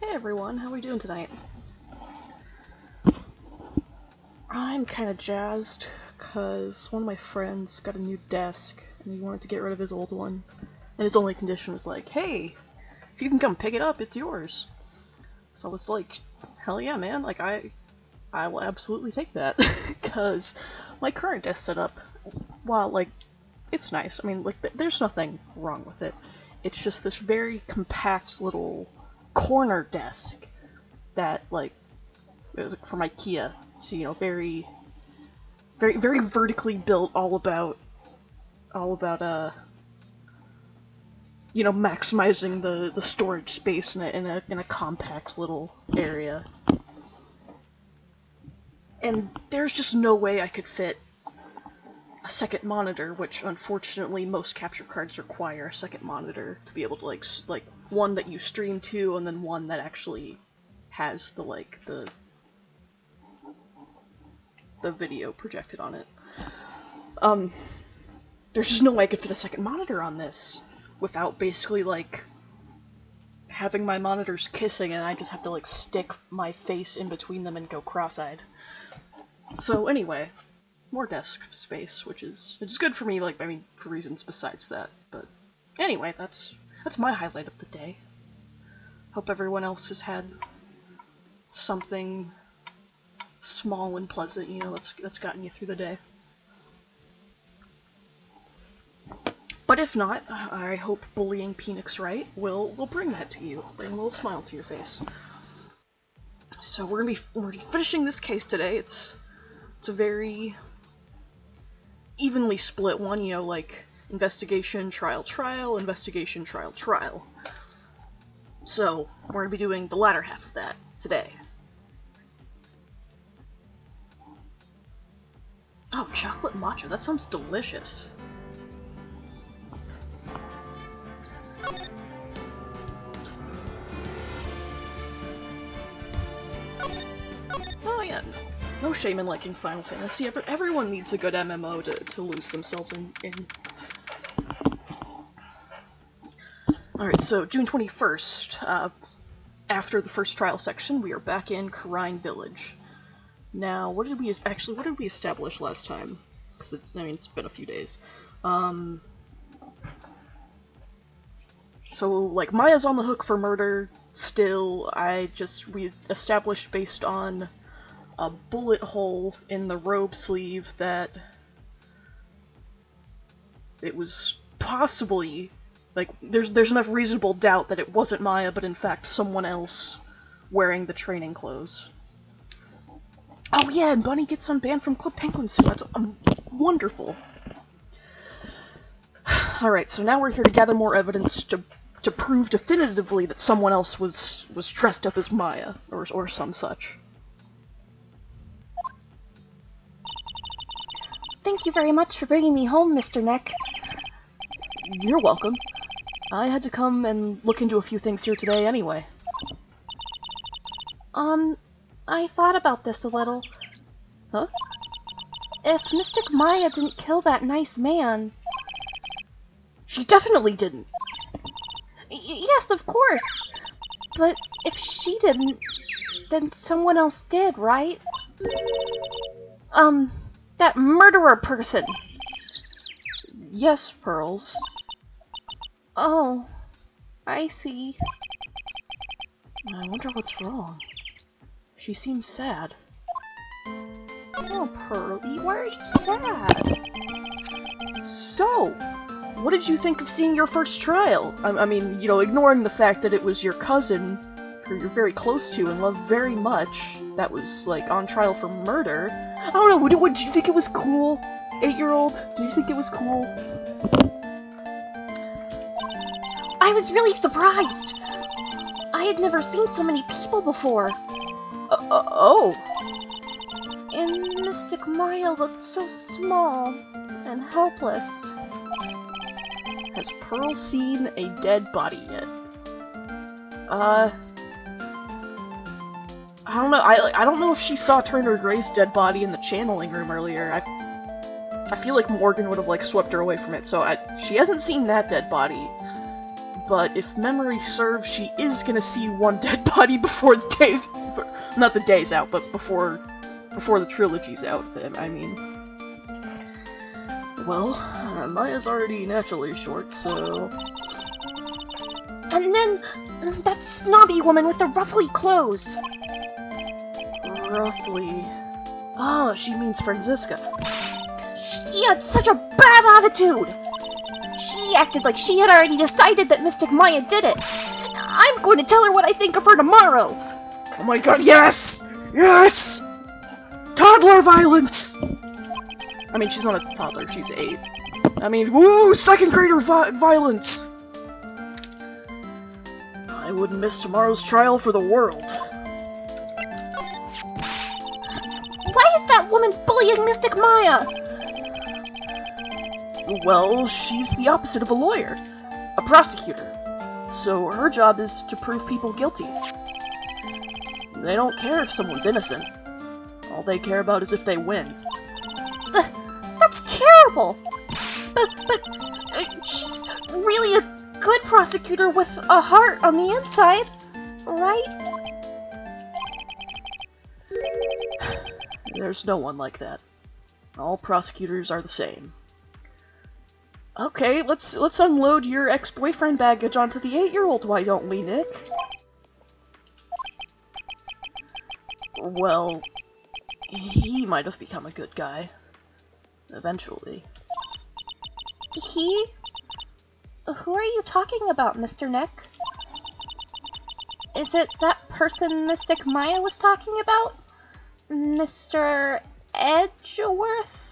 Hey everyone, how are we doing tonight? I'm kinda jazzed, cause one of my friends got a new desk, and he wanted to get rid of his old one. And his only condition was like, hey, if you can come pick it up, it's yours. So I was like, hell yeah, man, like, I will absolutely take that. Cause my current desk setup, while, like, it's nice, I mean, like, there's nothing wrong with it. It's just this very compact little corner desk that, like, from IKEA. So, you know, very vertically built, all about, you know, maximizing the storage space in a compact little area. And there's just no way I could fit a second monitor, which unfortunately most capture cards require a second monitor to be able to, like one that you stream to, and then one that actually has the video projected on it. There's just no way I could fit a second monitor on this without basically, like, having my monitors kissing and I just have to, like, stick my face in between them and go cross-eyed. So anyway, more desk space, which is good for me, like, I mean, for reasons besides that. But anyway, that's my highlight of the day. Hope everyone else has had something small and pleasant, you know, that's gotten you through the day. But if not, I hope bullying Penix right will bring that to you, bring a little smile to your face. So we're gonna be finishing this case today. It's a very evenly split one, you know, like investigation, trial, trial, investigation, trial, trial. So we're gonna be doing the latter half of that today. Oh, chocolate matcha, that sounds delicious. Oh yeah, no shame in liking Final Fantasy. Everyone needs a good MMO to lose themselves in. Alright, so June 21st, after the first trial section, we are back in Karine Village. Now, what did we establish last time? Because it's been a few days. So, like, Maya's on the hook for murder still. We established based on a bullet hole in the robe sleeve that it was possibly, like, there's enough reasonable doubt that it wasn't Maya, but in fact someone else wearing the training clothes. Oh yeah, and Bunny gets unbanned from Club Penguin soon. That's wonderful. Alright, so now we're here to gather more evidence to prove definitively that someone else was dressed up as Maya, or some such. Thank you very much for bringing me home, Mr. Neck. You're welcome. I had to come and look into a few things here today anyway. I thought about this a little. Huh? If Mystic Maya didn't kill that nice man... She definitely didn't! Yes, of course! But if she didn't, then someone else did, right? That murderer person! Yes, Pearls. Oh, I see. I wonder what's wrong. She seems sad. Oh, Pearly, why are you sad? So, what did you think of seeing your first trial? I mean, you know, ignoring the fact that it was your cousin, who you're very close to and love very much, that was, like, on trial for murder. I don't know, did you think it was cool? 8-year-old? Did you think it was cool? I was really surprised! I had never seen so many people before. Oh. And Mystic Maya looked so small and helpless. Has Pearl seen a dead body yet? I don't know. I don't know if she saw Turner Gray's dead body in the channeling room earlier. I feel like Morgan would have, like, swept her away from it, so she hasn't seen that dead body. but if memory serves, she is gonna see one dead body before the day's... not the day's out, but before the trilogy's out, I mean. Well, Maya's already naturally short, so... And then, that snobby woman with the ruffly clothes. Roughly... Oh, she means Franziska. She had such a bad attitude! She acted like she had already decided that Mystic Maya did it. I'm going to tell her what I think of her tomorrow. Oh my god, yes! Yes! Toddler violence! I mean, she's not a toddler, she's 8. I mean, woo! Second grader violence! I wouldn't miss tomorrow's trial for the world. Why is that woman bullying Mystic Maya? Well, she's the opposite of a lawyer. A prosecutor. So her job is to prove people guilty. They don't care if someone's innocent. All they care about is if they win. That's terrible! But she's really a good prosecutor with a heart on the inside, right? There's no one like that. All prosecutors are the same. Okay, let's unload your ex-boyfriend baggage onto the 8-year-old, why don't we, Nick? Well, he might have become a good guy. Eventually. He? Who are you talking about, Mr. Nick? Is it that person Mystic Maya was talking about? Mr. Edgeworth?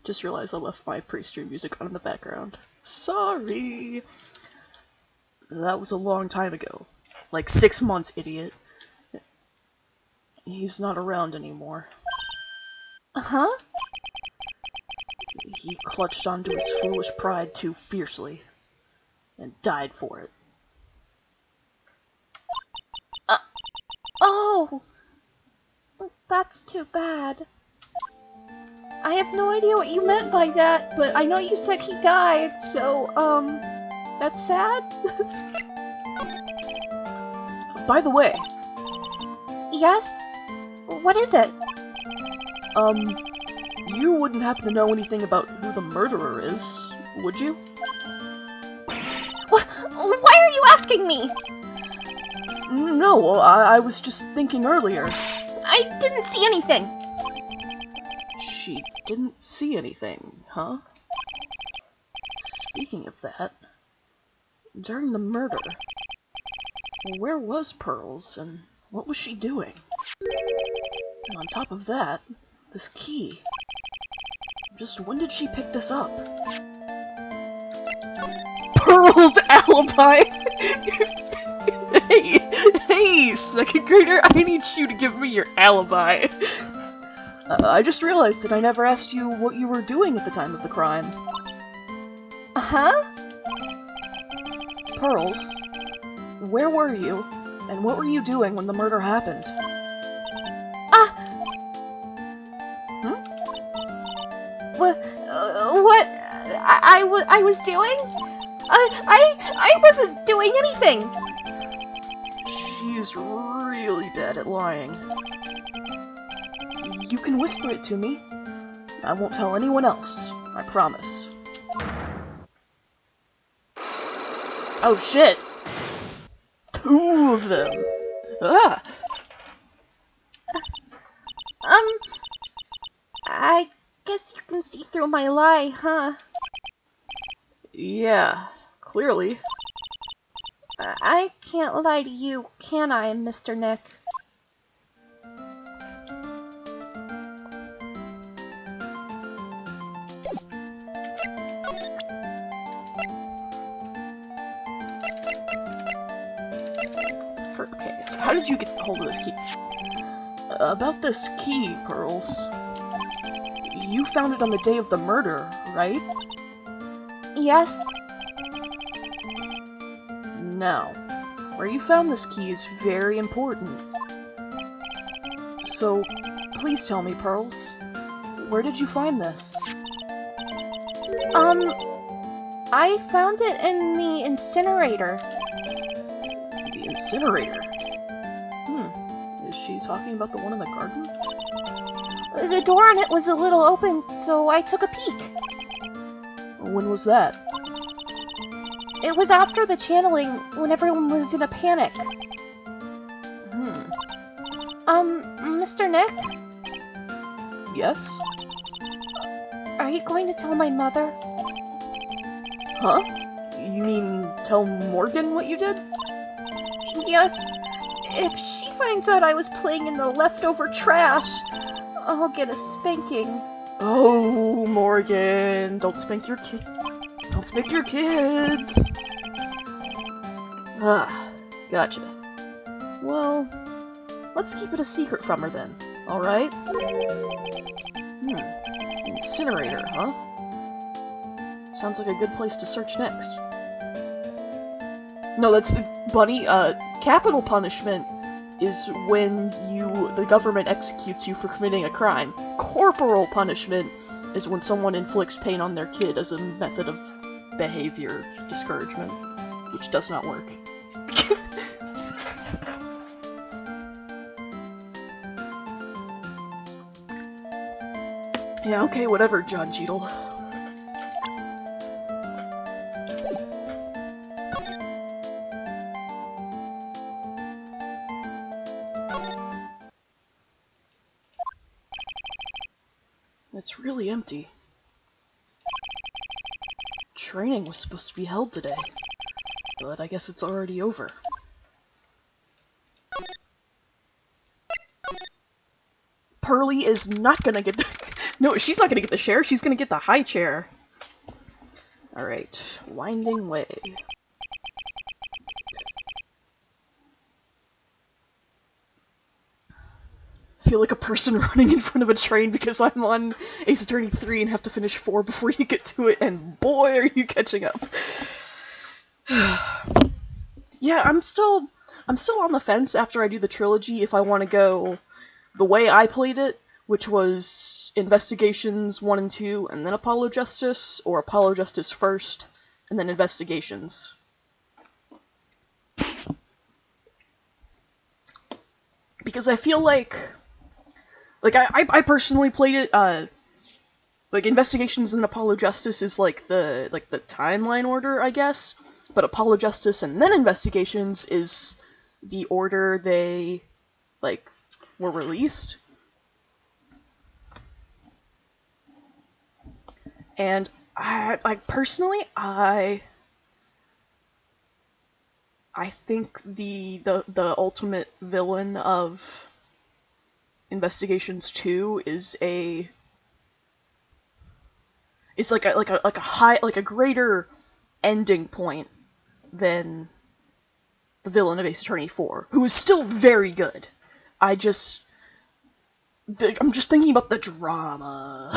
Just realized I left my pre-stream music on in the background. Sorry! That was a long time ago. Like 6 months, idiot. He's not around anymore. Huh? He clutched onto his foolish pride too fiercely. And died for it. Oh! That's too bad. I have no idea what you meant by that, but I know you said he died, so, that's sad? By the way... Yes? What is it? You wouldn't happen to know anything about who the murderer is, would you? Why are you asking me? No, I was just thinking earlier. I didn't see anything. She didn't see anything, huh? Speaking of that, during the murder, where was Pearls, and what was she doing? And on top of that, this key. Just when did she pick this up? Pearl's alibi! Hey, second grader, I need you to give me your alibi. I just realized that I never asked you what you were doing at the time of the crime. Huh? Pearls, where were you, and what were you doing when the murder happened? What I was doing? I wasn't doing anything. She's really bad at lying. You can whisper it to me. I won't tell anyone else. I promise. Oh shit! 2 of them! Ah! I guess you can see through my lie, huh? Yeah, clearly. I can't lie to you, can I, Mr. Nick? Okay, so how did you get hold of this key? About this key, Pearls. You found it on the day of the murder, right? Yes? Now, Where you found this key is very important. So, please tell me, Pearls. Where did you find this? I found it in the incinerator. The incinerator? Is she talking about the one in the garden? The door on it was a little open, so I took a peek. When was that? It was after the channeling, when everyone was in a panic. Mr. Nick? Yes? Are you going to tell my mother? Huh? You mean tell Morgan what you did? Yes. If she finds out I was playing in the leftover trash, I'll get a spanking. Oh, Morgan, don't spank your kid. Don't spank your kids. Ah, gotcha. Well, let's keep it a secret from her then, alright? Incinerator, huh? Sounds like a good place to search next. No, that's... Bunny, capital punishment is when the government executes you for committing a crime. Corporal punishment is when someone inflicts pain on their kid as a method of behavior discouragement, which does not work. Yeah, okay, whatever, John Cheadle. It's really empty. Training was supposed to be held today, but I guess it's already over. Pearly is not gonna get the... No, she's not gonna get the chair, she's gonna get the high chair. Alright, winding way. I feel like a person running in front of a train because I'm on Ace Attorney 3 and have to finish 4 before you get to it, and boy, are you catching up. Yeah, I'm still on the fence after I do the trilogy if I want to go the way I played it, which was Investigations 1 and 2, and then Apollo Justice, or Apollo Justice first, and then Investigations. Because I feel like I personally played it, like, Investigations and Apollo Justice is like the timeline order, I guess, but Apollo Justice and then Investigations is the order they, like, were released. And I personally, I think the ultimate villain of Investigations 2 is like a greater ending point than the villain of Ace Attorney 4, who is still very good. I'm just thinking about the drama.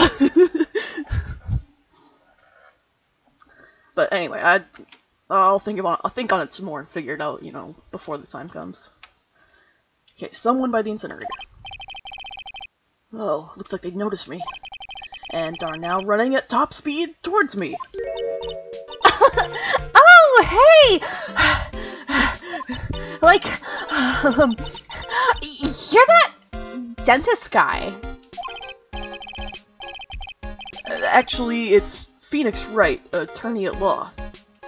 But anyway, I'll think on it some more and figure it out, before the time comes. Okay, someone by the incinerator. Oh, looks like they'd noticed me, and are now running at top speed towards me. Oh, hey! Like, you're that dentist guy. Actually, it's Phoenix Wright, attorney at law.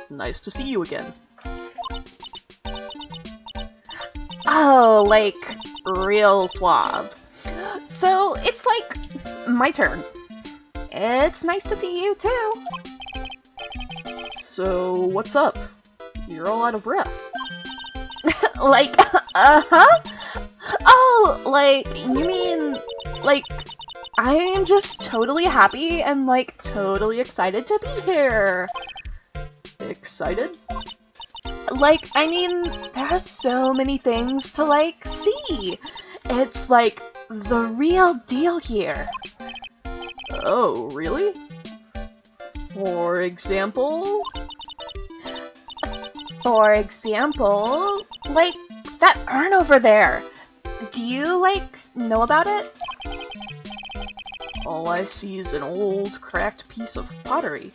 Nice to see you again. Oh, like, real suave. So, it's like, my turn. It's nice to see you, too. So, what's up? You're all out of breath. Like, uh-huh? Oh, like, you mean, like, I am just totally happy and, like, totally excited to be here. Excited? Like, I mean, there are so many things to, like, see. It's, like, the real deal here. Oh, really? For example? For example, Like, that urn over there. Do you, like, know about it? All I see is an old, cracked piece of pottery.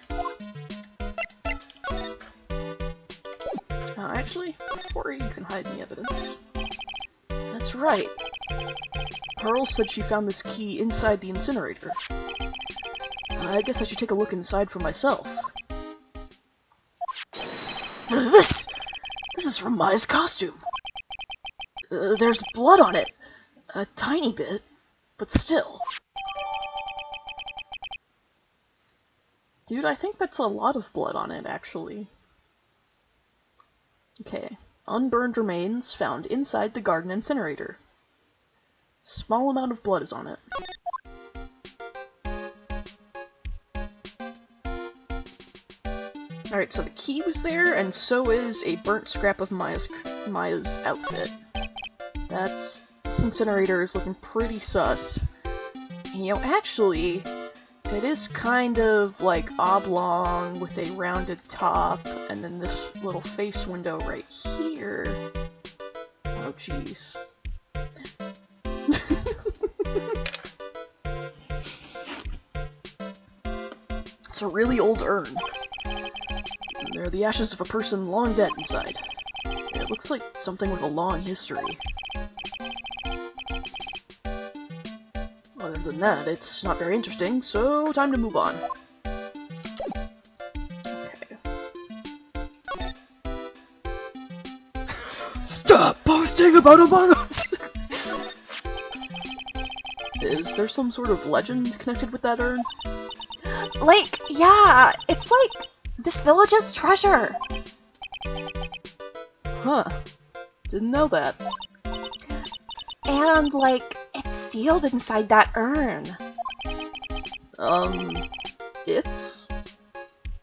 Actually, before you can hide the evidence... That's right. Pearl said she found this key inside the incinerator. I guess I should take a look inside for myself. This is from Maya's costume. There's blood on it. A tiny bit, but still. Dude, I think that's a lot of blood on it, actually. Okay. Unburned remains found inside the garden incinerator. Small amount of blood is on it. Alright, so the key was there, and so is a burnt scrap of Maya's outfit. This incinerator is looking pretty sus. And, you know, actually, it is kind of like oblong with a rounded top, and then this little face window right here. Oh, jeez. It's a really old urn. And there are the ashes of a person long dead inside. It looks like something with a long history. Other than that, it's not very interesting, so time to move on. Okay. Stop posting about Among Us! Is there some sort of legend connected with that urn? Like, yeah, it's like this village's treasure. Huh. Didn't know that. And, like, it's sealed inside that urn. It's?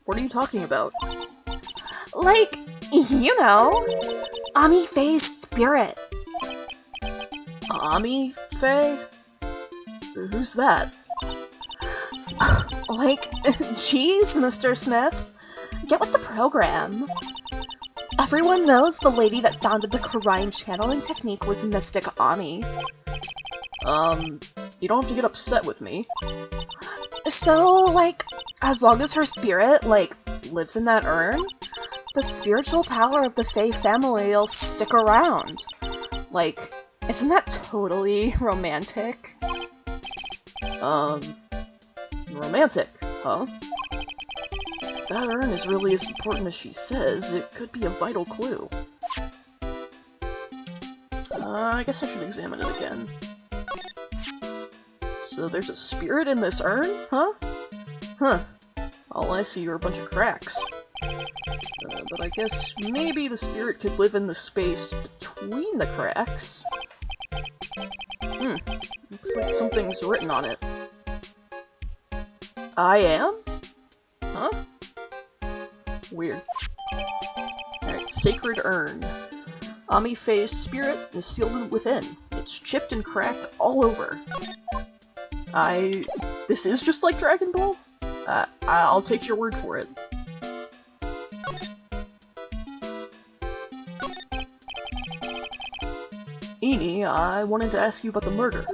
What are you talking about? Like, you know, Ami Faye's spirit. Ami Faye? Who's that? Like, geez, Mr. Smith. Get with the program. Everyone knows the lady that founded the crime channeling technique was Mystic Ami. You don't have to get upset with me. So, like, as long as her spirit, like, lives in that urn, the spiritual power of the Faye family will stick around. Like, isn't that totally romantic? Romantic, huh? If that urn is really as important as she says, it could be a vital clue. I guess I should examine it again. So there's a spirit in this urn, huh? Huh. All I see are a bunch of cracks. But I guess maybe the spirit could live in the space between the cracks. Looks like something's written on it. I am? Huh? Weird. Alright, Sacred Urn. Ami Faye's spirit is sealed within. It's chipped and cracked all over. This is just like Dragon Ball? I'll take your word for it. Eni, I wanted to ask you about the murder.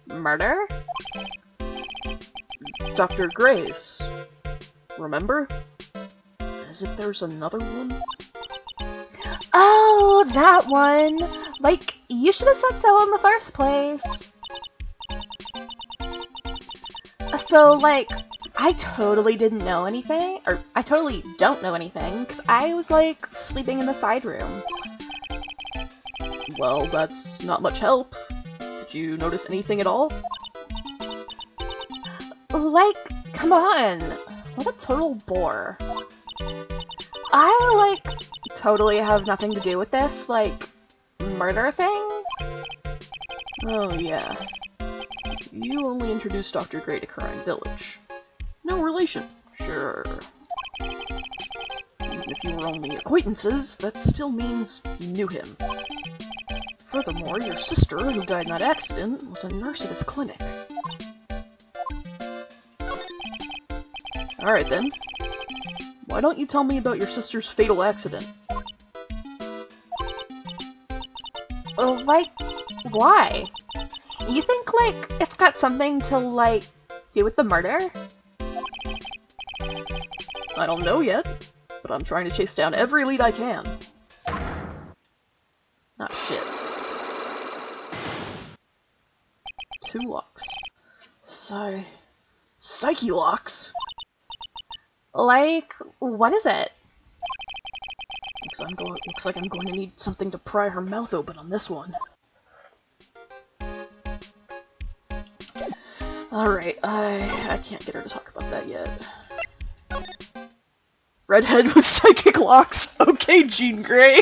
Murder? Dr. Gray's. Remember? As if there's another one? Oh, that one! Like, you should have said so in the first place. So, like, I totally didn't know anything, or I totally don't know anything, because I was, like, sleeping in the side room. Well, that's not much help. Did you notice anything at all? Like, come on. What a total bore. I, like, totally have nothing to do with this, like, murder thing. Oh, yeah. You only introduced Dr. Gray to Crime Village. No relation. Sure. Even if you were only acquaintances, that still means you knew him. Furthermore, your sister, who died in that accident, was a nurse at his clinic. Alright then. Why don't you tell me about your sister's fatal accident? Like, why? You think, like, it's got something to, like, do with the murder? I don't know yet, but I'm trying to chase down every lead I can. Ah, shit. 2 locks. Psyche locks? Like, what is it? Looks like I'm going to need something to pry her mouth open on this one. Alright, I can't get her to talk about that yet. Redhead with psychic locks. Okay, Jean Grey.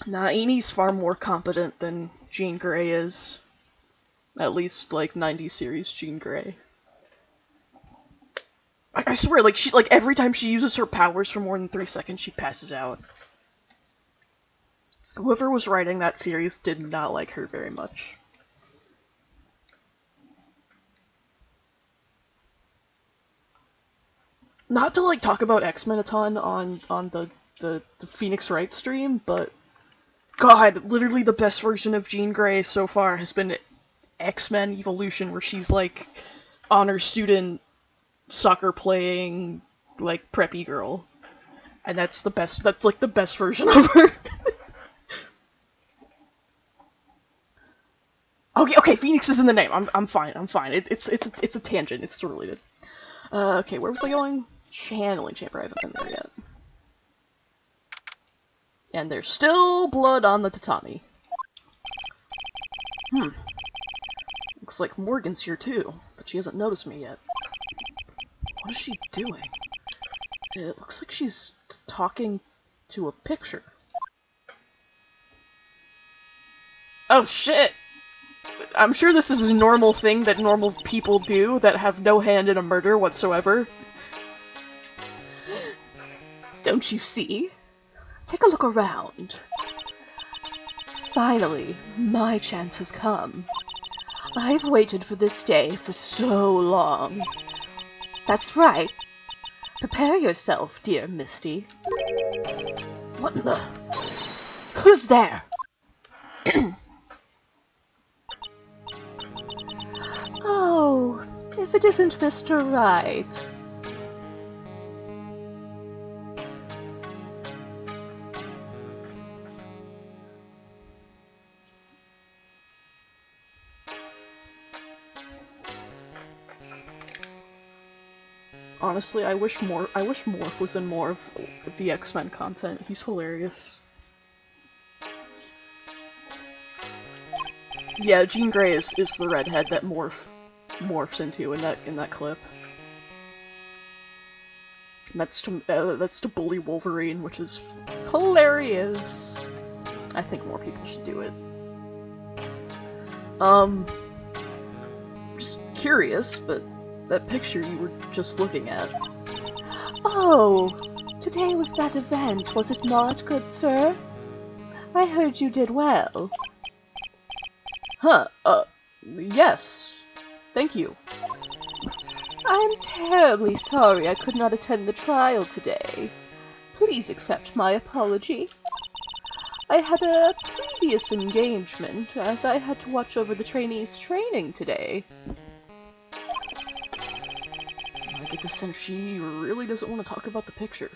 Nah, Enie's far more competent than Jean Grey is. At least, like, 90s series Jean Grey. I swear, like, every time she uses her powers for more than 3 seconds, she passes out. Whoever was writing that series did not like her very much. Not to, like, talk about X-Men a ton on the Phoenix Wright stream, but God, literally the best version of Jean Grey so far has been X-Men Evolution, where she's, like, honor student, soccer-playing, like, preppy girl. And that's like, the best version of her. Okay, Phoenix is in the name. I'm fine. It's a tangent. It's still related. Okay, where was I going? Channeling chamber. I haven't been there yet. And there's still blood on the tatami. Looks like Morgan's here too, but she hasn't noticed me yet. What is she doing? It looks like she's talking to a picture. Oh shit! I'm sure this is a normal thing that normal people do that have no hand in a murder whatsoever. Don't you see? Take a look around. Finally, my chance has come. I've waited for this day for so long. That's right. Prepare yourself, dear Misty. What the? Who's there? Oh, if it isn't Mr. Wright. Honestly, I wish Morph was in more of the X-Men content. He's hilarious. Yeah, Jean Grey is the redhead that morphs into in that clip. And that's to bully Wolverine, which is hilarious. I think more people should do it. Just curious, but that picture you were just looking at. Oh, today was that event, was it not, good sir? I heard you did well. Huh, yes. Thank you. I'm terribly sorry I could not attend the trial today. Please accept my apology. I had a previous engagement, as I had to watch over the trainees' training today. I get the sense she really doesn't want to talk about the picture.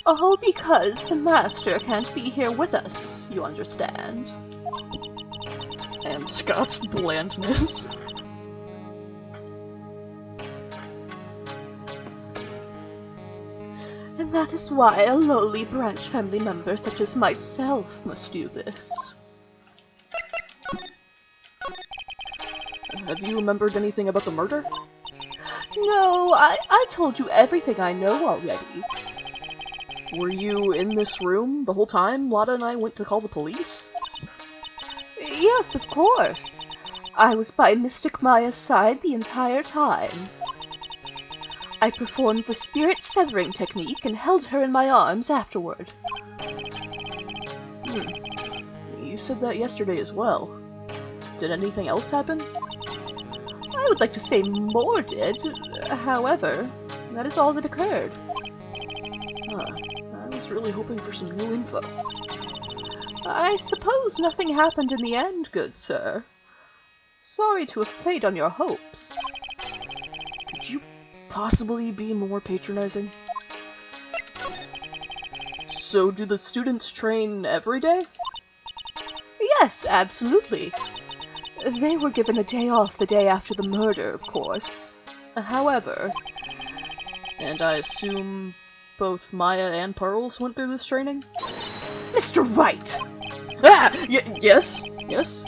All because the master can't be here with us, you understand. And Scott's blandness. And that is why a lowly branch family member such as myself must do this. Have you remembered anything about the murder? No, I told you everything I know already. Were you in this room the whole time Lada and I went to call the police? Yes, of course. I was by Mystic Maya's side the entire time. I performed the spirit severing technique and held her in my arms afterward. You said that yesterday as well. Did anything else happen? I would like to say more did. However, that is all that occurred. I was really hoping for some new info. I suppose nothing happened in the end, good sir. Sorry to have played on your hopes. Could you possibly be more patronizing? So do the students train every day? Yes, absolutely. They were given a day off the day after the murder, of course. However... And I assume both Maya and Pearls went through this training? Mr. Wright! Yes? Yes?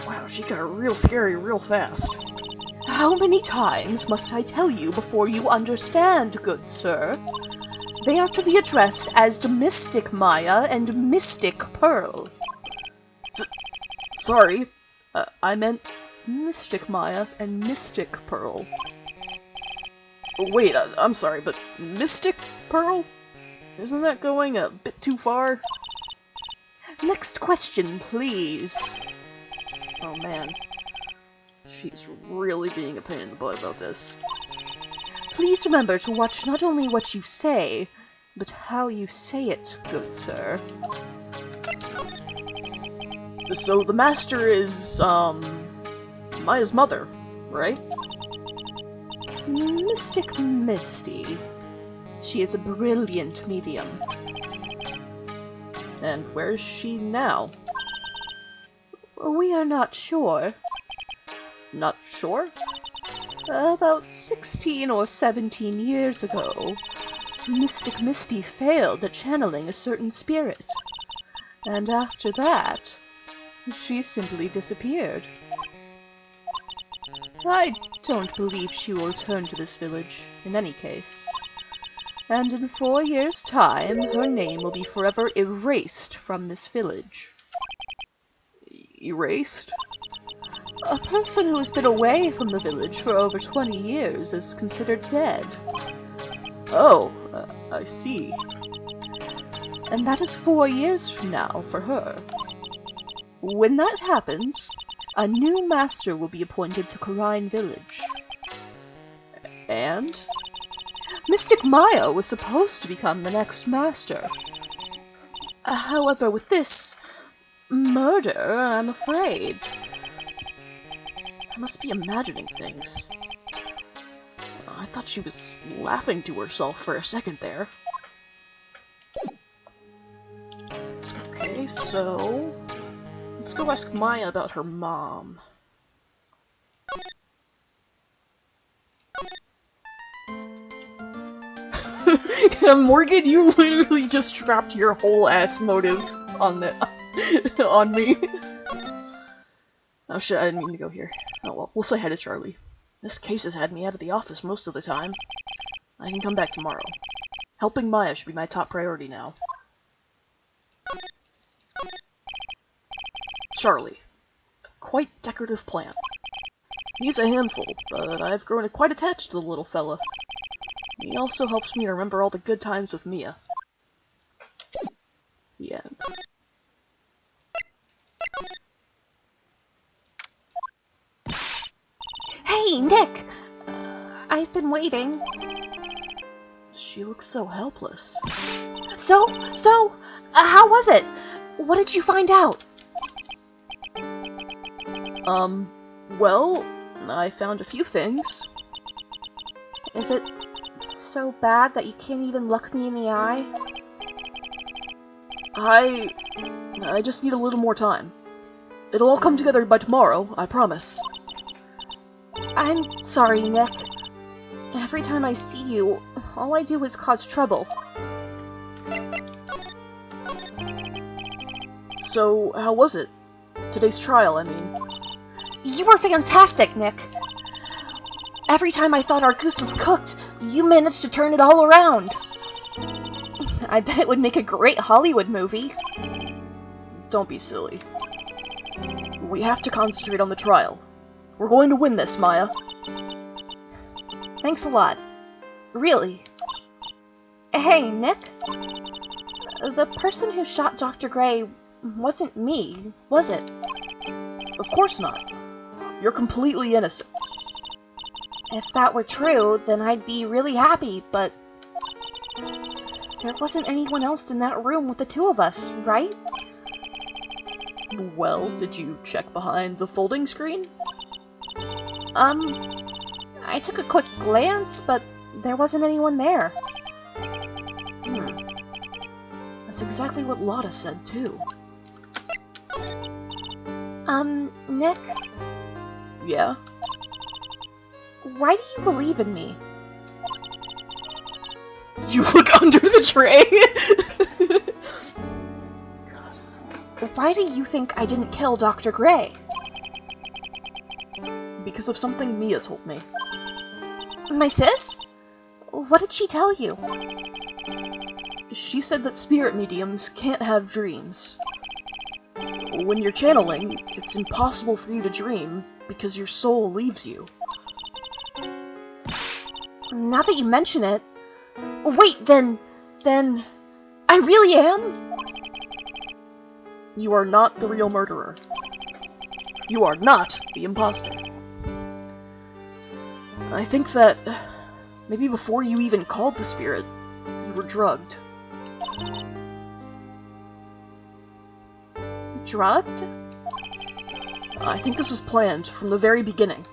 Wow, she got real scary real fast. How many times must I tell you before you understand, good sir? They are to be addressed as the Mystic Maya and Mystic Pearl. Sorry, I meant Mystic Maya and Mystic Pearl. Wait, I'm sorry, but Mystic Pearl? Isn't that going a bit too far? Next question, please. Oh man. She's really being a pain in the butt about this. Please remember to watch not only what you say, but how you say it, good sir. So the Master is, Maya's mother, right? Mystic Misty. She is a brilliant medium. And where's she now? We are not sure. Not sure? About 16 or 17 years ago, Mystic Misty failed at channeling a certain spirit. And after that, she simply disappeared. I don't believe she will return to this village, in any case. And in 4 years' time, her name will be forever erased from this village. Erased? A person who has been away from the village for over 20 years is considered dead. Oh, I see. And that is 4 years from now for her. When that happens, a new master will be appointed to Karine Village. And? Mystic Maya was supposed to become the next master. However, with this murder, I'm afraid... I must be imagining things. I thought she was laughing to herself for a second there. Okay, so... let's go ask Maya about her mom. Morgan, you literally just dropped your whole ass motive on the on me. Oh shit, I didn't mean to go here. Oh well, we'll say hi to Charlie. This case has had me out of the office most of the time. I can come back tomorrow. Helping Maya should be my top priority now. Charlie. A quite decorative plant. He's a handful, but I've grown quite attached to the little fella. He also helps me remember all the good times with Mia. The end. Hey, Nick! I've been waiting. She looks so helpless. So, how was it? What did you find out? Well, I found a few things. Is it so bad that you can't even look me in the eye? I just need a little more time. It'll all come together by tomorrow, I promise. I'm sorry, Nick. Every time I see you, all I do is cause trouble. So, how was it? Today's trial, I mean. You were fantastic, Nick. Every time I thought our goose was cooked, you managed to turn it all around. I bet it would make a great Hollywood movie. Don't be silly. We have to concentrate on the trial. We're going to win this, Maya. Thanks a lot. Really. Hey, Nick. The person who shot Dr. Gray wasn't me, was it? Of course not. You're completely innocent. If that were true, then I'd be really happy, but there wasn't anyone else in that room with the two of us, right? Well, did you check behind the folding screen? I took a quick glance, but there wasn't anyone there. That's exactly what Lotta said, too. Nick? Yeah? Why do you believe in me? Did you look under the tray? Why do you think I didn't kill Dr. Gray? Because of something Mia told me. My sis? What did she tell you? She said that spirit mediums can't have dreams. When you're channeling, it's impossible for you to dream because your soul leaves you. Now that you mention it... Wait, then... I really am? You are not the real murderer. You are not the imposter. I think that maybe before you even called the spirit, you were drugged. Drugged? I think this was planned from the very beginning,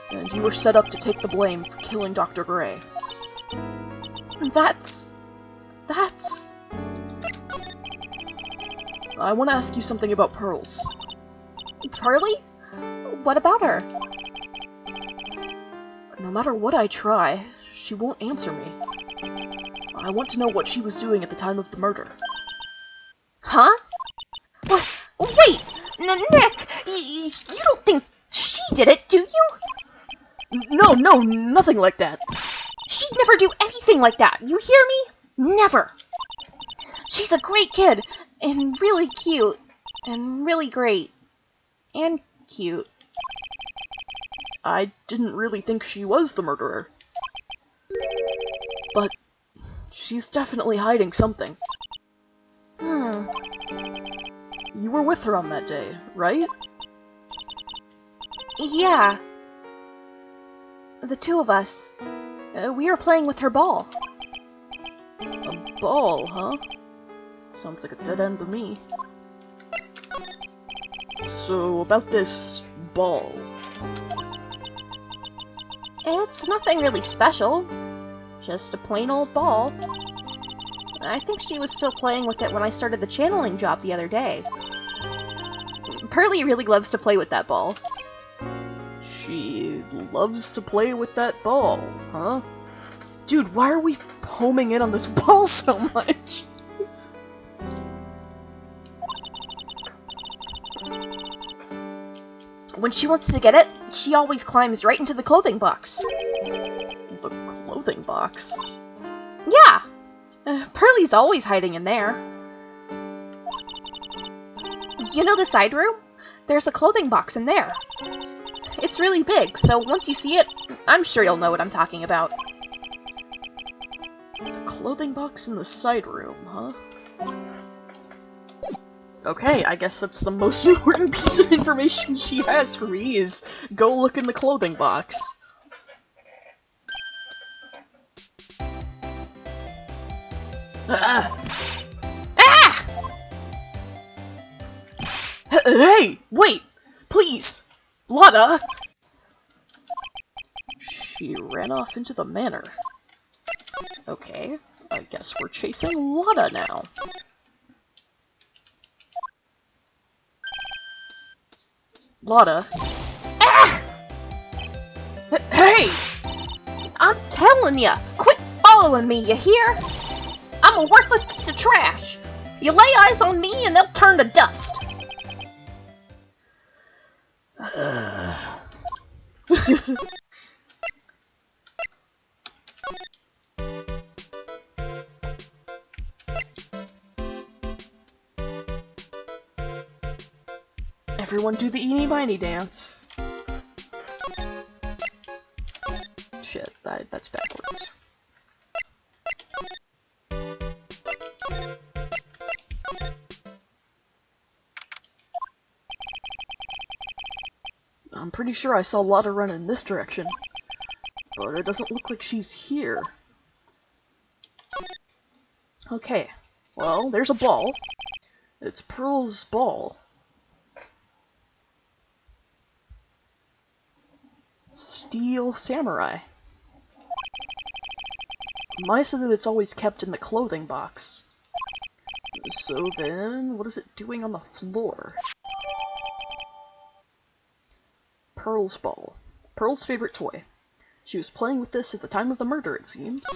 and you were set up to take the blame for killing Dr. Gray. That's... I want to ask you something about Pearls. Pearly? What about her? No matter what I try, she won't answer me. I want to know what she was doing at the time of the murder. Huh? What? Wait! Nick! You don't think she did it, do you? No, nothing like that. She'd never do anything like that, you hear me? Never! She's a great kid, and really cute, and really great, and cute. I didn't really think she was the murderer. But she's definitely hiding something. You were with her on that day, right? Yeah. The two of us. We were playing with her ball. A ball, huh? Sounds like a dead end to me. So, about this ball. It's nothing really special. Just a plain old ball. I think she was still playing with it when I started the channeling job the other day. Pearly really loves to play with that ball. She loves to play with that ball, huh? Dude, why are we homing in on this ball so much? When she wants to get it, she always climbs right into the clothing box. The clothing box? Yeah! Pearly's always hiding in there. You know the side room? There's a clothing box in there. It's really big, so once you see it, I'm sure you'll know what I'm talking about. The clothing box in the side room, huh? Okay, I guess that's the most important piece of information she has for me, is go look in the clothing box. Hey! Wait! Please! Lotta! She ran off into the manor. Okay, I guess we're chasing Lotta now. Lotta. Hey! I'm telling ya! Quit following me, you hear? I'm a worthless piece of trash! You lay eyes on me and they'll turn to dust! Everyone do the eeny miny dance. Shit, that's backwards. I'm pretty sure I saw Lotta run in this direction, but it doesn't look like she's here. Okay, well, there's a ball. It's Pearl's ball. Steel Samurai. Maya said that it's always kept in the clothing box. So then, what is it doing on the floor? Pearl's ball. Pearl's favorite toy. She was playing with this at the time of the murder, it seems.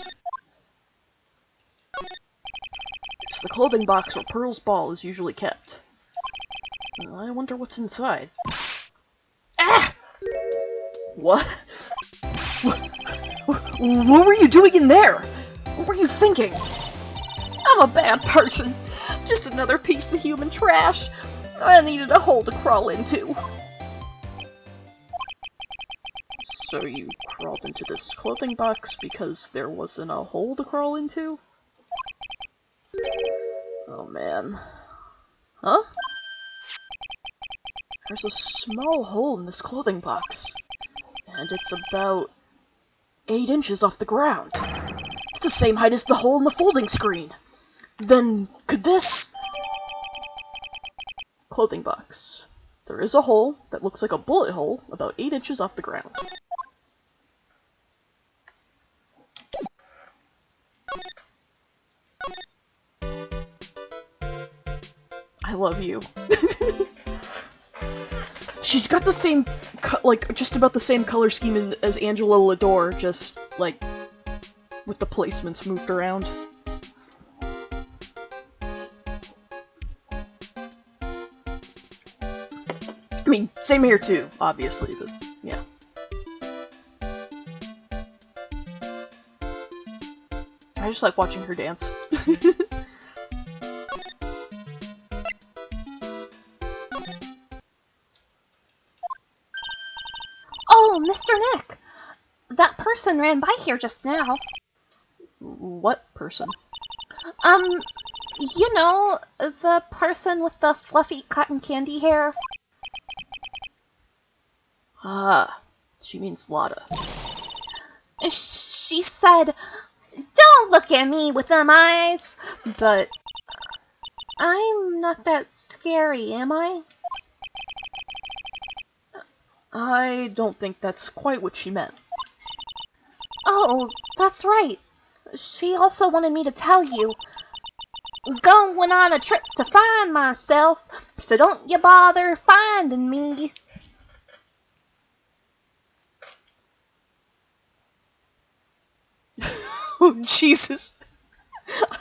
It's the clothing box where Pearl's ball is usually kept. I wonder what's inside. Ah! What? What were you doing in there? What were you thinking? I'm a bad person. Just another piece of human trash. I needed a hole to crawl into. So you crawled into this clothing box because there wasn't a hole to crawl into? Oh man. Huh? There's a small hole in this clothing box. And it's about 8 inches off the ground. It's the same height as the hole in the folding screen. Then, could this... Clothing box. There is a hole that looks like a bullet hole about 8 inches off the ground. I love you. She's got the same, like, just about the same color scheme as Angela Lador, just, like, with the placements moved around. I mean, same here too, obviously, but yeah. I just like watching her dance. Oh, Mr. Nick! That person ran by here just now. What person? You know, the person with the fluffy cotton candy hair? Ah, she means Lotta. She said, "Don't look at me with them eyes," but I'm not that scary, am I? I don't think that's quite what she meant. Oh, that's right. She also wanted me to tell you. Going on a trip to find myself, so don't you bother finding me. Oh, Jesus.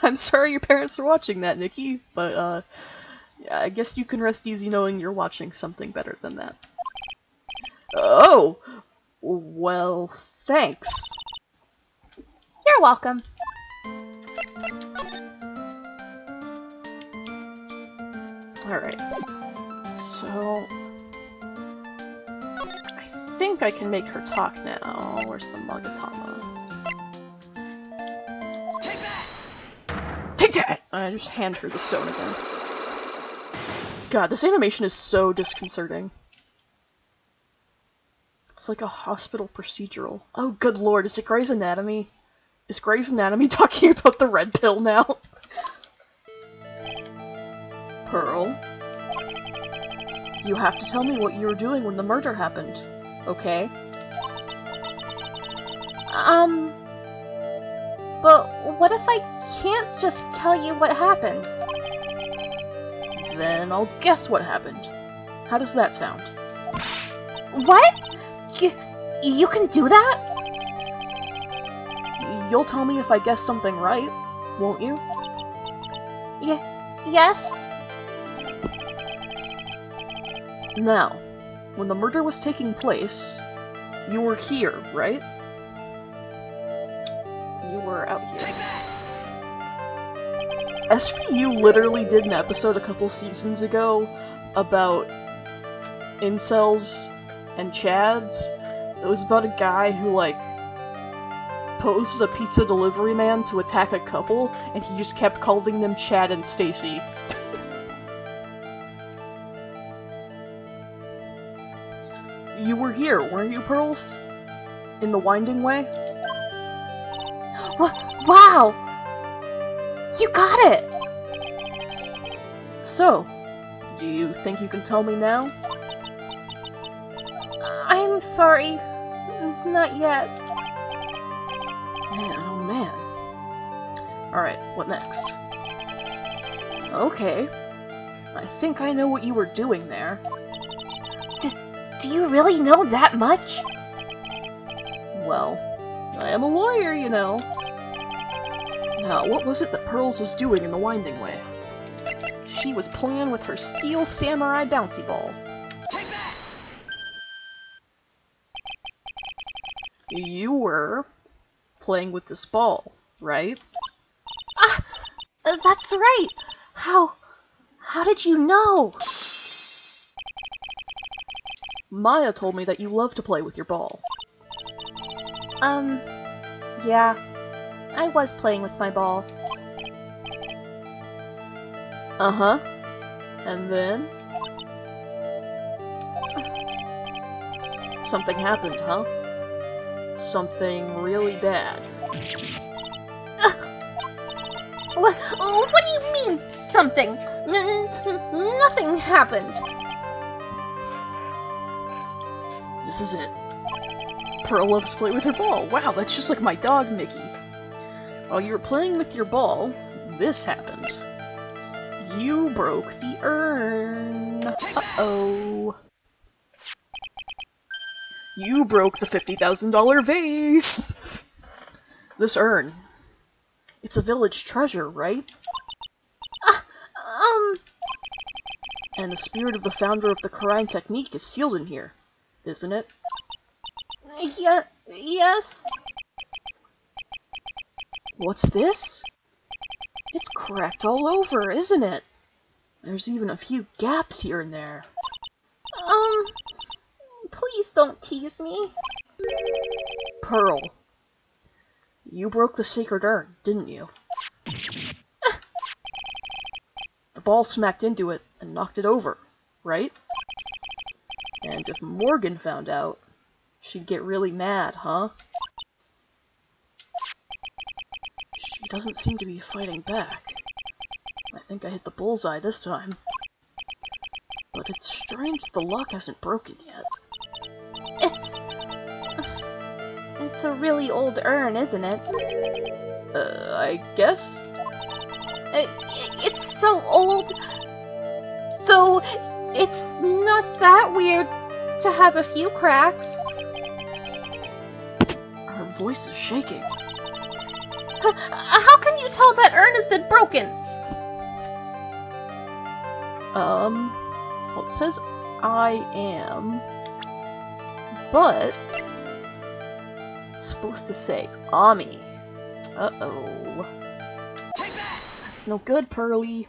I'm sorry your parents are watching that, Nikki, but, I guess you can rest easy knowing you're watching something better than that. Oh! Well, thanks. You're welcome. Alright. So... I think I can make her talk now. Where's the Magatama? Take that! Take that! I just hand her the stone again. God, this animation is so disconcerting. It's like a hospital procedural. Oh, good lord, is it Grey's Anatomy? Is Grey's Anatomy talking about the red pill now? Pearl? You have to tell me what you were doing when the murder happened, okay? But what if I can't just tell you what happened? Then I'll guess what happened. How does that sound? What? You can do that? You'll tell me if I guess something right, won't you? Yes? Now, when the murder was taking place, you were here, right? You were out here. SVU literally did an episode a couple seasons ago about incels and chads. It was about a guy who, like, posed as a pizza delivery man to attack a couple, and he just kept calling them Chad and Stacy. You were here, weren't you, Pearls? In the Winding Way? Wow! You got it! So, do you think you can tell me now? I'm sorry. Not yet. Man, oh man. Alright, what next? Okay. I think I know what you were doing there. Do you really know that much? Well, I am a lawyer, you know. Now, what was it that Pearls was doing in the Winding Way? She was playing with her steel samurai bouncy ball. You were playing with this ball, right? That's right! How did you know? Maya told me that you love to play with your ball. Yeah. I was playing with my ball. Uh-huh. And then? Something happened, huh? Something really bad. What do you mean, something? Nothing happened. This is it. Pearl loves to play with her ball. Wow, that's just like my dog, Mickey. While you were playing with your ball, this happened. You broke the urn. Uh-oh. You broke the $50,000 vase! This urn. It's a village treasure, right? And the spirit of the founder of the Karine technique is sealed in here, isn't it? Yes. What's this? It's cracked all over, isn't it? There's even a few gaps here and there. Please don't tease me. Pearl, you broke the sacred urn, didn't you? The ball smacked into it and knocked it over, right? And if Morgan found out, she'd get really mad, huh? She doesn't seem to be fighting back. I think I hit the bullseye this time. But it's strange the lock hasn't broken yet. It's a really old urn, isn't it? I guess? It's so old, so it's not that weird to have a few cracks. Her voice is shaking. How can you tell that urn has been broken? Well, it says I am, but it's supposed to say Ami. Uh-oh. That's no good, Pearly.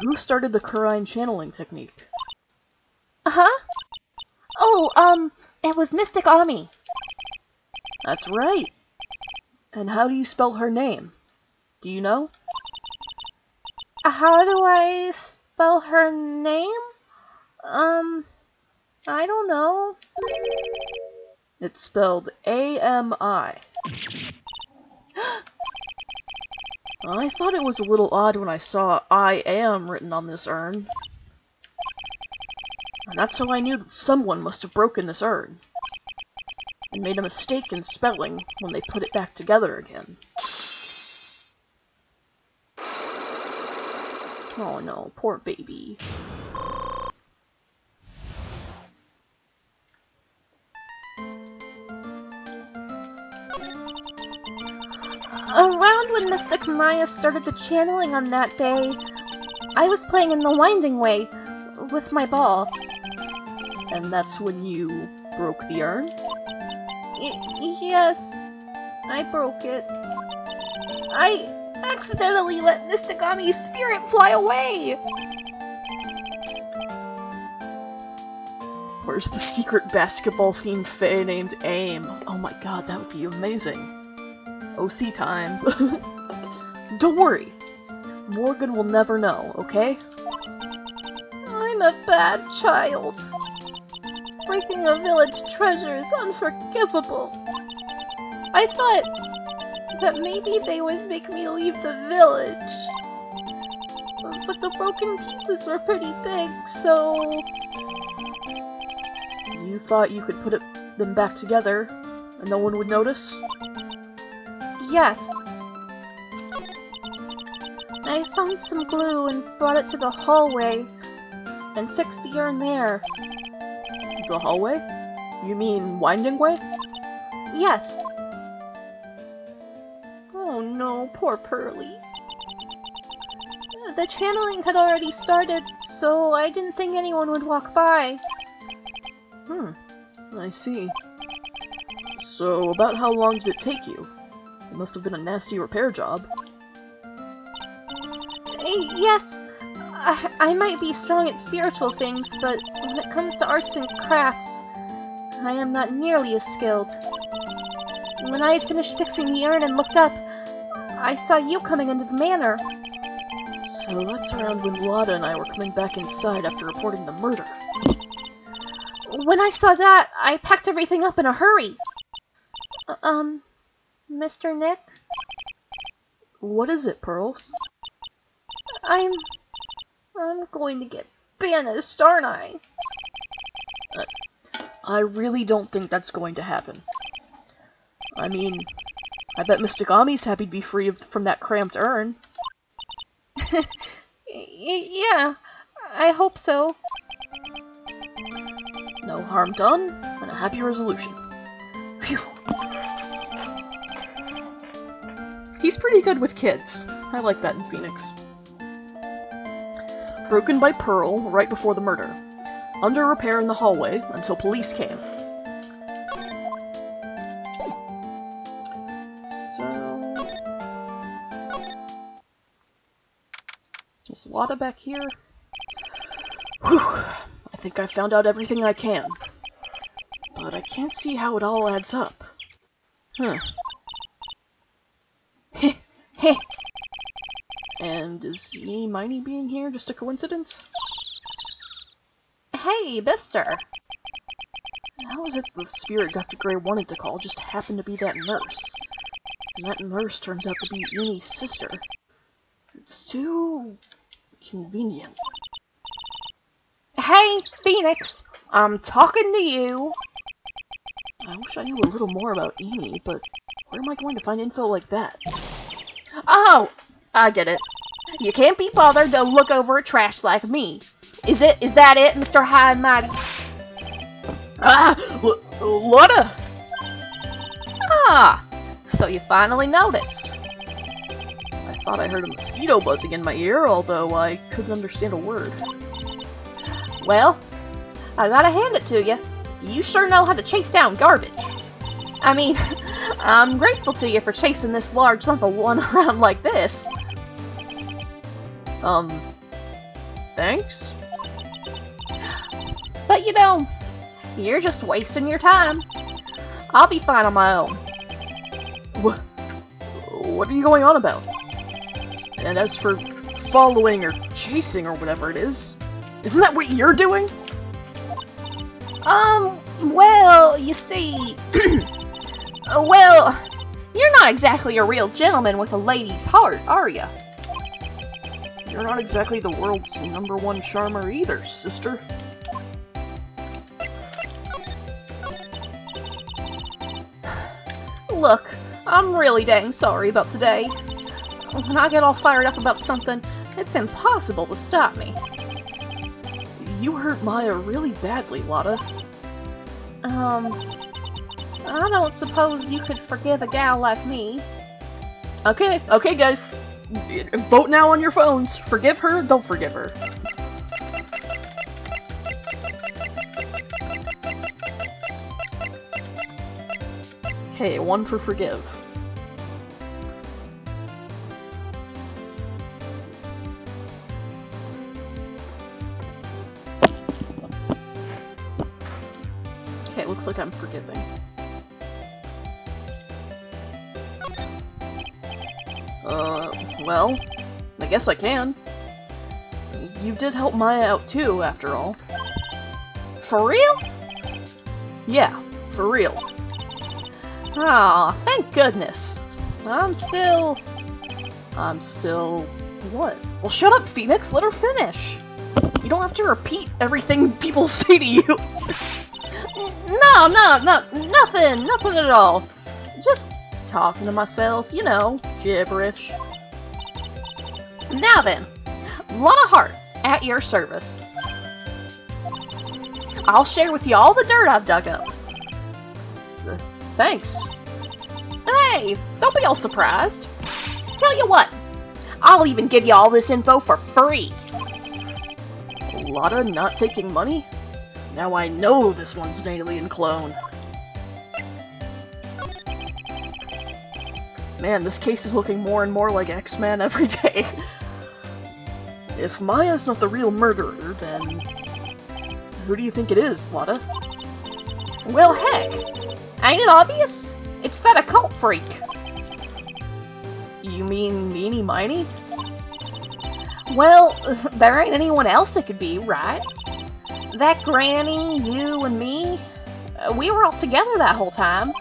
Who started the Karine channeling technique? Huh? Oh, it was Mystic Ami. That's right. And how do you spell her name? Do you know? How do I spell her name? I don't know. It's spelled A-M-I. I thought it was a little odd when I saw I am written on this urn. And that's how I knew that someone must have broken this urn. And made a mistake in spelling when they put it back together again. Oh no, poor baby. Around when Mystic Maya started the channeling on that day, I was playing in the Winding Way with my ball. And that's when you broke the urn? Yes, I broke it. I accidentally let Mystic Ami's spirit fly away! Where's the secret basketball-themed fae named AIM? Oh my god, that would be amazing. OC time. Don't worry. Morgan will never know, okay? I'm a bad child. Breaking a village treasure is unforgivable. I thought that maybe they would make me leave the village. But the broken pieces are pretty big, so... You thought you could put them back together and no one would notice? Yes. I found some glue and brought it to the hallway and fixed the urn there. The hallway? You mean Winding Way? Yes. Oh no, poor Pearly. The channeling had already started, so I didn't think anyone would walk by. I see. So, about how long did it take you? It must have been a nasty repair job. Yes, I might be strong at spiritual things, but when it comes to arts and crafts, I am not nearly as skilled. When I had finished fixing the urn and looked up, I saw you coming into the manor. So that's around when Lotta and I were coming back inside after reporting the murder. When I saw that, I packed everything up in a hurry. Mr. Nick? What is it, Pearls? I'm going to get banished, aren't I? I really don't think that's going to happen. I mean, I bet Mystic Ami's happy to be free from that cramped urn. Yeah, I hope so. No harm done, and a happy resolution. Phew. He's pretty good with kids. I like that in Phoenix. Broken by Pearl right before the murder. Under repair in the hallway until police came. So... is Lotta back here? Whew. I think I found out everything I can. But I can't see how it all adds up. Heh. And is Miney being here just a coincidence? Hey, Mister. How is it the spirit Dr. Gray wanted to call just happened to be that nurse? And that nurse turns out to be Ian's sister. It's too... convenient. Hey, Phoenix, I'm talking to you. I wish I knew a little more about Amy, but where am I going to find info like that? Oh, I get it. You can't be bothered to look over trash like me. Is that it, Mr. High and Mighty? Lotta! Ah, so you finally noticed. I thought I heard a mosquito buzzing in my ear, although I couldn't understand a word. Well, I gotta hand it to you. You sure know how to chase down garbage. I mean, I'm grateful to you for chasing this large lump of one around like this. Thanks? But you know, you're just wasting your time. I'll be fine on my own. What are you going on about? And as for following or chasing or whatever it is, isn't that what you're doing? Well, you see... well, you're not exactly a real gentleman with a lady's heart, are ya? You're not exactly the world's #1 charmer either, sister. Look, I'm really dang sorry about today. When I get all fired up about something, it's impossible to stop me. You hurt Maya really badly, Lotta. I don't suppose you could forgive a gal like me. Okay, guys. Vote now on your phones. Forgive her, don't forgive her. Okay, 1 for forgive. Okay, looks like I'm forgiving. Well, I guess I can. You did help Maya out too, after all. For real? Yeah, for real. Aw, thank goodness. I'm still... What? Well, shut up, Phoenix! Let her finish! You don't have to repeat everything people say to you! No, nothing at all. Just talking to myself, you know, gibberish. Now then, lot of heart, at your service. I'll share with you all the dirt I've dug up. Thanks. Hey, don't be all surprised. Tell you what, I'll even give you all this info for free. Lotta not taking money? Now I know this one's an alien clone. Man, this case is looking more and more like X-Men every day. If Maya's not the real murderer, then... who do you think it is, Lotta? Well, heck! Ain't it obvious? It's that occult freak. You mean Meanie Miney? Well, there ain't anyone else it could be, right? That granny, you, and me, we were all together that whole time.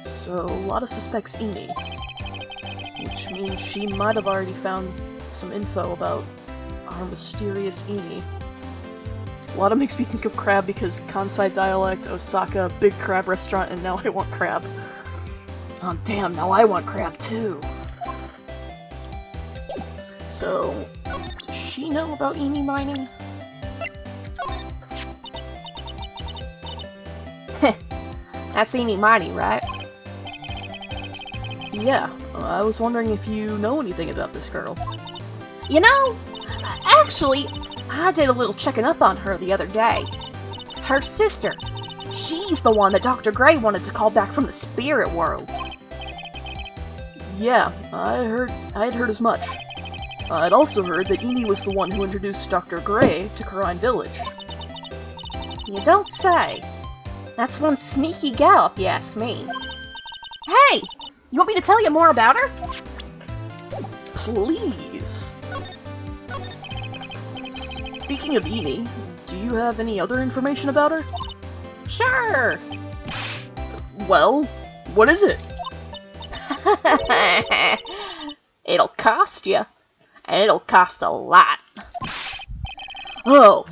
So, Lotta suspects Amy. Which means she might have already found some info about our mysterious Amy. Lotta makes me think of crab because Kansai dialect, Osaka, big crab restaurant, and now I want crab. Oh damn, now I want crab too. So, does she know about Amy mining? That's Amy Mighty, right? Yeah, I was wondering if you know anything about this girl. You know, actually, I did a little checking up on her the other day. Her sister. She's the one that Dr. Gray wanted to call back from the spirit world. Yeah, I had heard as much. I'd also heard that Amy was the one who introduced Dr. Gray to Karine Village. You don't say. That's one sneaky gal, if you ask me. Hey! You want me to tell you more about her? Please. Speaking of Amy, do you have any other information about her? Sure! Well, what is it? It'll cost you. And it'll cost a lot. Oh,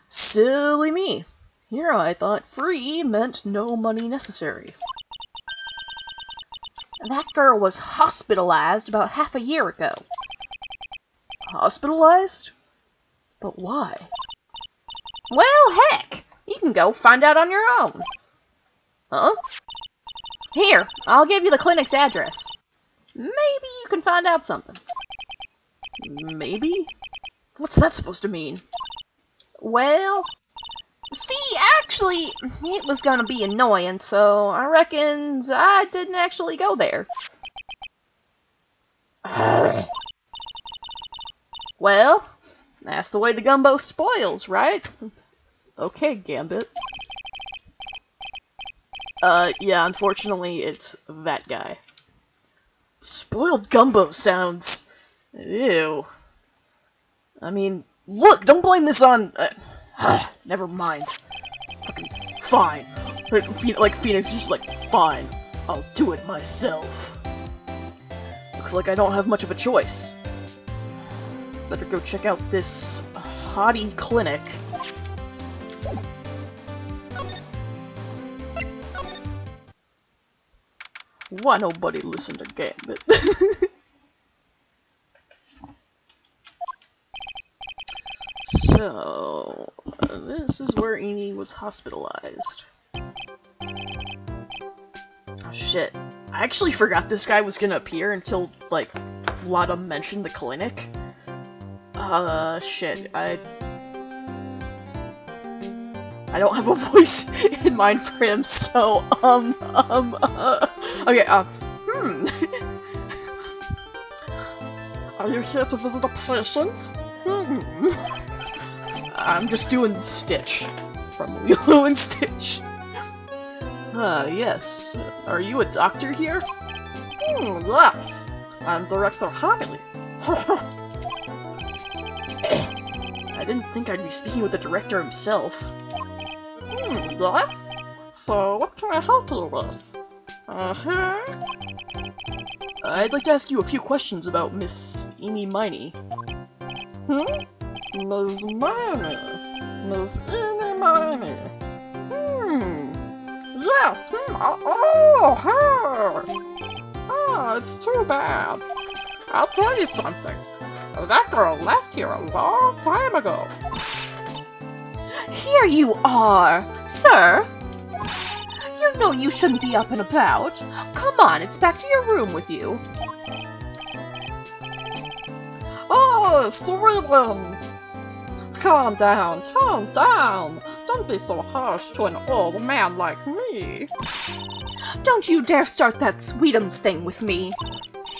silly me. Here I thought free meant no money necessary. That girl was hospitalized about half a year ago. Hospitalized? But why? Well, heck! You can go find out on your own. Huh? Here, I'll give you the clinic's address. Maybe you can find out something. Maybe? What's that supposed to mean? Well... see, actually, it was gonna be annoying, so I reckon I didn't actually go there. Well, that's the way the gumbo spoils, right? Okay, Gambit. Yeah, unfortunately, it's that guy. Spoiled gumbo sounds... ew. I mean, look, don't blame this on... never mind. Fucking fine. Like, Phoenix is just like, fine, I'll do it myself. Looks like I don't have much of a choice. Better go check out this hottie clinic. Why nobody listen to Gambit? So, this is where Amy was hospitalized. Oh shit. I actually forgot this guy was gonna appear until, like, Lotta mentioned the clinic. Shit. I don't have a voice in mind for him, so, okay, Are you here to visit a patient? I'm just doing Stitch from Lilo and Stitch. Yes. Are you a doctor here? Yes. I'm Director Harley. I didn't think I'd be speaking with the director himself. Yes? So, what can I help you with? I'd like to ask you a few questions about Miss Eeny Miny. Miss Miny. Miss Eeny Miny. Yes, her. Oh, it's too bad. I'll tell you something. That girl left here a long time ago. Here you are, sir. You know you shouldn't be up and about. Come on, it's back to your room with you. Oh, Sweetums! Calm down, calm down. Don't be so harsh to an old man like me. Don't you dare start that Sweetums thing with me.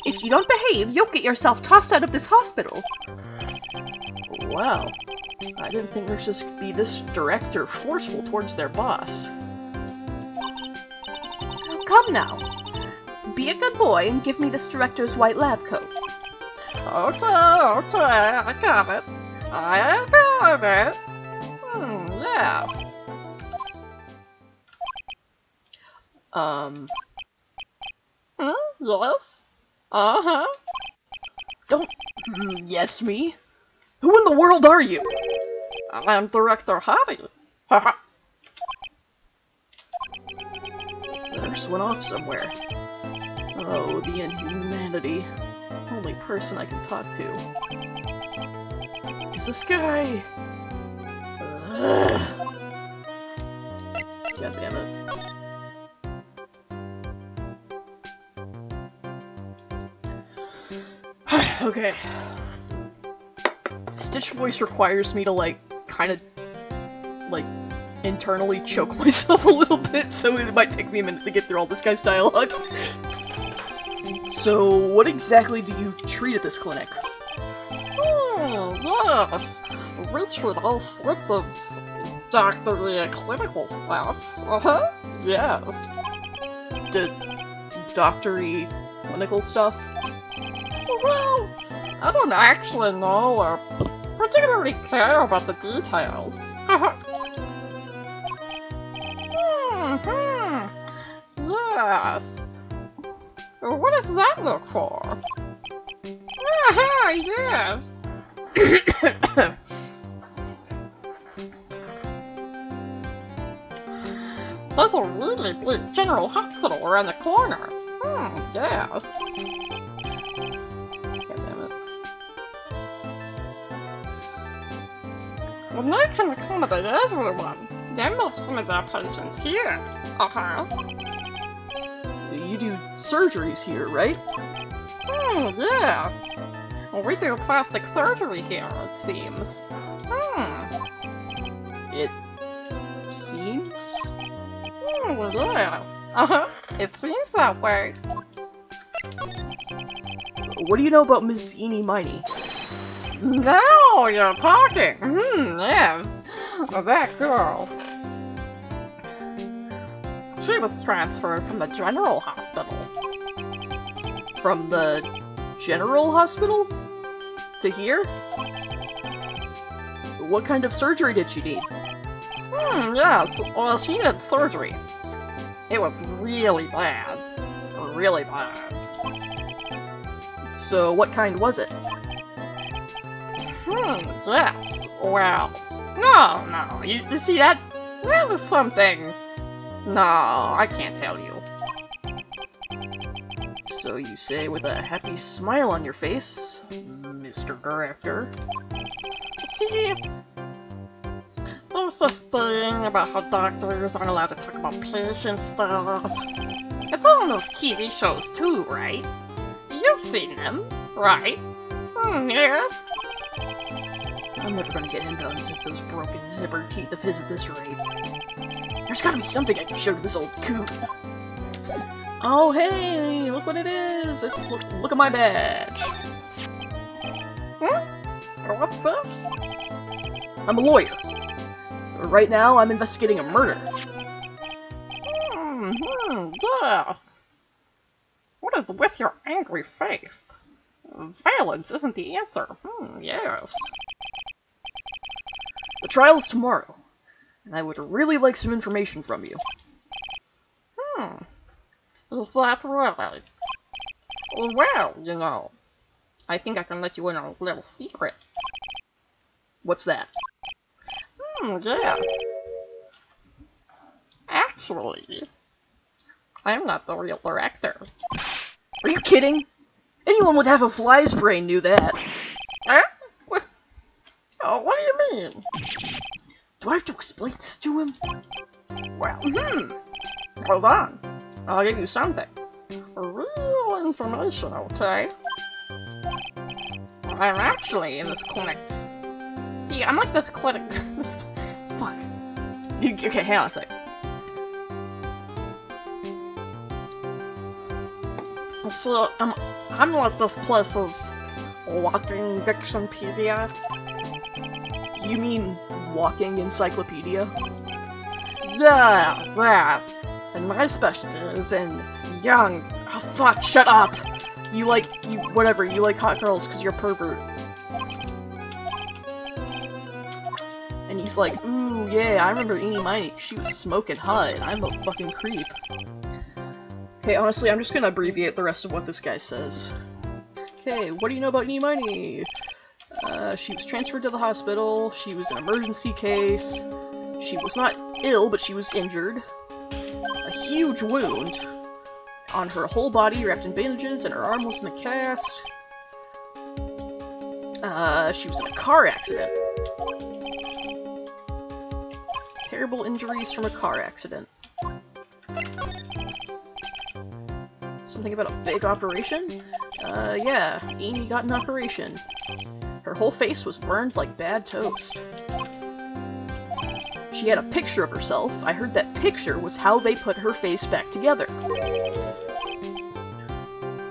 If you don't behave, you'll get yourself tossed out of this hospital. Wow. I didn't think nurses could be this direct or forceful towards their boss. Come now. Be a good boy and give me this director's white lab coat. Okay, I got it. I got it. Yes. Yes? Uh-huh. Don't yes me. Who in the world are you? I'm Director Hottie. Haha. The nurse went off somewhere. Oh, the inhumanity. Only person I can talk to. Is this guy? Ugh. God damn it. Okay. Stitch voice requires me to, like, kind of, like, internally choke myself a little bit, so it might take me a minute to get through all this guy's dialogue. So, what exactly do you treat at this clinic? Yes. We treat all sorts of doctory and clinical stuff. Uh-huh. Yes. Doctory clinical stuff? Well, I don't actually know or particularly care about the details. Yes. What does that look for? Aha, yes. There's a really big general hospital around the corner. Yes. God damn it. When they can accommodate everyone, they move some of their patients here. Uh-huh. You do surgeries here, right? Yes. We do plastic surgery here, it seems. It seems? Yes. Uh-huh. It seems that way. What do you know about Miss Eeny Miny? Now you're talking. Yes. That girl. She was transferred from the general hospital. From the general hospital? To here? What kind of surgery did she need? Yes. Well, she had surgery. It was really bad. Really bad. So what kind was it? Yes. Well, no. You see that? That was something. No, I can't tell you. So you say with a happy smile on your face, Mr. Director. See, there's this thing about how doctors aren't allowed to talk about patient stuff. It's all in those TV shows too, right? You've seen them, right? Yes. I'm never gonna get him to unzip those broken zippered teeth of his at this rate. There's gotta be something I can show to this old coot. Oh hey, look what it is! It's look at my badge. What's this? I'm a lawyer. Right now, I'm investigating a murder. Yes. What is with your angry face? Violence isn't the answer. Yes. The trial is tomorrow, and I would really like some information from you. Is that right? Well, you know, I think I can let you in on a little secret. What's that? Yes. Actually, I'm not the real director. Are you kidding? Anyone with half a fly's brain knew that. Huh? What? Oh, what do you mean? Do I have to explain this to him? Well, hold on. I'll give you something. Real information, okay? I'm actually in this clinic. See, I'm like this clinic. Fuck. Okay, hang on a sec. So, I'm like this place's walking dictionpedia. You mean walking encyclopedia? Yeah, that. And my specialty is in young. Oh fuck, shut up! You like hot girls because you're a pervert. And he's like, ooh, yeah, I remember Eenie Miney, she was smoking hot, and I'm a fucking creep. Okay, honestly, I'm just gonna abbreviate the rest of what this guy says. Okay, what do you know about Eenie Miney? She was transferred to the hospital, she was an emergency case, she was not ill, but she was injured. A huge wound on her whole body wrapped in bandages, and her arm was in a cast. She was in a car accident. Terrible injuries from a car accident. Something about a big operation? Yeah, Eenie got an operation. Her whole face was burned like bad toast. She had a picture of herself. I heard that picture was how they put her face back together.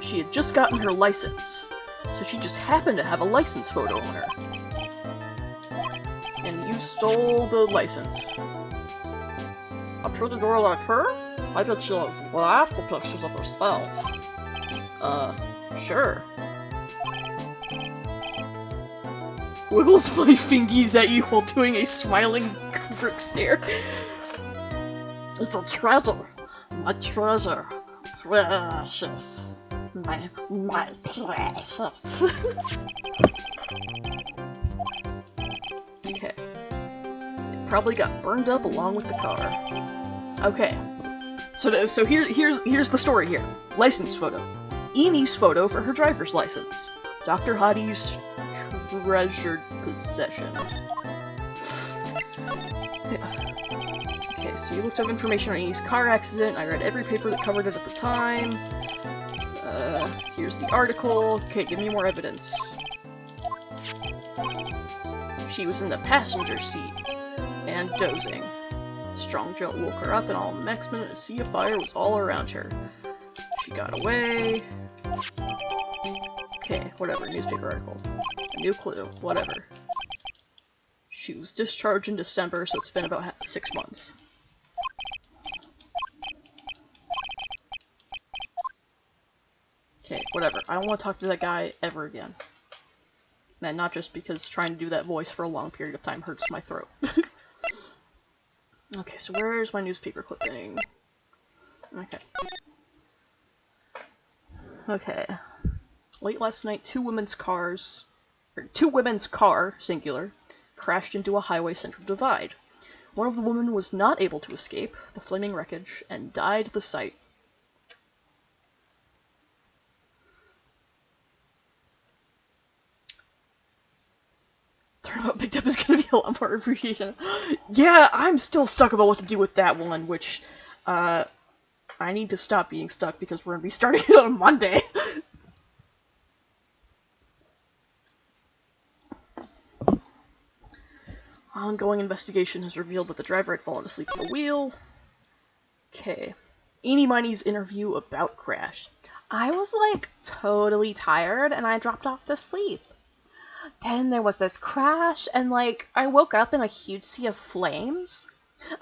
She had just gotten her license, so she just happened to have a license photo on her. And you stole the license. A pretty girl like her? I bet she has lots of pictures of herself. Sure. Wiggles my fingies at you while doing a smiling Kubrick stare. It's a treasure. My treasure. Precious. My precious. Okay. It probably got burned up along with the car. Okay. So here's the story here. License photo. Enie's photo for her driver's license. Dr. Hottie's treasured possession. Okay, so you looked up information on Enie's car accident. I read every paper that covered it at the time. Here's the article. Okay, give me more evidence. She was in the passenger seat and dozing. Strong jolt woke her up, and all next minute a sea of fire was all around her. She got away. Okay, whatever, newspaper article. A new clue, whatever. She was discharged in December, so it's been about 6 months. Okay, whatever. I don't want to talk to that guy ever again. And not just because trying to do that voice for a long period of time hurts my throat. Okay, so where's my newspaper clipping? Okay. Okay. Late last night, two women's car, singular, crashed into a highway central divide. One of the women was not able to escape the flaming wreckage and died at the site. Turnabout picked up is gonna be a lot more abbreviation. Yeah, I'm still stuck about what to do with that one, which, I need to stop being stuck because we're gonna be starting it on Monday. Ongoing investigation has revealed that the driver had fallen asleep at the wheel. Okay. Eenie Miney's interview about crash. I was like totally tired and I dropped off to sleep. Then there was this crash and like I woke up in a huge sea of flames.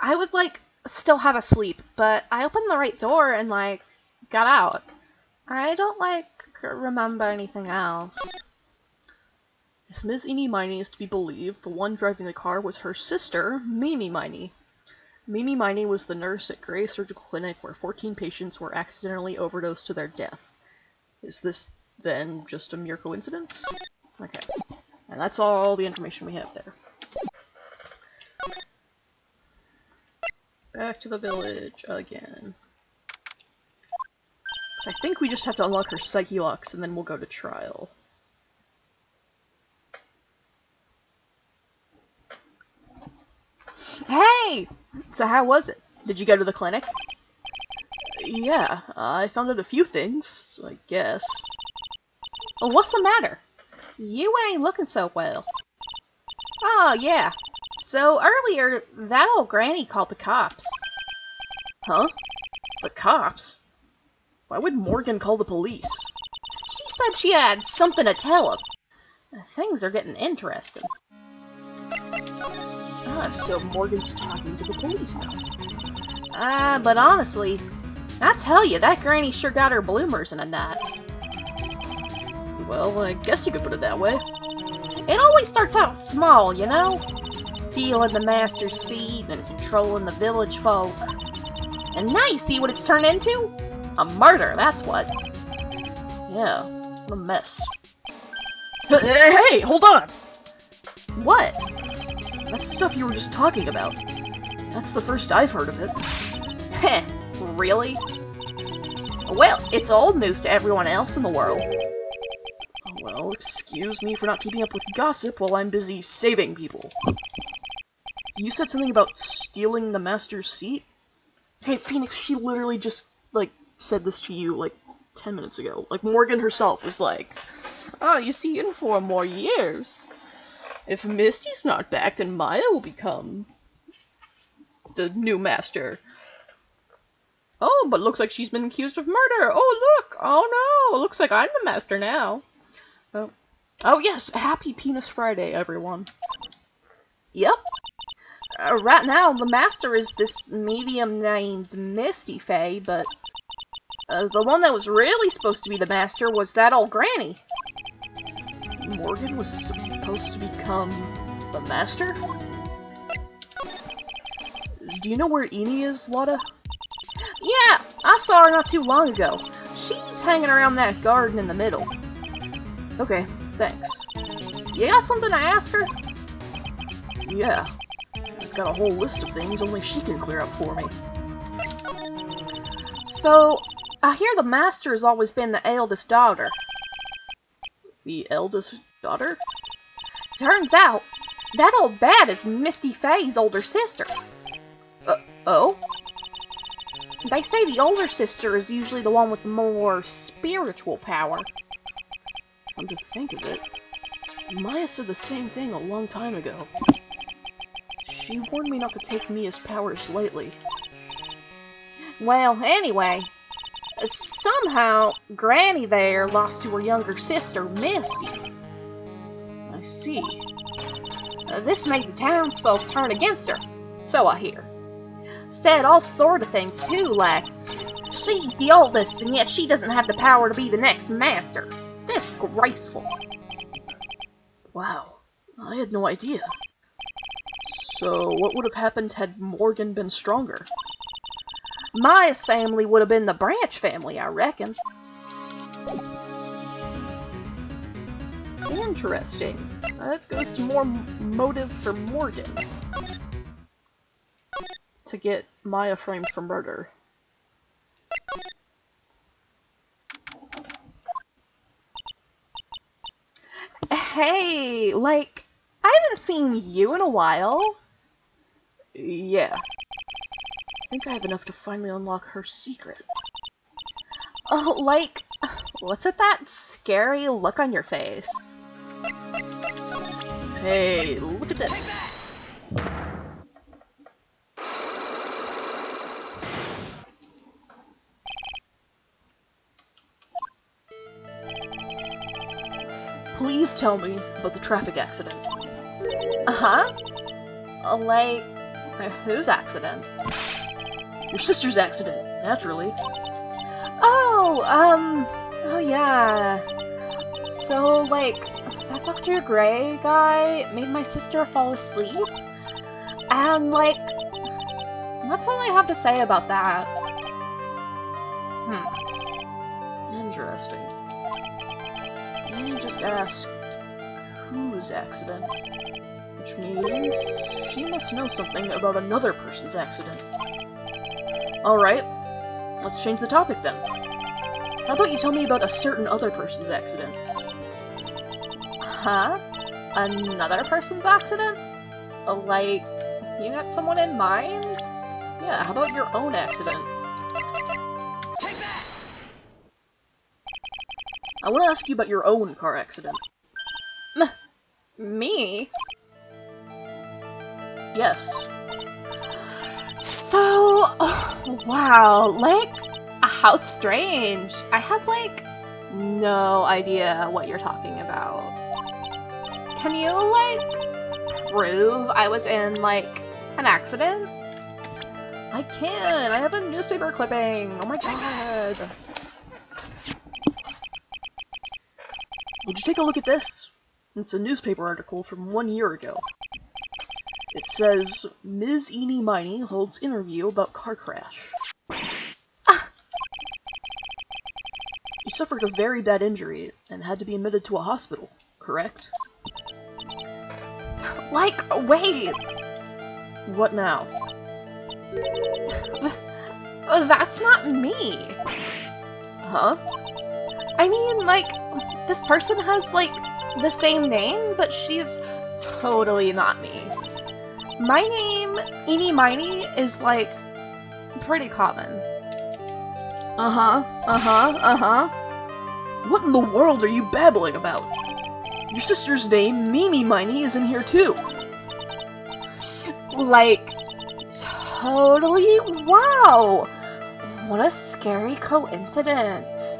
I was like still half asleep, but I opened the right door and like got out. I don't like remember anything else. If Ms. Eenie Miney is to be believed, the one driving the car was her sister, Mimi Miney. Mimi Miney was the nurse at Gray Surgical Clinic where 14 patients were accidentally overdosed to their death. Is this then just a mere coincidence? Okay. And that's all the information we have there. Back to the village again. So I think we just have to unlock her Psyche locks and then we'll go to trial. Hey! So how was it? Did you go to the clinic? Yeah, I found out a few things, I guess. Oh, what's the matter? You ain't looking so well. Oh, yeah. So earlier, that old granny called the cops. Huh? The cops? Why would Morgan call the police? She said she had something to tell him. Things are getting interesting. Ah, so Morgan's talking to the police now. But honestly, I tell you, that granny sure got her bloomers in a knot. Well, I guess you could put it that way. It always starts out small, you know? Stealing the master's seed and controlling the village folk. And now you see what it's turned into? A murder, that's what. Yeah, what a mess. Hey, hold on! What? That's stuff you were just talking about. That's the first I've heard of it. Heh, really? Well, it's old news to everyone else in the world. Well, excuse me for not keeping up with gossip while I'm busy saving people. You said something about stealing the master's seat? Hey, Phoenix, she literally just, said this to you, 10 minutes ago. Morgan herself was like, oh, you see, in 4 more years. If Misty's not back, then Maya will become the new master. Oh, but looks like she's been accused of murder. Oh, look. Oh, no. Looks like I'm the master now. Oh, yes. Happy Penis Friday, everyone. Yep. Right now, the master is this medium named Misty Faye, but the one that was really supposed to be the master was that old granny. Morgan was supposed to become the master? Do you know where Eni is, Lotta? Yeah, I saw her not too long ago. She's hanging around that garden in the middle. Okay, thanks. You got something to ask her? Yeah. I've got a whole list of things only she can clear up for me. So, I hear the master has always been the eldest daughter. The eldest daughter? Turns out, that old bat is Misty Faye's older sister. Oh? They say the older sister is usually the one with the more spiritual power. Come to think of it, Maya said the same thing a long time ago. She warned me not to take Mia's powers lightly. Well, anyway, somehow Granny there lost to her younger sister, Misty. I see. This made the townsfolk turn against her, so I hear. Said all sort of things too, like, she's the oldest and yet she doesn't have the power to be the next master. Disgraceful. Wow, I had no idea. So what would have happened had Morgan been stronger? Maya's family would have been the Branch family, I reckon. Interesting. That goes to more motive for Morgan. To get Maya framed for murder. Hey, I haven't seen you in a while. Yeah. I think I have enough to finally unlock her secret. Oh, what's with that scary look on your face? Hey, look at this. Please tell me about the traffic accident. Uh-huh? Whose accident? Your sister's accident, naturally. Oh yeah. So, that Dr. Gray guy made my sister fall asleep? And, that's all I have to say about that. Interesting. She just asked whose accident, which means she must know something about another person's accident. Alright, let's change the topic then. How about you tell me about a certain other person's accident? Huh? Another person's accident? Like, you got someone in mind? Yeah, how about your own accident? I want to ask you about your own car accident. Me? Yes. So, wow, like, how strange. I had, like, no idea what you're talking about. Can you, like, prove I was in, like, an accident? I can! I have a newspaper clipping! Oh my god! Would you take a look at this? It's a newspaper article from 1 year ago. It says, Ms. Eenie Miney holds interview about car crash. Ah. You suffered a very bad injury and had to be admitted to a hospital, correct? Like, wait! What now? That's not me! Huh? I mean, like, this person has, like, the same name, but she's totally not me. My name, Eenie Miney, is, like, pretty common. What in the world are you babbling about? Your sister's name, Mimi Miney, is in here too. Like, totally? Wow! What a scary coincidence.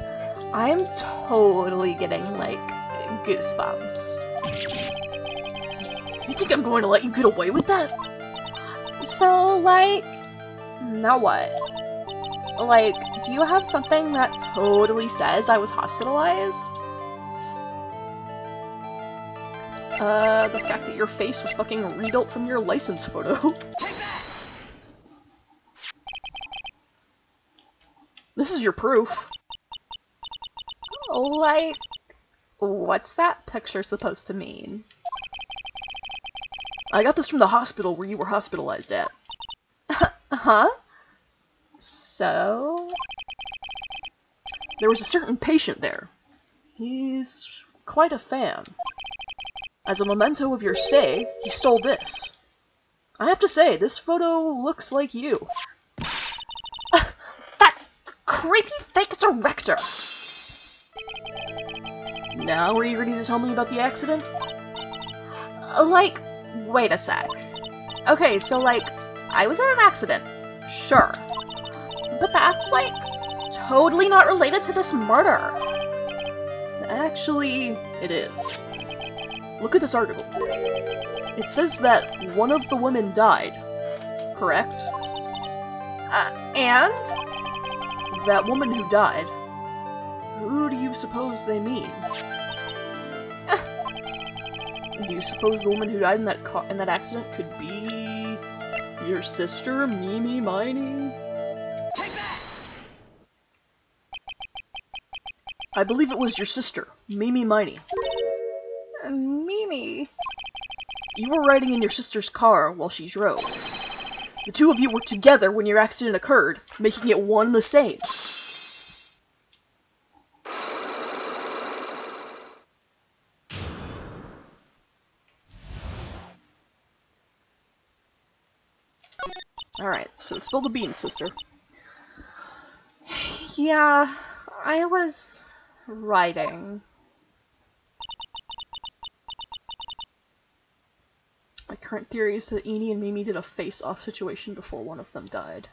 I'm totally getting, like, goosebumps. You think I'm going to let you get away with that? So, like, now what? Like, do you have something that totally says I was hospitalized? The fact that your face was fucking rebuilt from your license photo. This is your proof. Like, what's that picture supposed to mean? I got this from the hospital where you were hospitalized at. Huh? So? There was a certain patient there. He's quite a fan. As a memento of your stay, he stole this. I have to say, this photo looks like you. That creepy fake director! Now, are you ready to tell me about the accident? Like, wait a sec. Okay, so, like, I was in an accident. Sure. But that's, like, totally not related to this murder. Actually, it is. Look at this article. It says that one of the women died, correct? And? That woman who died, who do you suppose they mean? Do you suppose the woman who died in that accident could be your sister, Mimi Miney? I believe it was your sister, Mimi Miney. Mimi. You were riding in your sister's car while she drove. The two of you were together when your accident occurred, making it one and the same. Alright, so spill the beans, sister. Yeah, I was riding. My current theory is that Eenie and Mimi did a face-off situation before one of them died.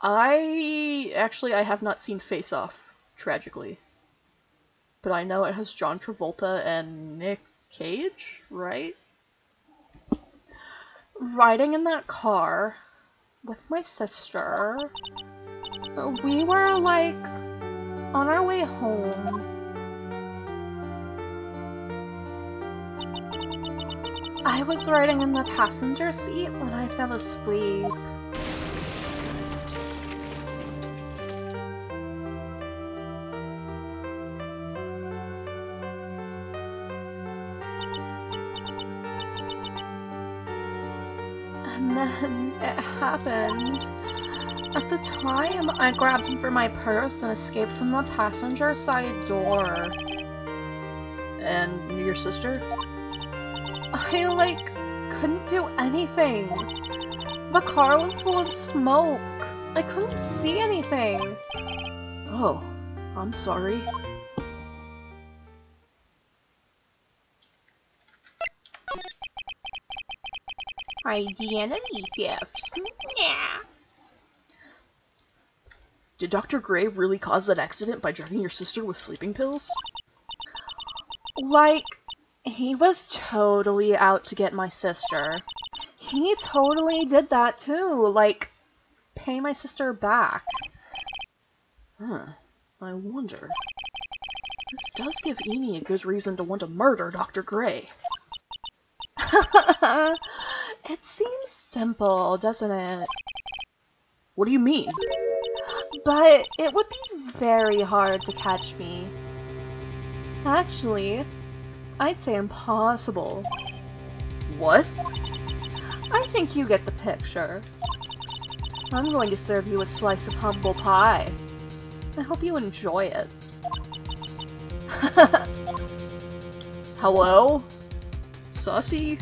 I have not seen Face Off, tragically. But I know it has John Travolta and Nick Cage, right? Riding in that car with my sister. We were, like, on our way home. I was riding in the passenger seat when I fell asleep. And then it happened. At the time, I grabbed him for my purse and escaped from the passenger side door. And your sister? I, couldn't do anything. The car was full of smoke. I couldn't see anything. Oh, I'm sorry. Identity theft. Yeah. Did Dr. Gray really cause that accident by drugging your sister with sleeping pills? He was totally out to get my sister. He totally did that too. Pay my sister back. Huh. I wonder. This does give Eni a good reason to want to murder Dr. Gray. It seems simple, doesn't it? What do you mean? But it would be very hard to catch me. Actually, I'd say impossible. What? I think you get the picture. I'm going to serve you a slice of humble pie. I hope you enjoy it. Hello? Sussy?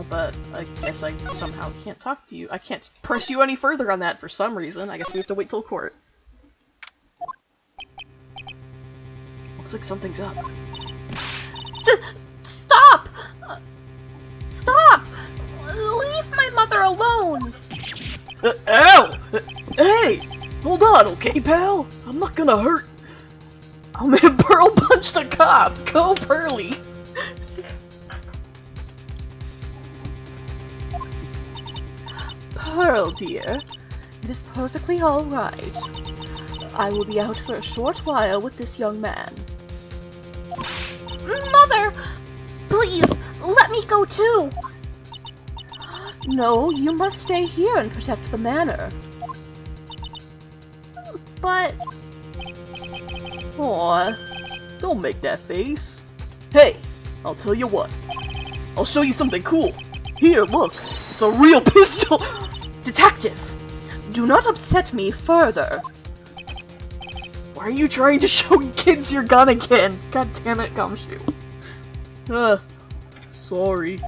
But I guess I somehow can't talk to you. I can't press you any further on that for some reason. I guess we have to wait till court. Looks like something's up. Stop! Stop! Leave my mother alone! Ow! Hey! Hold on, okay, pal? I'm not gonna hurt. Oh man, Pearl punched a cop! Go, Pearly! Pearl, dear, it is perfectly all right. I will be out for a short while with this young man. Mother! Please, let me go too! No, you must stay here and protect the manor. But... Aw, don't make that face. Hey, I'll tell you what. I'll show you something cool. Here, look. It's a real pistol. Detective, do not upset me further. Why are you trying to show kids your gun again? God damn it, Gumshoe. Sorry.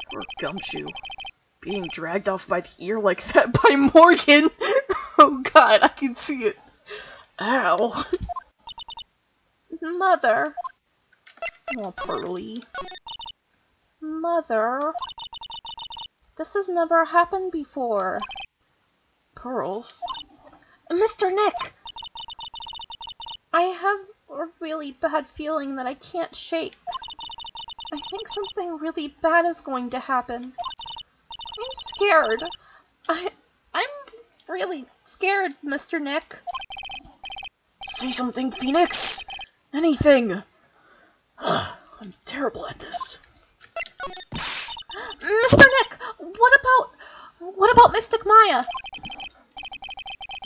Poor Gumshoe. Being dragged off by the ear like that by Morgan. Oh god, I can see it. Ow. Mother. Oh, Pearly. Mother. This has never happened before. Pearls? Mr. Nick! I have a really bad feeling that I can't shake. I think something really bad is going to happen. I'm scared. I'm really scared, Mr. Nick. Say something, Phoenix! Anything! I'm terrible at this. Mr. Nick, what about Mystic Maya?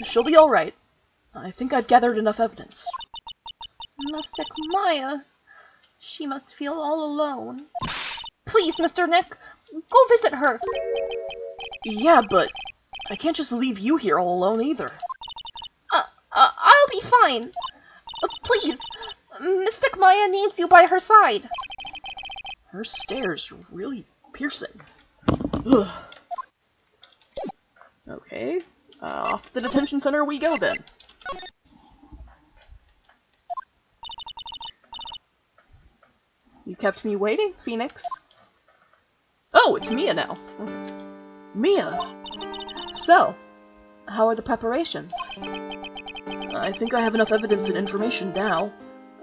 She'll be alright. I think I've gathered enough evidence. Mystic Maya? She must feel all alone. Please, Mr. Nick, go visit her. Yeah, but I can't just leave you here all alone either. I'll be fine. Please, Mystic Maya needs you by her side. Her stares are really piercing. Ugh. Okay, off to the detention center we go then. You kept me waiting, Phoenix. Oh, it's Mia now. Mia! So, how are the preparations? I think I have enough evidence and information now.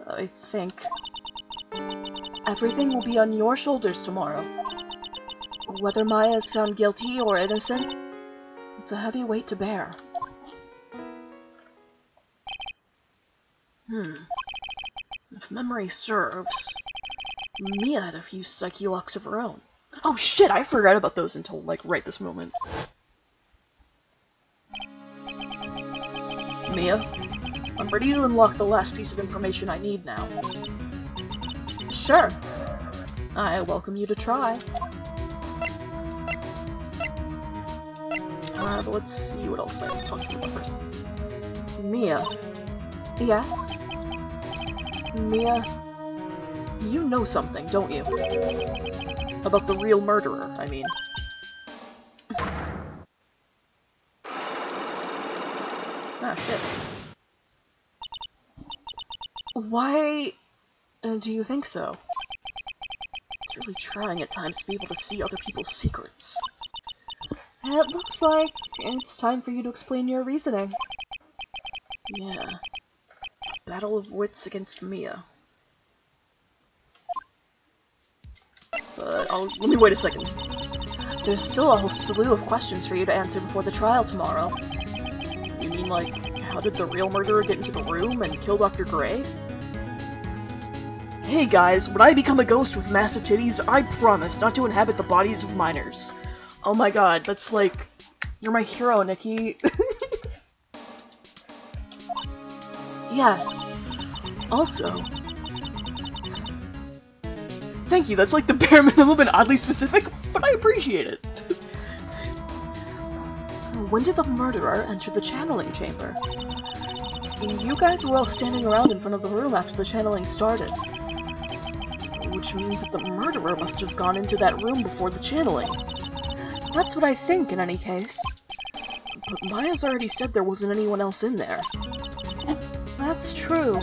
I think. Everything will be on your shoulders tomorrow. Whether Maya is found guilty or innocent, it's a heavy weight to bear. If memory serves, Mia had a few psyche locks of her own. Oh shit, I forgot about those until, right this moment. Mia, I'm ready to unlock the last piece of information I need now. Sure. I welcome you to try. But let's see what else I have to talk to you about first. Mia. Yes? Mia, you know something, don't you? About the real murderer, I mean. Ah, shit. Why... Do you think so? It's really trying at times to be able to see other people's secrets. It looks like it's time for you to explain your reasoning. Yeah. Battle of wits against Mia. But let me wait a second. There's still a whole slew of questions for you to answer before the trial tomorrow. You mean, like, how did the real murderer get into the room and kill Dr. Gray? Hey guys, when I become a ghost with massive titties, I promise not to inhabit the bodies of minors. Oh my god, that's like... You're my hero, Nikki. Yes. Also... Thank you, that's like the bare minimum and oddly specific, but I appreciate it. When did the murderer enter the channeling chamber? You guys were all standing around in front of the room after the channeling started. Which means that the murderer must have gone into that room before the channeling. That's what I think, in any case. But Maya's already said there wasn't anyone else in there. That's true.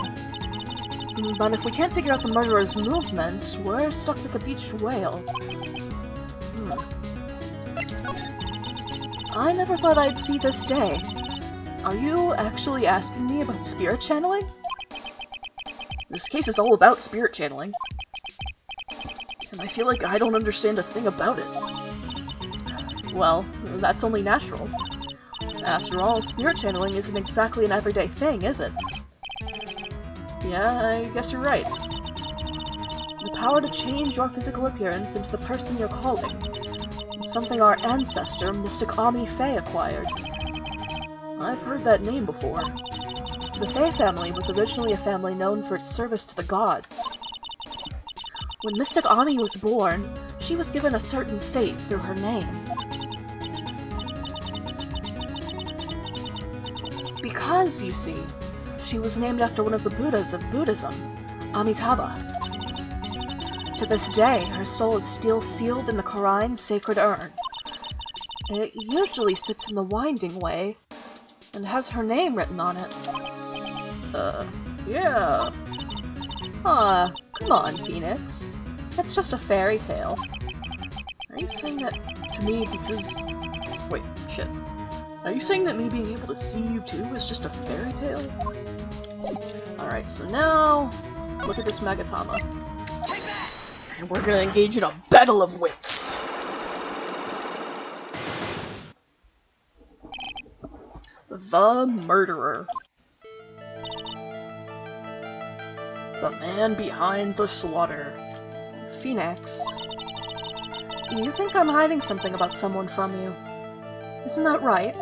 But if we can't figure out the murderer's movements, we're stuck like a beached whale. I never thought I'd see this day. Are you actually asking me about spirit channeling? This case is all about spirit channeling. And I feel like I don't understand a thing about it. Well, that's only natural. After all, spirit channeling isn't exactly an everyday thing, is it? Yeah, I guess you're right. The power to change your physical appearance into the person you're calling is something our ancestor, Mystic Ami Faye, acquired. I've heard that name before. The Faye family was originally a family known for its service to the gods. When Mystic Ami was born, she was given a certain fate through her name. Because, you see, she was named after one of the Buddhas of Buddhism, Amitabha. To this day, her soul is still sealed in the Quran's sacred urn. It usually sits in the winding way, and has her name written on it. Yeah. Ah, come on, Phoenix. It's just a fairy tale. Are you saying that to me because... Wait, shit. Are you saying that me being able to see you too is just a fairy tale? Alright, so now... Look at this Magatama. And we're gonna engage in a battle of wits! The murderer. The man behind the slaughter. Phoenix, you think I'm hiding something about someone from you. Isn't that right?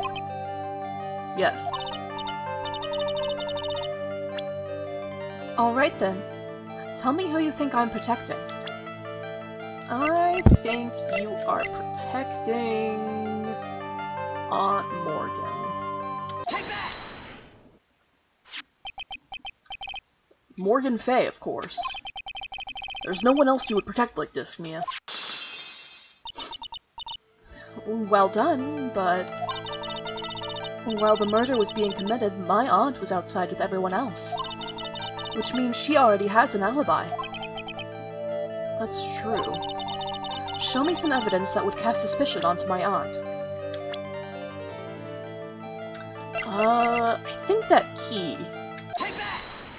Yes. Alright then. Tell me who you think I'm protecting. I think you are protecting... Aunt Morgan. Morgan Faye, of course. There's no one else you would protect like this, Mia. Well done, but... While the murder was being committed, my aunt was outside with everyone else. Which means she already has an alibi. That's true. Show me some evidence that would cast suspicion onto my aunt. I think that key.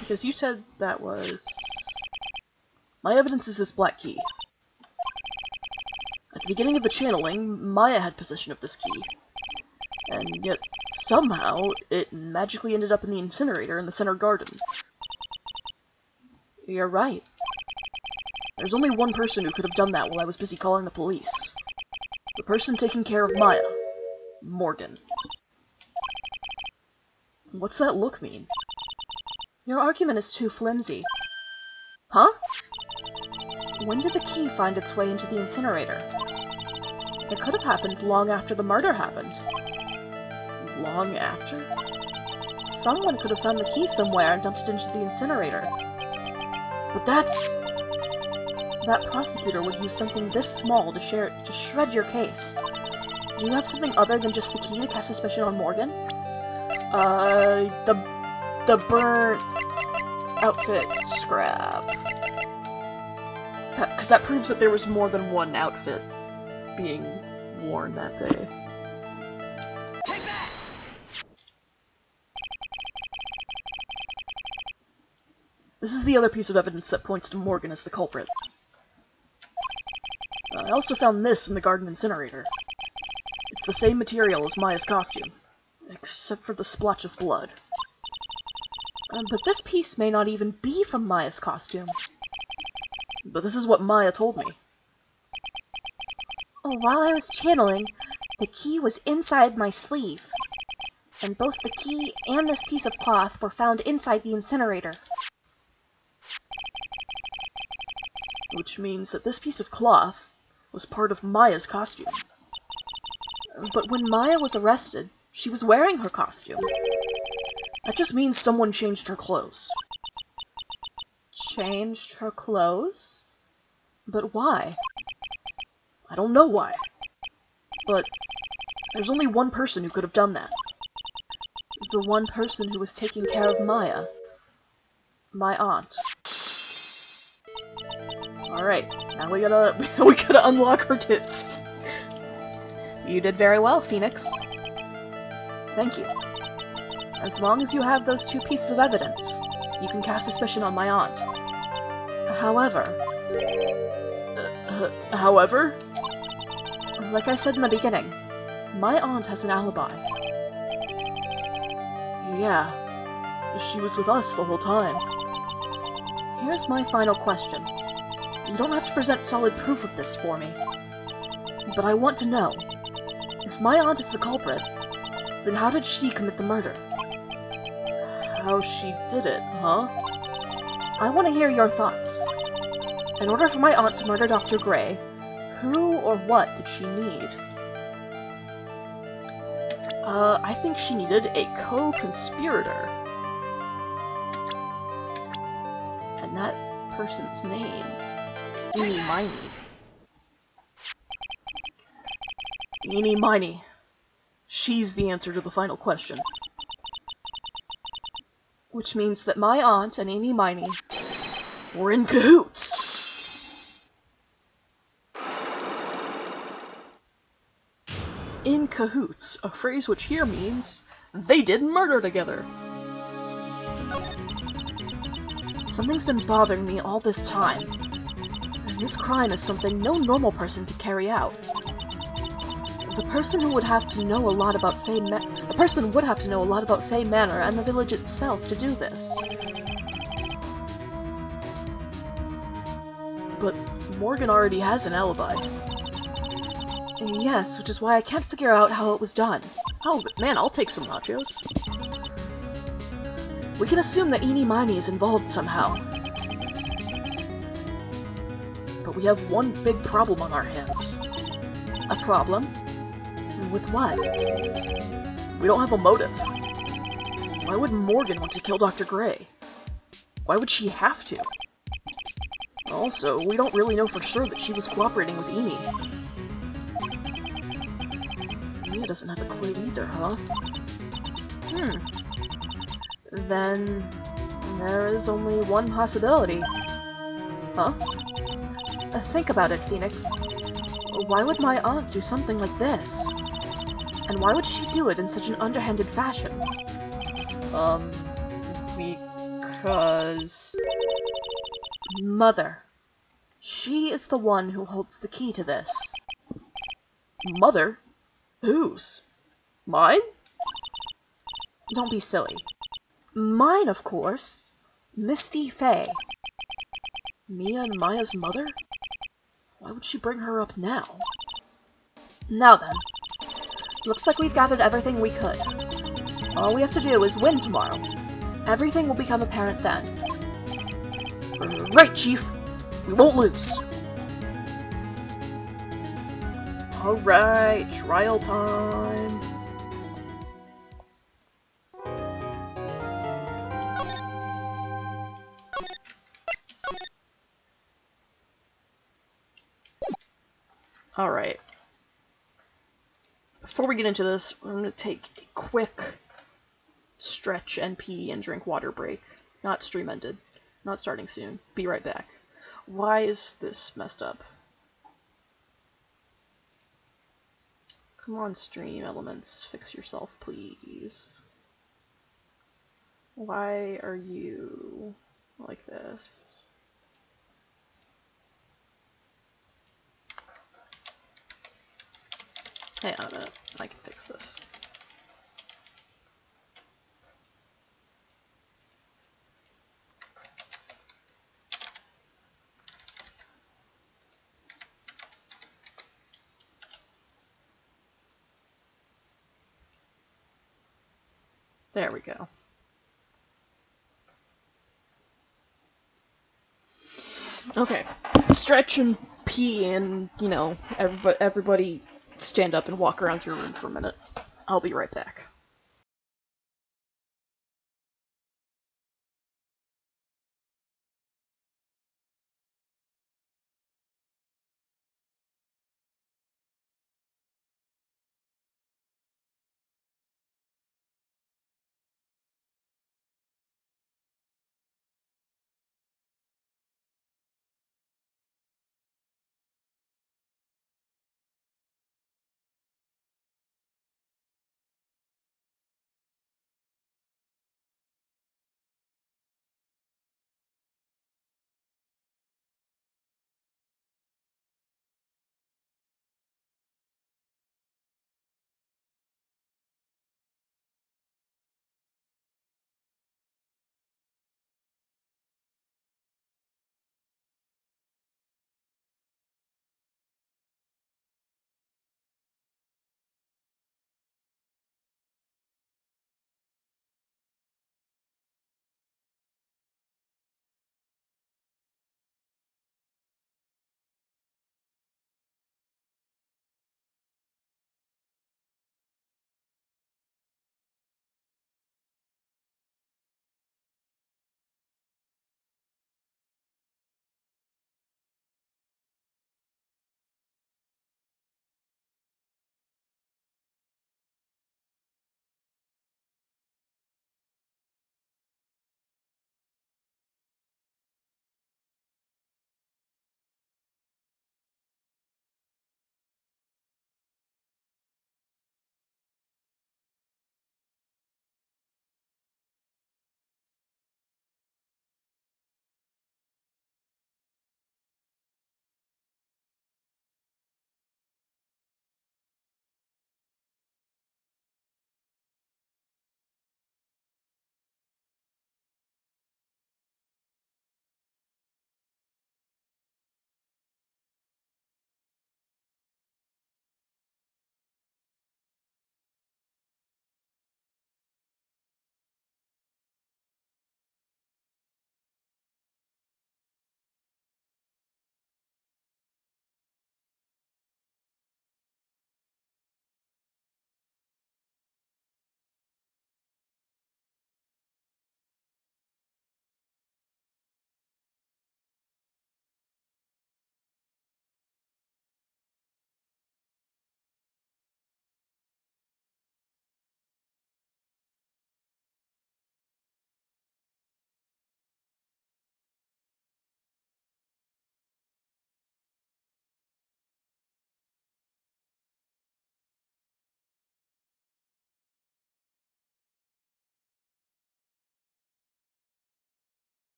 Because you said that was... My evidence is this black key. At the beginning of the channeling, Maya had possession of this key. And yet, somehow, it magically ended up in the incinerator in the center garden. You're right. There's only one person who could have done that while I was busy calling the police. The person taking care of Maya. Morgan. What's that look mean? Your argument is too flimsy. Huh? When did the key find its way into the incinerator? It could have happened long after the murder happened. Long after? Someone could have found the key somewhere and dumped it into the incinerator. But that's... That prosecutor would use something this small to shred your case. Do you have something other than just the key to cast suspicion on Morgan? The burnt outfit scrap. Because that proves that there was more than one outfit being worn that day. Take that! This is the other piece of evidence that points to Morgan as the culprit. I also found this in the garden incinerator. It's the same material as Maya's costume, except for the splotch of blood. But this piece may not even be from Maya's costume. But this is what Maya told me. While I was channeling, the key was inside my sleeve. And both the key and this piece of cloth were found inside the incinerator. Which means that this piece of cloth was part of Maya's costume. But when Maya was arrested, she was wearing her costume. That just means someone changed her clothes. Changed her clothes? But why? I don't know why. But there's only one person who could have done that. The one person who was taking care of Maya. My aunt. Alright, now we gotta unlock her tits. You did very well, Phoenix. Thank you. As long as you have those two pieces of evidence, you can cast suspicion on my aunt. However... however? Like I said in the beginning, my aunt has an alibi. Yeah, she was with us the whole time. Here's my final question. You don't have to present solid proof of this for me. But I want to know, if my aunt is the culprit, then how did she commit the murder? How she did it, huh? I want to hear your thoughts. In order for my aunt to murder Dr. Gray, who or what did she need? I think she needed a co-conspirator. And that person's name is Eenie Miney. Eenie Miney. She's the answer to the final question. Which means that my aunt and Eenie Miney were in cahoots. In cahoots, a phrase which here means they did murder together. Something's been bothering me all this time. And this crime is something no normal person could carry out. The person would have to know a lot about Fae Manor and the village itself to do this. But Morgan already has an alibi. Yes, which is why I can't figure out how it was done. Oh, but man, I'll take some nachos. We can assume that Eenie Miney is involved somehow. But we have one big problem on our hands. a problem? With what? We don't have a motive. Why would Morgan want to kill Dr. Gray? Why would she have to? Also, we don't really know for sure that she was cooperating with Eenie. Mia doesn't have a clue either, huh? Then there is only one possibility. Huh? Think about it, Phoenix. Why would my aunt do something like this? And why would she do it in such an underhanded fashion? Because... Mother. She is the one who holds the key to this. Mother? Whose? Mine? Don't be silly. Mine, of course. Misty Faye. Mia and Maya's mother? Why would she bring her up now? Now then. Looks like we've gathered everything we could. All we have to do is win tomorrow. Everything will become apparent then. Right, Chief. We won't lose. Alright, trial time. Alright. Before we get into this, I'm going to take a quick stretch and pee and drink water break. Not stream ended. Not starting soon. Be right back. Why is this messed up? Come on, stream elements. Fix yourself, please. Why are you like this? Hang on a minute. I can fix this. There we go. Okay. Stretch and pee and, you know, everybody stand up and walk around your room for a minute. I'll be right back.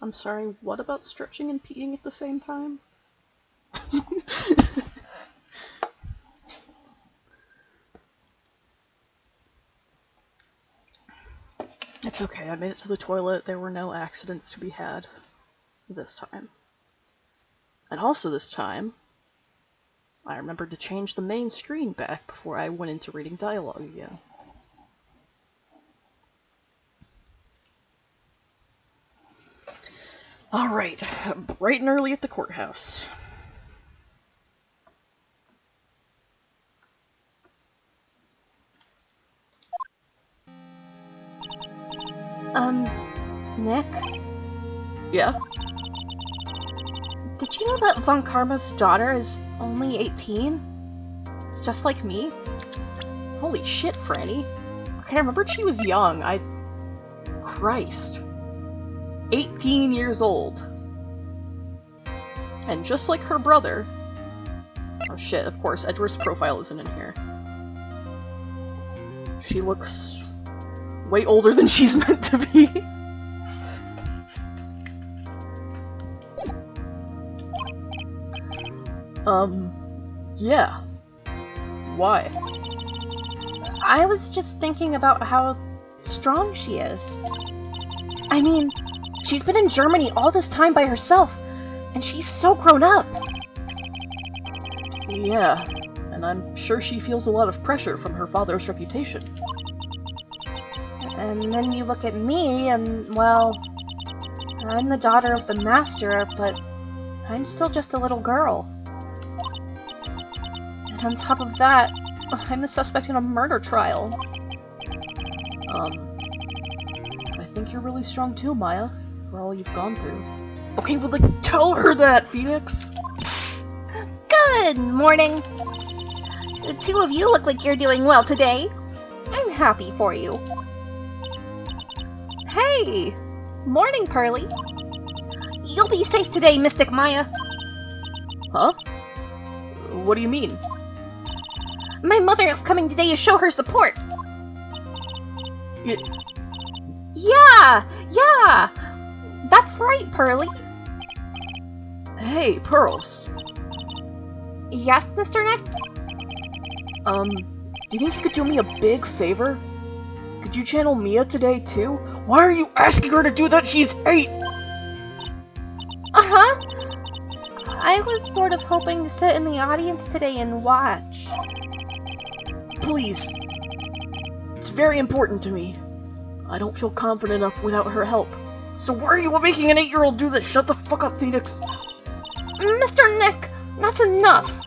I'm sorry, what about stretching and peeing at the same time? It's okay, I made it to the toilet. There were no accidents to be had this time. And also this time, I remembered to change the main screen back before I went into reading dialogue again. Alright, bright and early at the courthouse. Nick? Yeah? Did you know that Von Karma's daughter is only 18? Just like me? Holy shit, Franny. Okay, I remembered she was young. Christ. 18 years old. And just like her brother... Oh shit, of course, Edward's profile isn't in here. She looks... way older than she's meant to be. Yeah. Why? I was just thinking about how strong she is. I mean, she's been in Germany all this time by herself, and she's so grown up. Yeah, and I'm sure she feels a lot of pressure from her father's reputation. And then you look at me, and, well, I'm the daughter of the master, but I'm still just a little girl. And on top of that, I'm the suspect in a murder trial. I think you're really strong too, Maya, for all you've gone through. Okay, well, like, tell her that, Phoenix! Good morning! The two of you look like you're doing well today. I'm happy for you. Hey! Morning, Pearly. You'll be safe today, Mystic Maya. Huh? What do you mean? My mother is coming today to show her support. Yeah! That's right, Pearly. Hey, Pearls. Yes, Mr. Nick? Do you think you could do me a big favor? Could you channel Mia today, too? Why are you asking her to do that? She's 8! Uh-huh. I was sort of hoping to sit in the audience today and watch. Please. It's very important to me. I don't feel confident enough without her help. So why are you making an 8-year-old do this? Shut the fuck up, Phoenix! Mr. Nick, that's enough!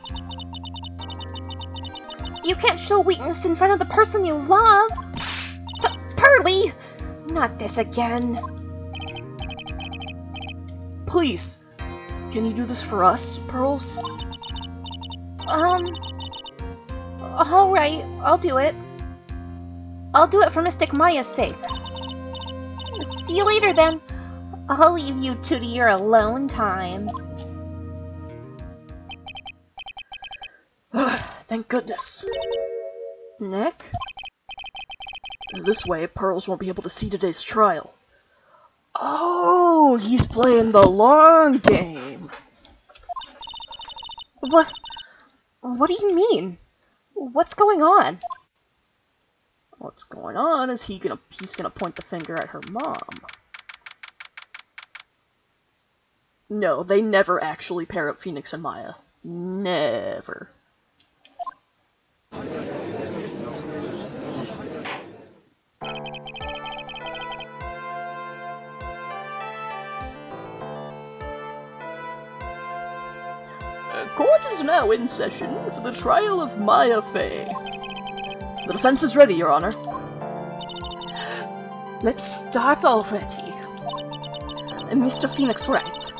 You can't show weakness in front of the person you love! Pearly! Not this again. Please! Can you do this for us, Pearls? Alright, I'll do it. I'll do it for Mystic Maya's sake. See you later, then. I'll leave you two to your alone time. Thank goodness. Nick? This way, Pearls won't be able to see today's trial. Oh, he's playing the long game. What do you mean? What's going on? What's going on is he's gonna point the finger at her mom. No, they never actually pair up Phoenix and Maya. Never. Court is now in session for the trial of Maya Fey. The defense is ready, Your Honor. Let's start already. Mr. Phoenix writes,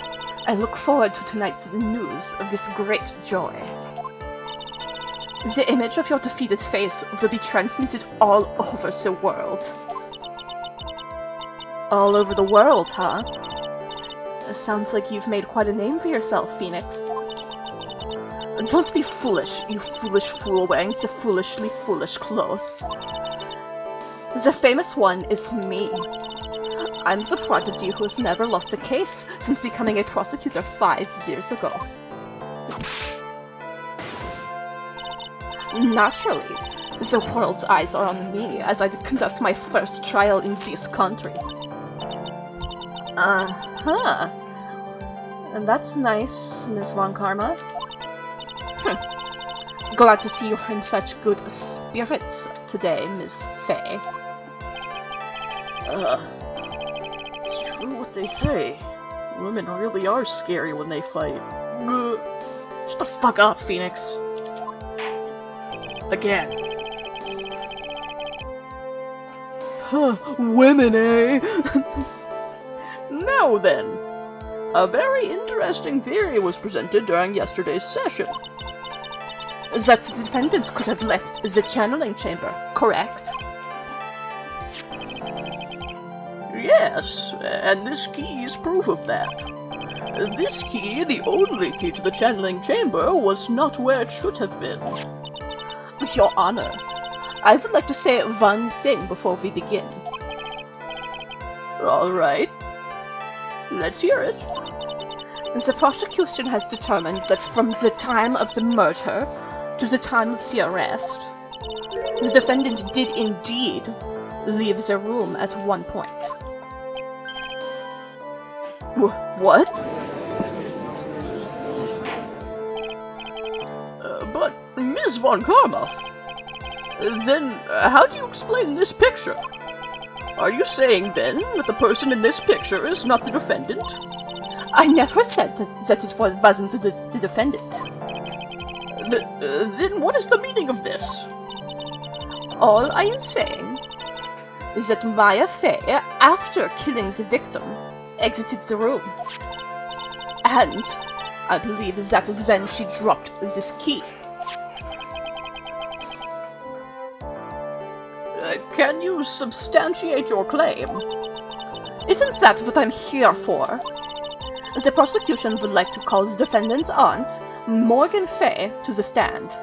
I look forward to tonight's news of this great joy. The image of your defeated face will be transmitted all over the world. All over the world, huh? Sounds like you've made quite a name for yourself, Phoenix. Don't be foolish, you foolish fool wearing the foolishly foolish clothes. The famous one is me. I'm the prodigy who has never lost a case since becoming a prosecutor 5 years ago. Naturally, the world's eyes are on me as I conduct my first trial in this country. Uh-huh. And that's nice, Ms. Von Karma. Glad to see you're in such good spirits today, Miss Faye. It's true what they say. Women really are scary when they fight. Ugh. Shut the fuck up, Phoenix. Again. Huh, women, eh? Now then, a very interesting theory was presented during yesterday's session. That the defendant could have left the channeling chamber, correct? Yes, and this key is proof of that. This key, the only key to the channeling chamber, was not where it should have been. Your Honor, I would like to say one thing before we begin. Alright. Let's hear it. The prosecution has determined that from the time of the murder to the time of the arrest, the defendant did indeed leave the room at one point. What? But, Ms. Von Karma, then how do you explain this picture? Are you saying then that the person in this picture is not the defendant? I never said that it wasn't the defendant. Then what is the meaning of this? All I am saying is that Maya Fey, after killing the victim, exited the room. And I believe that is when she dropped this key. Can you substantiate your claim? Isn't that what I'm here for? The prosecution would like to call the defendant's aunt, Morgan Fey, to the stand.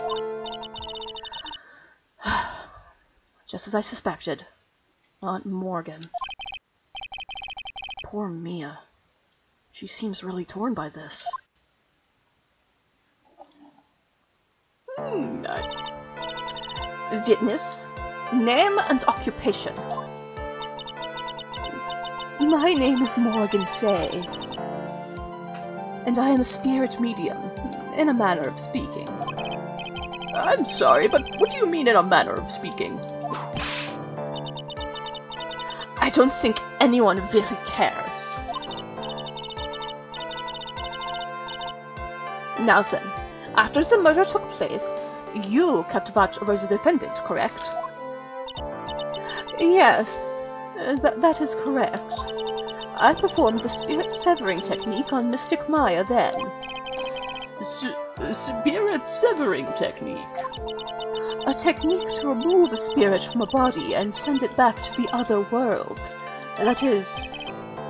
Just as I suspected. Aunt Morgan. Poor Mia. She seems really torn by this. Witness, name and occupation. My name is Morgan Fey, and I am a spirit medium, in a manner of speaking. I'm sorry, but what do you mean in a manner of speaking? I don't think anyone really cares. Now then, after the murder took place, you kept watch over the defendant, correct? Yes, that is correct. I performed the spirit severing technique on Mystic Maya then. Spirit severing technique? A technique to remove a spirit from a body and send it back to the other world. That is...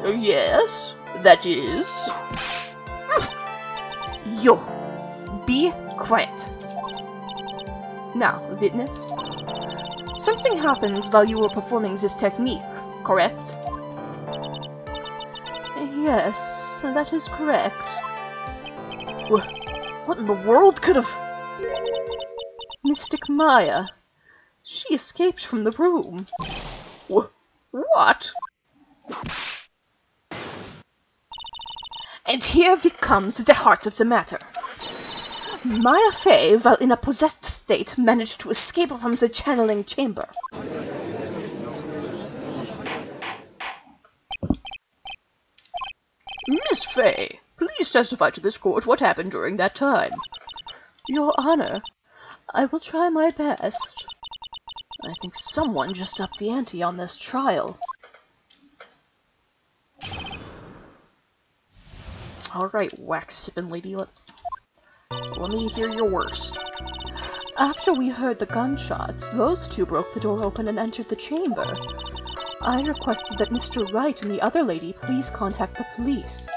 Yes, that is... You! Be quiet. Now, witness. Something happened while you were performing this technique, correct? Yes, that is correct. What in the world could have... Mystic Maya. She escaped from the room. What? And here we come to the heart of the matter. Maya Fey, while in a possessed state, managed to escape from the channeling chamber. Miss Fey, please testify to this court what happened during that time. Your Honor, I will try my best. I think someone just upped the ante on this trial. Alright, wax-sipping lady, let me hear your worst. After we heard the gunshots, those two broke the door open and entered the chamber. I requested that Mr. Wright and the other lady please contact the police.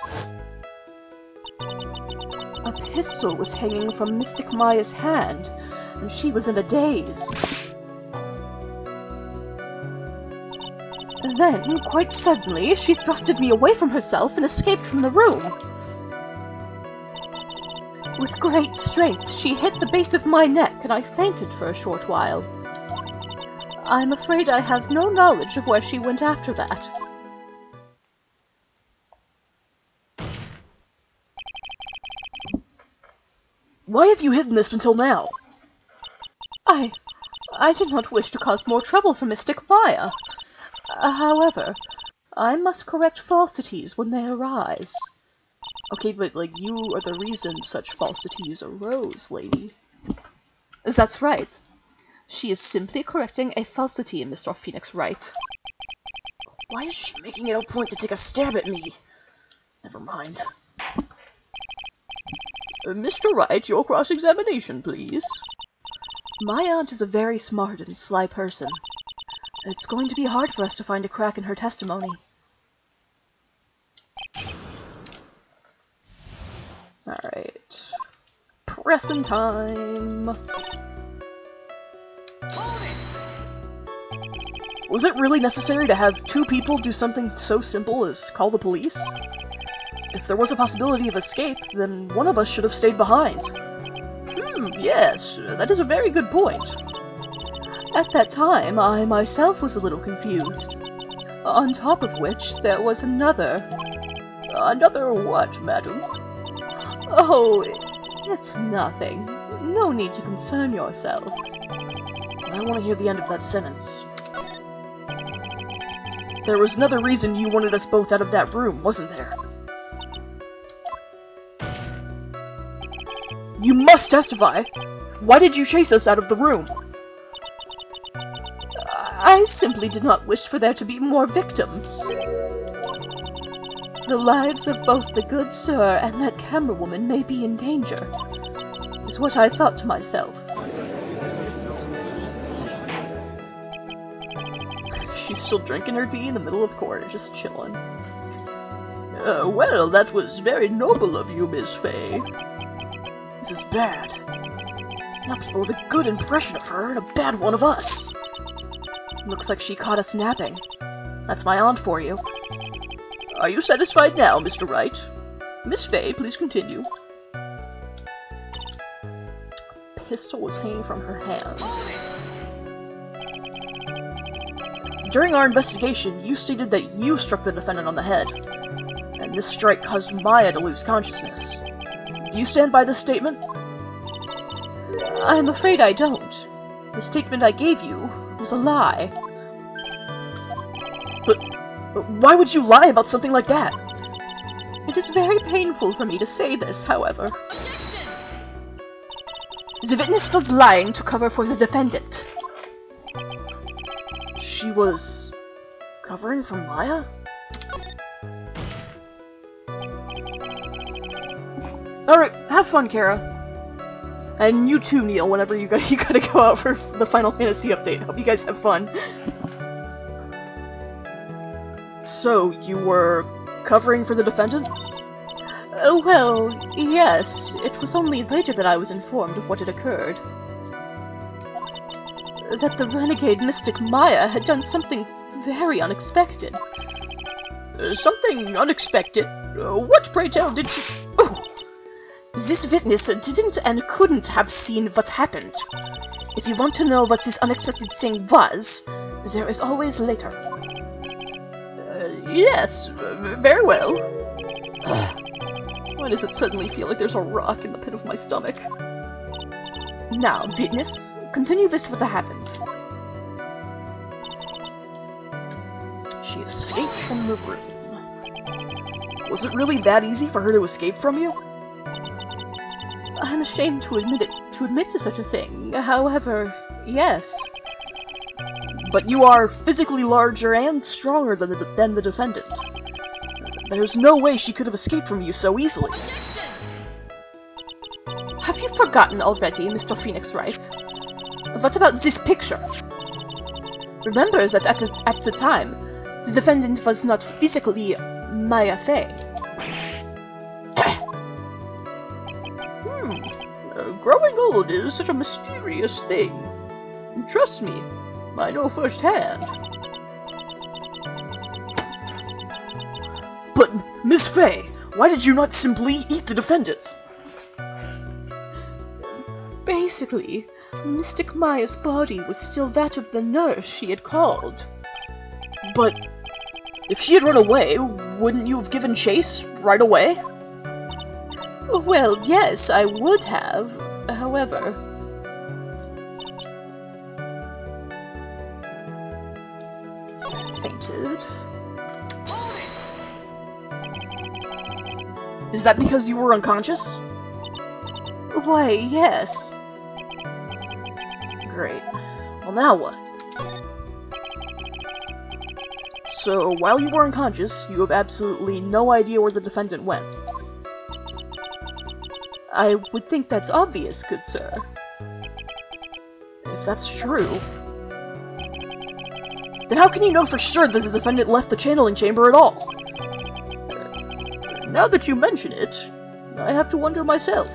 A pistol was hanging from Mystic Maya's hand, and she was in a daze. Then, quite suddenly, she thrusted me away from herself and escaped from the room. With great strength, she hit the base of my neck, and I fainted for a short while. I'm afraid I have no knowledge of where she went after that. Why have you hidden this until now? I did not wish to cause more trouble for Mystic Maya. However, I must correct falsities when they arise. Okay, but, like, you are the reason such falsities arose, lady. That's right. She is simply correcting a falsity, Mr. Phoenix Wright. Why is she making it a point to take a stab at me? Never mind. Mr. Wright, your cross-examination, please. My aunt is a very smart and sly person. It's going to be hard for us to find a crack in her testimony. Alright. Pressin' time. Was it really necessary to have two people do something so simple as call the police? If there was a possibility of escape, then one of us should have stayed behind. Yes, that is a very good point. At that time, I myself was a little confused. On top of which, there was another... Another what, madam? Oh, it's nothing. No need to concern yourself. I want to hear the end of that sentence. There was another reason you wanted us both out of that room, wasn't there? You must testify! Why did you chase us out of the room? I simply did not wish for there to be more victims. The lives of both the good sir and that camera woman may be in danger, is what I thought to myself. She's still drinking her tea in the middle of court, just chilling. Well, that was very noble of you, Miss Fay. This is bad. Now people have a good impression of her and a bad one of us. Looks like she caught us napping. That's my aunt for you. Are you satisfied now, Mr. Wright? Miss Fay, please continue. Pistol was hanging from her hands. During our investigation, you stated that you struck the defendant on the head, and this strike caused Maya to lose consciousness. Do you stand by this statement? I'm afraid I don't. The statement I gave you was a lie. But why would you lie about something like that? It is very painful for me to say this, however. The witness was lying to cover for the defendant. She was covering for Maya? Alright, have fun, Kara. And you too, Neil, whenever you gotta go out for the Final Fantasy update. Hope you guys have fun. So, you were covering for the defendant? Well, yes. It was only later that I was informed of what had occurred. That the renegade mystic Maya had done something very unexpected. Something unexpected? What, pray tell, did she... Oh! This witness didn't and couldn't have seen what happened. If you want to know what this unexpected thing was, there is always later. Yes, very well. Why does it suddenly feel like there's a rock in the pit of my stomach? Now, witness, continue with what happened. She escaped from the room. Was it really that easy for her to escape from you? I'm ashamed to admit to such a thing. However, yes. But you are physically larger and stronger than the defendant. There's no way she could have escaped from you so easily. Have you forgotten already, Mr. Phoenix Wright? What about this picture? Remember that at the time, the defendant was not physically Maya Fey. Growing old is such a mysterious thing. Trust me, I know firsthand. But, Miss Fey, why did you not simply eat the defendant? Basically, Mystic Maya's body was still that of the nurse she had called. But, if she had run away, wouldn't you have given chase right away? Well, yes, I would have. However... fainted. Is that because you were unconscious? Why, yes. Great. Well, now what? So, while you were unconscious, you have absolutely no idea where the defendant went. I would think that's obvious, good sir. If that's true, then how can you know for sure that the defendant left the channeling chamber at all? Now that you mention it, I have to wonder myself.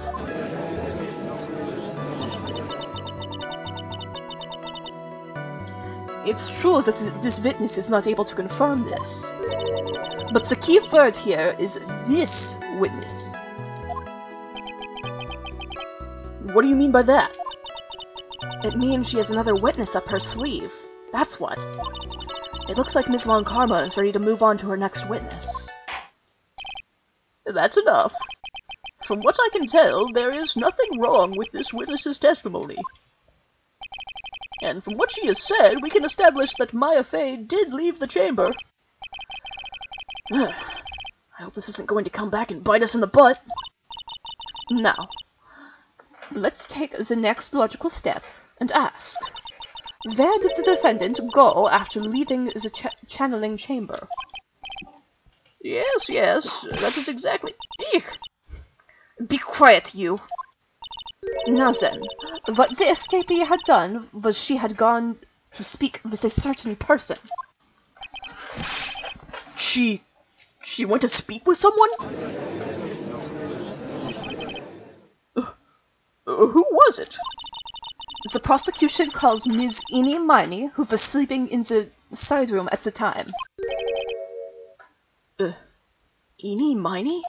It's true that this witness is not able to confirm this. But the key word here is this witness. What do you mean by that? It means she has another witness up her sleeve. That's what. It looks like Ms. Von Karma is ready to move on to her next witness. That's enough. From what I can tell, there is nothing wrong with this witness's testimony. And from what she has said, we can establish that Maya Fey did leave the chamber. I hope this isn't going to come back and bite us in the butt. Now, let's take the next logical step and ask, where did the defendant go after leaving the channeling chamber? Yes, that is exactly... Eek. Be quiet, you! Now then, what the escapee had done was she had gone to speak with a certain person. She went to speak with someone? Who was it? The prosecution calls Ms. Eenie Miney, who was sleeping in the side room at the time. Eenie Miney?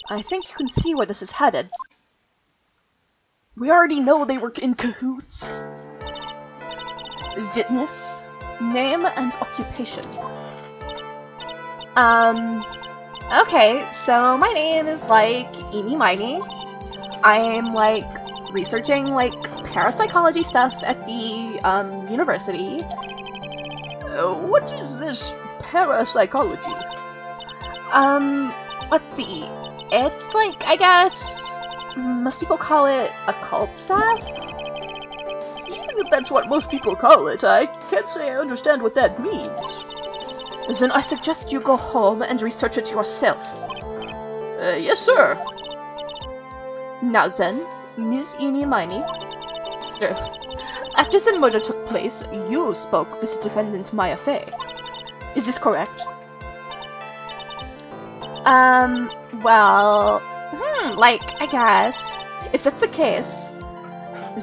I think you can see where this is headed. We already know they were in cahoots. Witness, name, and occupation. Okay, so my name is, Eenie Miney. I'm, researching, parapsychology stuff at the, university. What is this parapsychology? Let's see. It's, I guess... most people call it occult stuff? Even if that's what most people call it, I can't say I understand what that means. Then I suggest you go home and research it yourself. Yes, sir. Now then, Ms. Eenie Miney. After the murder took place, you spoke with the defendant Maya Fey. Is this correct? Well... I guess. If that's the case,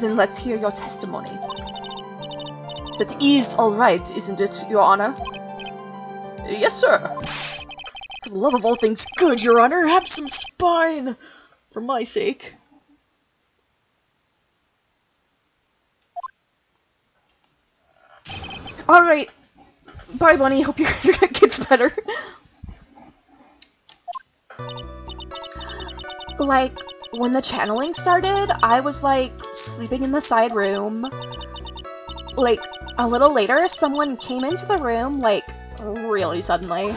then let's hear your testimony. That is alright, isn't it, Your Honor? Yes, sir. For the love of all things good, Your Honor, have some spine! For my sake. Alright. Bye, Bunny. Hope your internet gets better. When the channeling started, I was, sleeping in the side room. A little later, someone came into the room, really suddenly.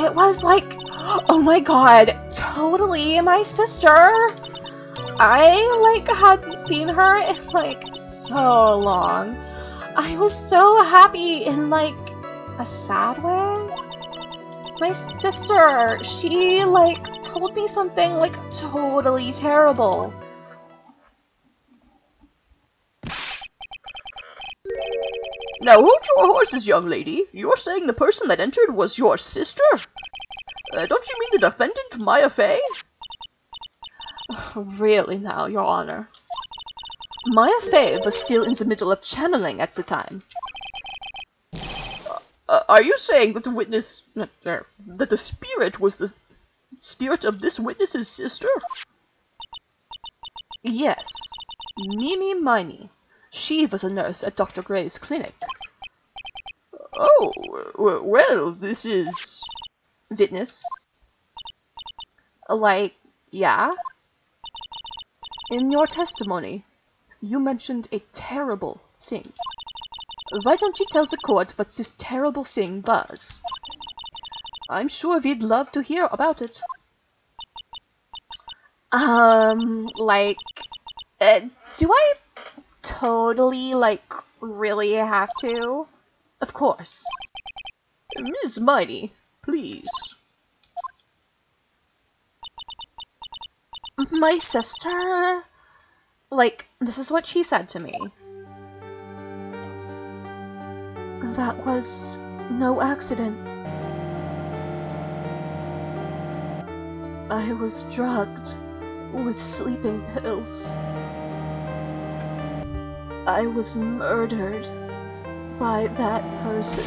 It was, oh my god, totally my sister! I, hadn't seen her in, so long. I was so happy in, a sad way. My sister, she, told me something, totally terrible. Now hold your horses, young lady. You're saying the person that entered was your sister? Don't you mean the defendant, Maya Fey? Really now, Your Honor. Maya Fey was still in the middle of channeling at the time. Are you saying that the witness... that the spirit was the spirit of this witness's sister? Yes. Mimi Miney. She was a nurse at Dr. Gray's clinic. Oh, well, this is... Witness? Like, yeah? In your testimony, you mentioned a terrible thing. Why don't you tell the court what this terrible thing was? I'm sure we'd love to hear about it. Like, do I totally, like, really have to? Of course. Ms. Miney, please. My sister... Like, this is what she said to me. That was no accident. I was drugged with sleeping pills. I was murdered by that person.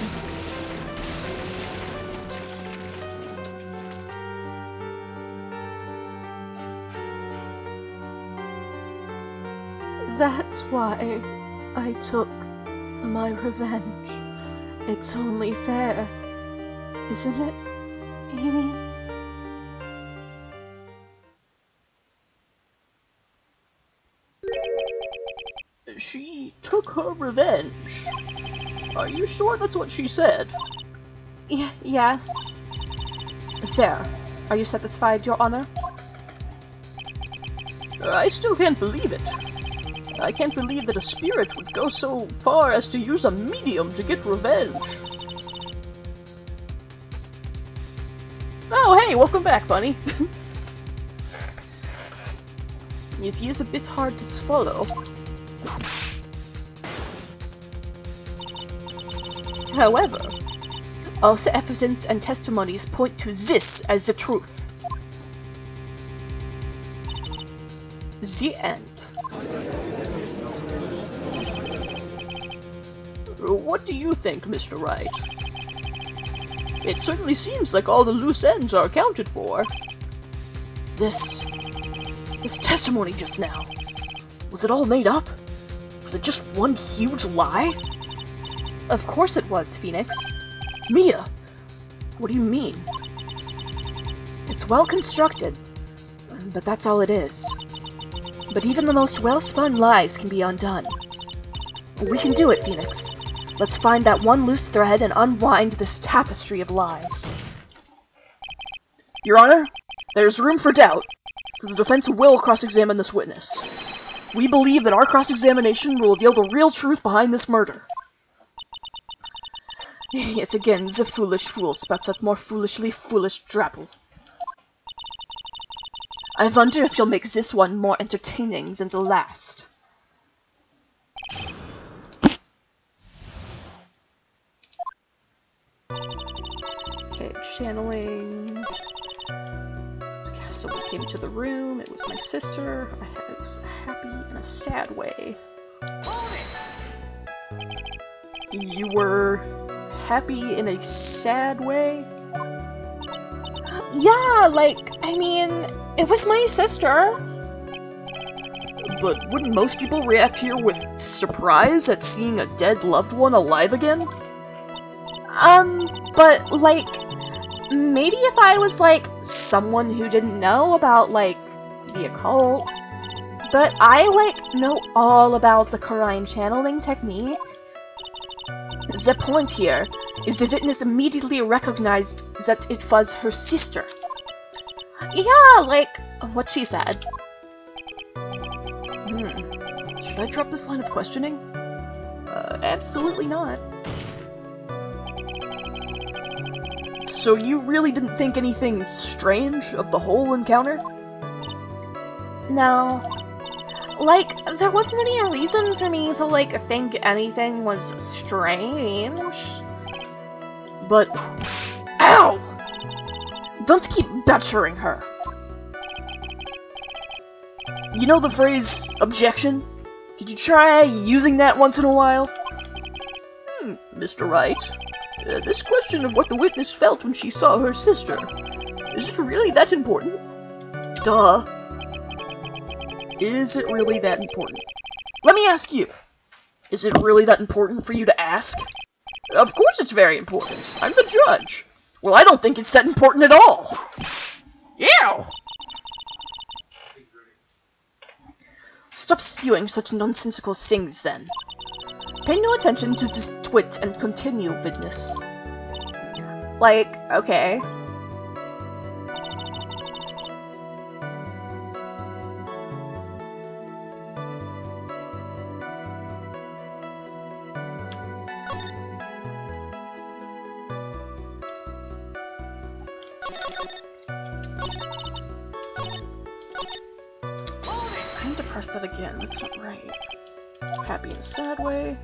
That's why I took my revenge. It's only fair, isn't it, Amy? She took her revenge. Are you sure that's what she said? Yes. Sir, are you satisfied, Your Honor? I still can't believe it. I can't believe that a spirit would go so far as to use a medium to get revenge. Oh, hey, welcome back, Bunny. It is a bit hard to swallow. However, all the evidence and testimonies point to this as the truth. The end. What do you think, Mr. Wright? It certainly seems like all the loose ends are accounted for. This testimony just now, was it all made up? Was it just one huge lie? Of course it was, Phoenix. Mia, what do you mean? It's well constructed, but that's all it is. But even the most well-spun lies can be undone. We can do it, Phoenix. Let's find that one loose thread and unwind this tapestry of lies. Your Honor, there's room for doubt, so the defense will cross-examine this witness. We believe that our cross-examination will reveal the real truth behind this murder. Yet again, the foolish fool spouts out more foolishly foolish drabble. I wonder if you'll make this one more entertaining than the last. Okay, channeling. Okay, someone came into the room. It was my sister. I was happy in a sad way. You were happy in a sad way? Yeah, like, I mean, it was my sister. But wouldn't most people react here with surprise at seeing a dead loved one alive again? But, like, maybe if I was, like, someone who didn't know about, like, the occult. But I, like, know all about the Korine channeling technique. The point here is the witness immediately recognized that it was her sister. Yeah, like, what she said. Should I drop this line of questioning? Absolutely not. So you really didn't think anything strange of the whole encounter? No. Like, there wasn't any reason for me to, like, think anything was strange. But... Ow! Don't keep badgering her. You know the phrase, objection? Could you try using that once in a while? Mr. Wright, this question of what the witness felt when she saw her sister, is it really that important? Duh. Is it really that important? Let me ask you. Is it really that important for you to ask? Of course it's very important. I'm the judge. Well, I don't think it's that important at all. Ew! Stop spewing such nonsensical things, then. Pay no attention to this twit and continue, witness. Like, okay. I need to press that again. That's not right. Happy in a sad way.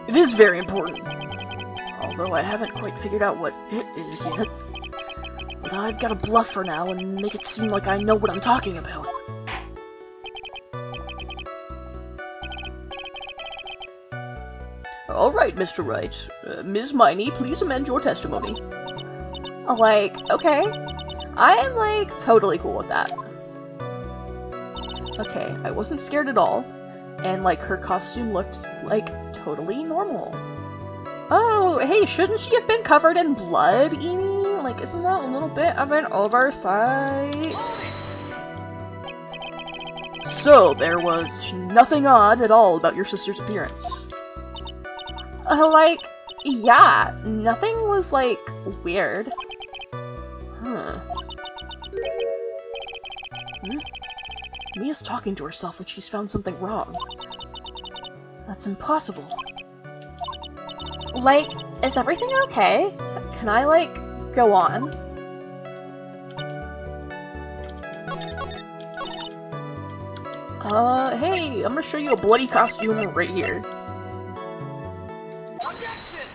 It is very important. Although I haven't quite figured out what it is yet. But I've got to bluff for now and make it seem like I know what I'm talking about. Alright, Mr. Wright. Ms. Miney, please amend your testimony. Like, okay. I am, like, totally cool with that. Okay, I wasn't scared at all. And, like, her costume looked, like, totally normal. Oh, hey, shouldn't she have been covered in blood, Amy? Like, isn't that a little bit of an oversight? So, there was nothing odd at all about your sister's appearance. Like, yeah, nothing was, like, weird. Huh. Mia's talking to herself like she's found something wrong. That's impossible. Like, is everything okay? Can I, like, go on? Hey, I'm gonna show you a bloody costume right here. Objection!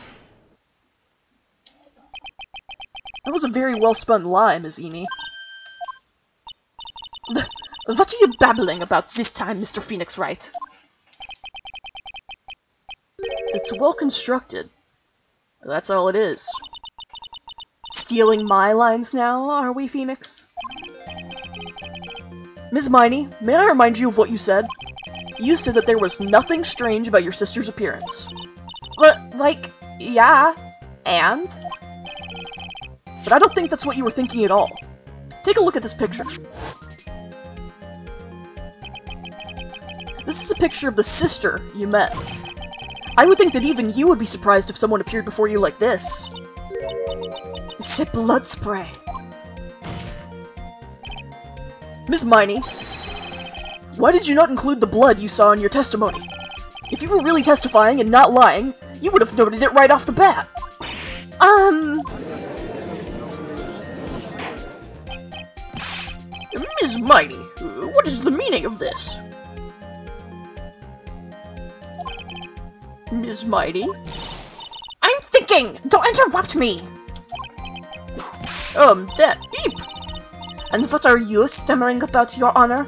That was a very well-spun lie, Ms. Amy. What are you babbling about this time, Mr. Phoenix Wright? It's well-constructed. That's all it is. Stealing my lines now, are we, Phoenix? Ms. Miney, may I remind you of what you said? You said that there was nothing strange about your sister's appearance. Like, yeah, and? But I don't think that's what you were thinking at all. Take a look at this picture. This is a picture of the sister you met. I would think that even you would be surprised if someone appeared before you like this. Sip blood spray. Ms. Miney, why did you not include the blood you saw in your testimony? If you were really testifying and not lying, you would have noted it right off the bat. Ms. Miney, what is the meaning of this? Ms. Mighty? I'm thinking! Don't interrupt me! That beep! And what are you stammering about, Your Honor?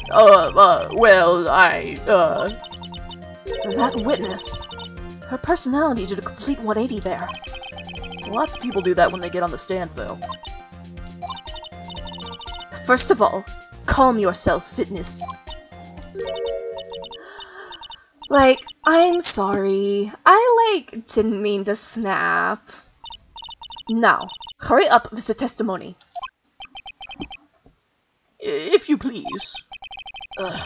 Well, That witness. Her personality did a complete 180 there. Lots of people do that when they get on the stand, though. First of all, calm yourself, witness. Like, I'm sorry. I, didn't mean to snap. Now, hurry up with the testimony. If you please. The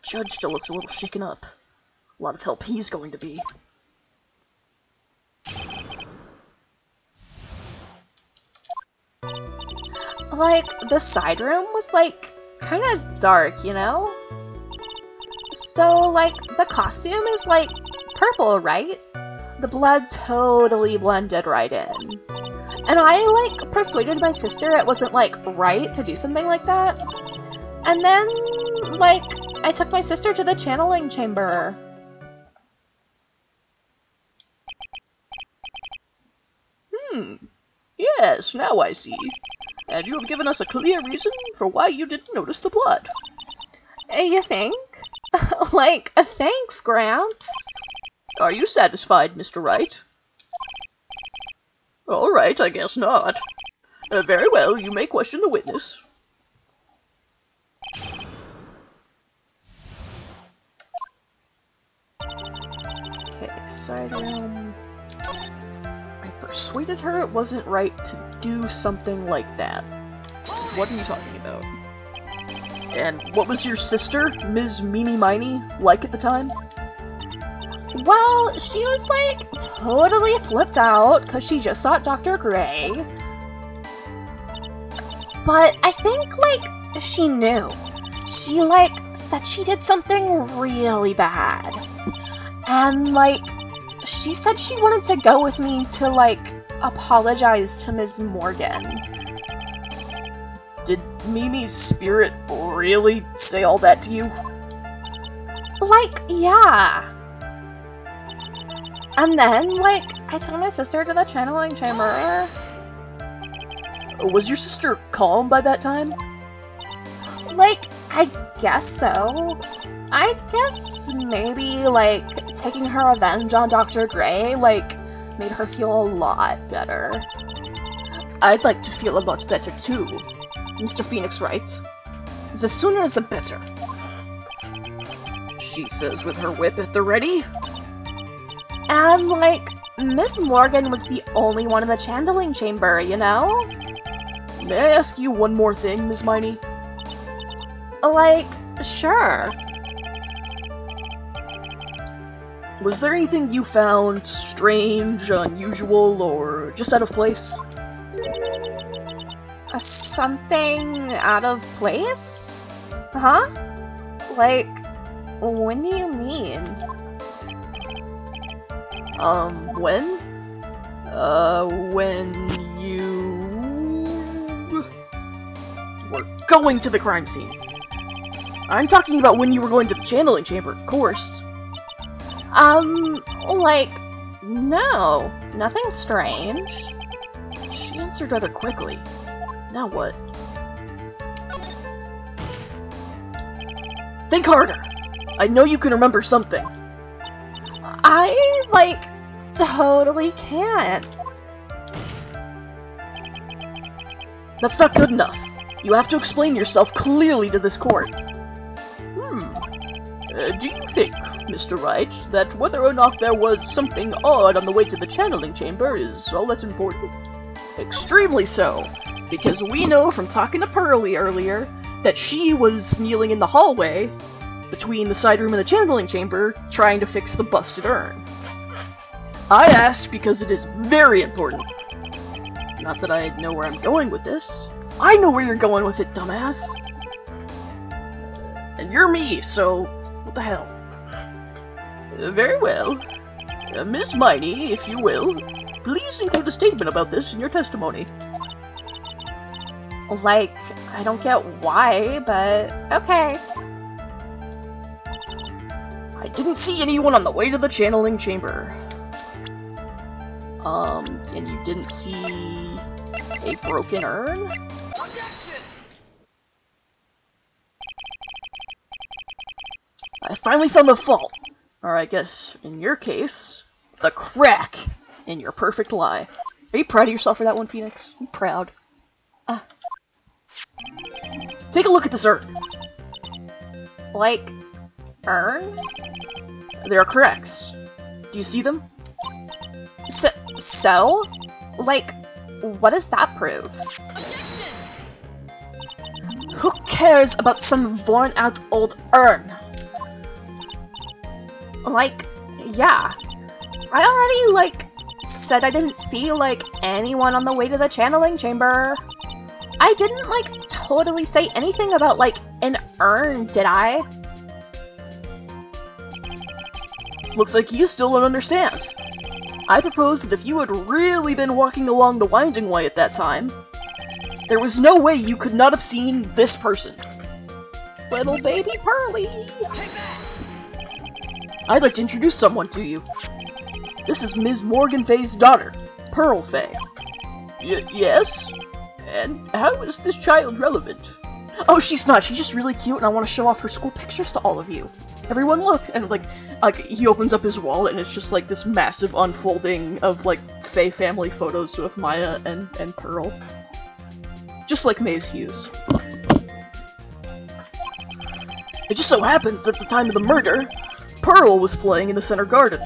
judge still looks a little shaken up. A lot of help he's going to be. Like, the side room was, kind of dark, you know? So, the costume is, purple, right? The blood totally blended right in. And I, like, persuaded my sister it wasn't, like, right to do something like that. And then, like, I took my sister to the channeling chamber. Yes, now I see. And you have given us a clear reason for why you didn't notice the blood. You think? Like, thanks, Gramps. Are you satisfied, Mr. Wright? All right, I guess not. Very well, you may question the witness. Okay, side room. I persuaded her it wasn't right to do something like that. What are you talking about? And what was your sister, Ms. Meanie Miney, like at the time? Well, she was, like, totally flipped out because she just saw Dr. Gray. But I think, like, she knew. She, like, said she did something really bad. And, like, she said she wanted to go with me to, like, apologize to Ms. Morgan. Did Mimi's spirit really say all that to you? Like, yeah. And then, like, I took my sister to the channeling chamber. Was your sister calm by that time? Like, I guess so. I guess maybe, like, taking her revenge on Dr. Gray, like, made her feel a lot better. I'd like to feel a lot better too, Mr. Phoenix Wright. The sooner the better. She says with her whip at the ready. And, like, Miss Morgan was the only one in the channeling chamber, you know? May I ask you one more thing, Miss Miney? Like, sure. Was there anything you found strange, unusual, or just out of place? Something out of place? Huh? Like, when do you mean? When? When you were going to the crime scene. I'm talking about when you were going to the channeling chamber, of course. Like, no, nothing strange. She answered rather quickly. Now what? Think harder! I know you can remember something. I, like, totally can't. That's not good enough. You have to explain yourself clearly to this court. Do you think, Mr. Wright, that whether or not there was something odd on the way to the channeling chamber is all that's important? Extremely so, because we know from talking to Pearly earlier that she was kneeling in the hallway between the side room and the channeling chamber trying to fix the busted urn. I asked because it is very important. Not that I know where I'm going with this. I know where you're going with it, dumbass. And you're me, so what the hell? Very well. Miss Miney, if you will, please include a statement about this in your testimony. Like, I don't get why, but okay. I didn't see anyone on the way to the channeling chamber. And you didn't see a broken urn? I finally found the fault. Or I guess, in your case, the crack in your perfect lie. Are you proud of yourself for that one, Phoenix? I'm proud. Take a look at this urn. Like, urn? There are cracks. Do you see them? So? Like, what does that prove? Who cares about some worn-out old urn? Like, yeah. I already, like, said I didn't see, like, anyone on the way to the channeling chamber. I didn't, like, totally say anything about, like, an urn, did I? Looks like you still don't understand. I propose that if you had really been walking along the winding way at that time, there was no way you could not have seen this person. Little baby Pearly. I'd like to introduce someone to you. This is Ms. Morgan Fay's daughter, Pearl Fay. Yes? And how is this child relevant? Oh, she's not. She's just really cute, and I want to show off her school pictures to all of you. Everyone look! And, like, he opens up his wallet, and it's just, like, this massive unfolding of, like, Fay family photos with Maya and Pearl. Just like Maze Hughes. It just so happens that at the time of the murder, Pearl was playing in the center garden.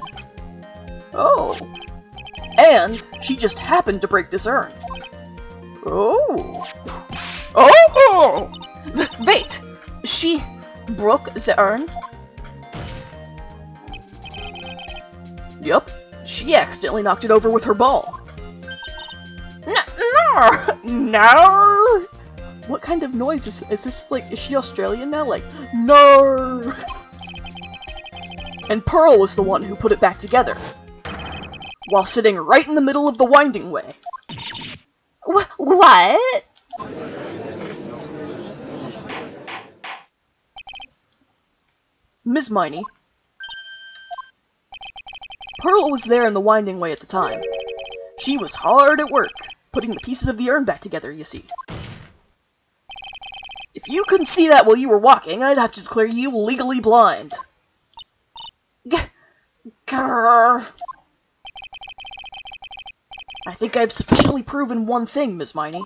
Oh. And she just happened to break this urn. Oh. Oh! Wait! She broke the urn? Yup. She accidentally knocked it over with her ball. No! No! What kind of noise is this, like, is she Australian now? Like, no! And Pearl was the one who put it back together, while sitting right in the middle of the winding way. What? Ms. Miney. Pearl was there in the winding way at the time. She was hard at work, putting the pieces of the urn back together, you see. If you couldn't see that while you were walking, I'd have to declare you legally blind. Grrr. I think I've sufficiently proven one thing, Ms. Miney.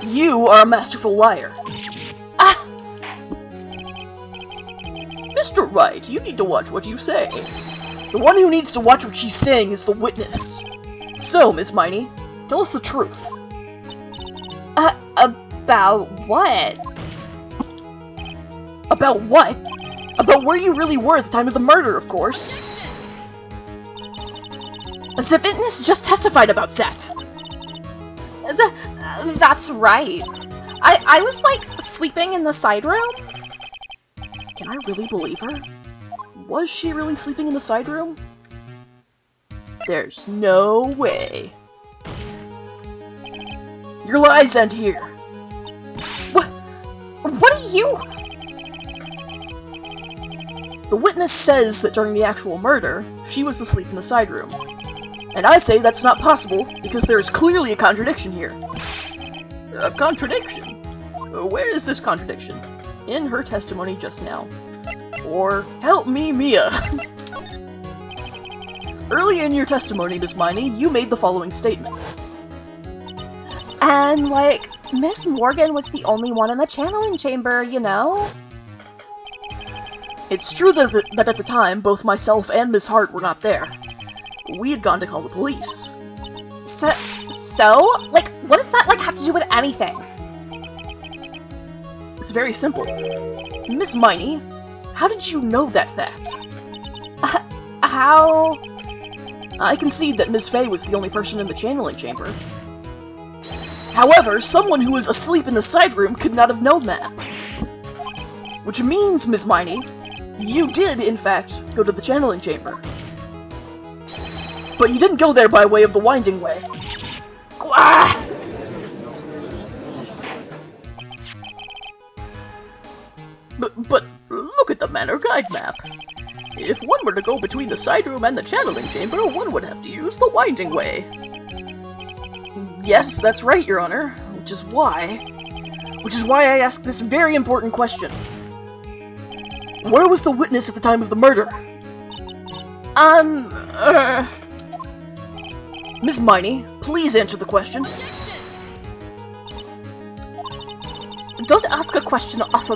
You are a masterful liar. Ah! Mr. Wright, you need to watch what you say. The one who needs to watch what she's saying is the witness. So, Ms. Miney, tell us the truth. About what? About what? About where you really were at the time of the murder, of course. The witness just testified about that. That's right. I was, like, sleeping in the side room. Can I really believe her? Was she really sleeping in the side room? There's no way. Your lies end here. What are you? The witness says that during the actual murder, she was asleep in the side room. And I say that's not possible, because there is clearly a contradiction here. A contradiction? Where is this contradiction? In her testimony just now. Or, help me, Mia! Early in your testimony, Miss Miney, you made the following statement. And, like, Miss Morgan was the only one in the channeling chamber, you know? It's true that at the time, both myself and Miss Hart were not there. We had gone to call the police. So? Like, what does that, like, have to do with anything? It's very simple. Miss Miney, how did you know that fact? How? I concede that Miss Fay was the only person in the channeling chamber. However, someone who was asleep in the side room could not have known that. Which means, Miss Miney, you did, in fact, go to the channeling chamber. But you didn't go there by way of the winding way. But look at the Manor Guide map. If one were to go between the side room and the channeling chamber, one would have to use the winding way. Yes, that's right, Your Honor. Which is why I ask this very important question. Where was the witness at the time of the murder? Miss Miney, please answer the question. Don't ask a question off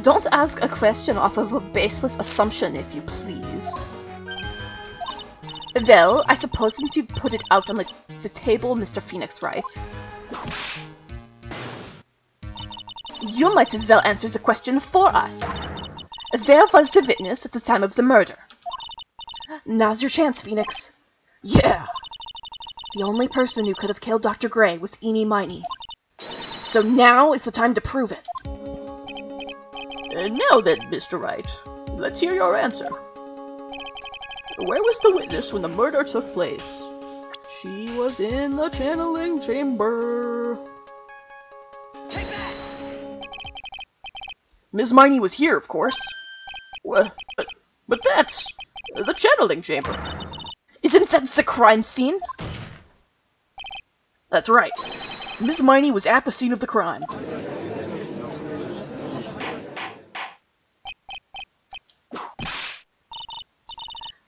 Don't ask a question off of a baseless assumption, if you please. Well, I suppose since you put it out on the table, Mr. Phoenix Wright, you might as well answer the question for us. Where was the witness at the time of the murder? Now's your chance, Phoenix. Yeah. The only person who could have killed Dr. Gray was Eenie Miney. So now is the time to prove it. Now then, Mr. Wright, let's hear your answer. Where was the witness when the murder took place? She was in the channeling chamber. Take that! Ms. Miney was here, of course. Well, but that's the channeling chamber. Isn't that the crime scene? That's right. Ms. Miney was at the scene of the crime.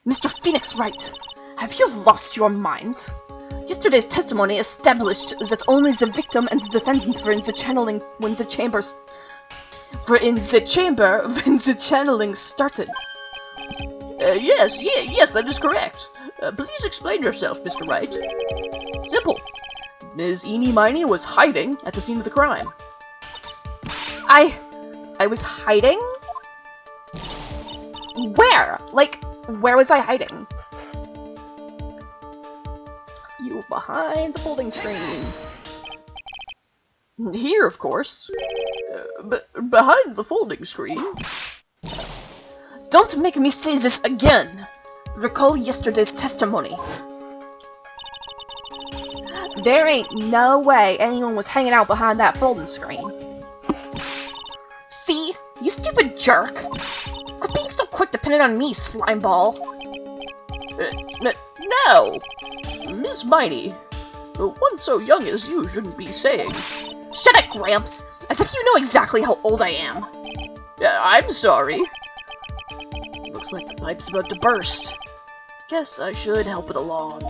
Mr. Phoenix Wright, have you lost your mind? Yesterday's testimony established that only the victim and the defendant were in the channeling when the channeling started. Yes, that is correct. Please explain yourself, Mr. Wright. Simple. Ms. Eenie Miney was hiding at the scene of the crime. I was hiding? Where? Like, where was I hiding? You were behind the folding screen. Here, of course. But behind the folding screen. Don't make me say this again! Recall yesterday's testimony. There ain't no way anyone was hanging out behind that folding screen. See? You stupid jerk! Quit being so quick to pin it on me, slimeball! No! Miss Miney, one so young as you shouldn't be saying. Shut up, Gramps! As if you know exactly how old I am! I'm sorry. Looks like the pipe's about to burst. Guess I should help it along.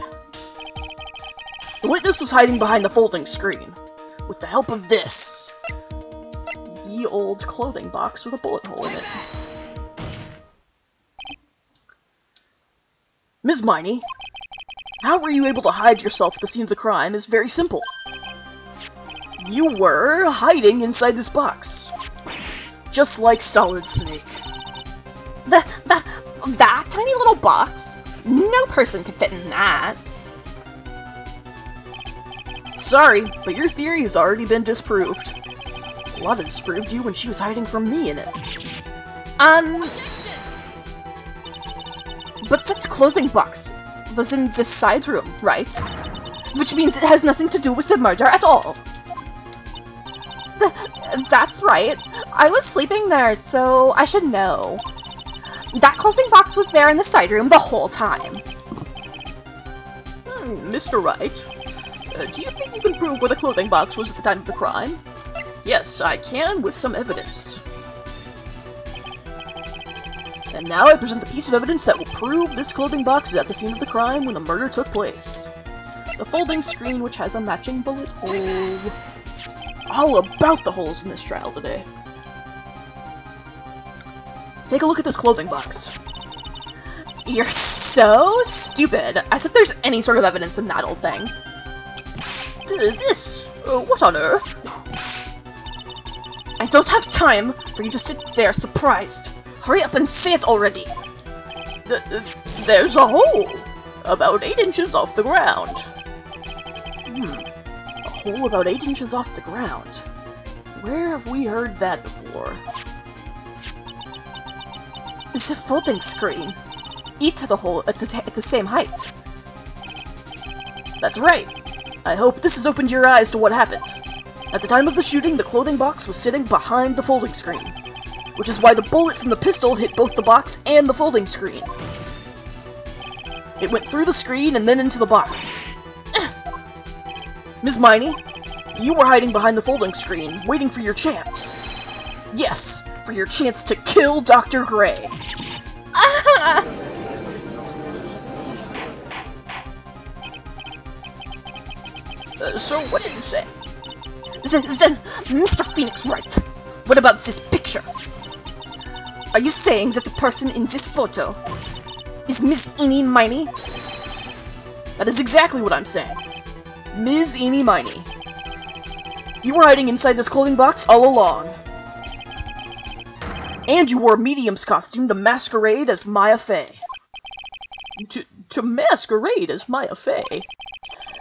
The witness was hiding behind the folding screen, with the help of this. Ye old clothing box with a bullet hole in it. Ms. Miney, how were you able to hide yourself at the scene of the crime is very simple. You were hiding inside this box. Just like Solid Snake. That tiny little box? No person could fit in that. Sorry, but your theory has already been disproved. Lana disproved you when she was hiding from me in it. But such clothing box was in this side room, right? Which means it has nothing to do with the murder at all. That's right. I was sleeping there, so I should know. That clothing box was there in the side room the whole time. Mr. Wright, do you think you can prove where the clothing box was at the time of the crime? Yes, I can, with some evidence. And now I present the piece of evidence that will prove this clothing box is at the scene of the crime when the murder took place. The folding screen, which has a matching bullet hole. All about the holes in this trial today. Take a look at this clothing box. You're so stupid, as if there's any sort of evidence in that old thing. This? What on earth? I don't have time for you to sit there surprised. Hurry up and say it already! There's a hole! About 8 inches off the ground. A hole about 8 inches off the ground. Where have we heard that before? It's a folding screen. Each of the hole at the same height. That's right. I hope this has opened your eyes to what happened. At the time of the shooting, the clothing box was sitting behind the folding screen, which is why the bullet from the pistol hit both the box and the folding screen. It went through the screen and then into the box. Ms. Miney, you were hiding behind the folding screen, waiting for your chance. Yes, for your chance to kill Dr. Gray. So what did you say? Then, Mr. Phoenix Wright, what about this picture? Are you saying that the person in this photo is Miss Eenie Miney? That is exactly what I'm saying. Ms. Eenie Miney. You were hiding inside this clothing box all along. And you wore a medium's costume to masquerade as Maya Fey. To masquerade as Maya Fey?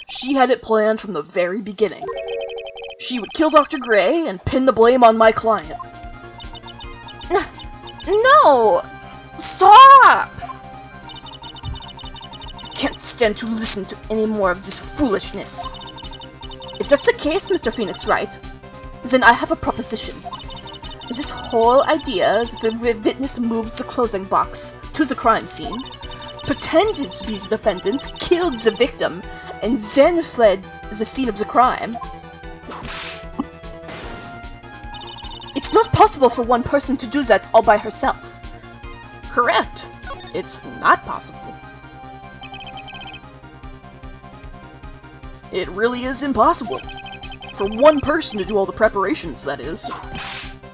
She had it planned from the very beginning. She would kill Dr. Gray and pin the blame on my client. No! Stop! can't stand to listen to any more of this foolishness. If that's the case, Mr. Phoenix Wright, then I have a proposition. This whole idea that the witness moves the closing box to the crime scene, pretended to be the defendant, killed the victim, and then fled the scene of the crime. It's not possible for one person to do that all by herself. Correct. It's not possible. It really is impossible. For one person to do all the preparations, that is.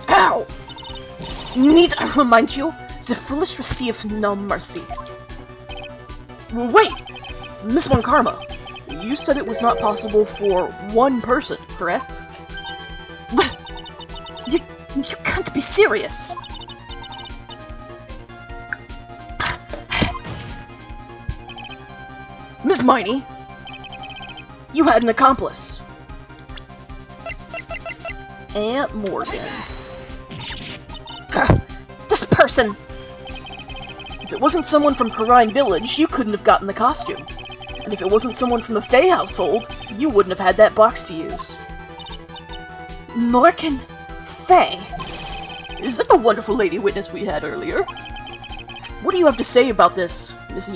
Ow! Need I remind you, the foolish receive no mercy. Wait! Miss Von Karma, you said it was not possible for one person, correct? You can't be serious! Miss Miney, you had an accomplice. Aunt Morgan. This person! If it wasn't someone from Karine Village, you couldn't have gotten the costume. And if it wasn't someone from the Fae household, you wouldn't have had that box to use. Morgan? Fae? Is that the wonderful lady witness we had earlier? What do you have to say about this,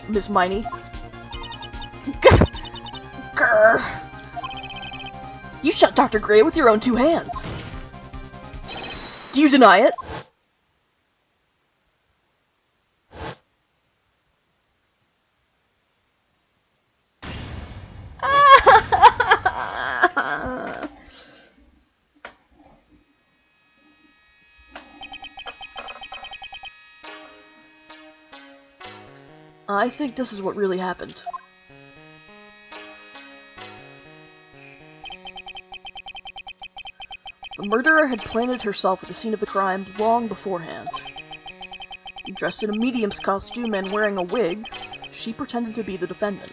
Miss Miney? Grr. You shot Dr. Gray with your own two hands. Do you deny it? I think this is what really happened. The murderer had planted herself at the scene of the crime long beforehand. Dressed in a medium's costume and wearing a wig, she pretended to be the defendant.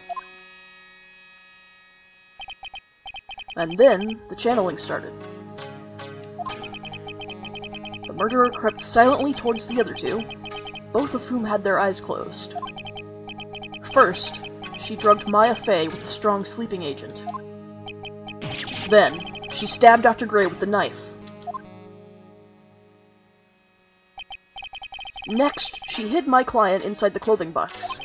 And then, the channeling started. The murderer crept silently towards the other two, both of whom had their eyes closed. First, she drugged Maya Fey with a strong sleeping agent. Then, she stabbed Dr. Gray with the knife. Next, she hid my client inside the clothing box.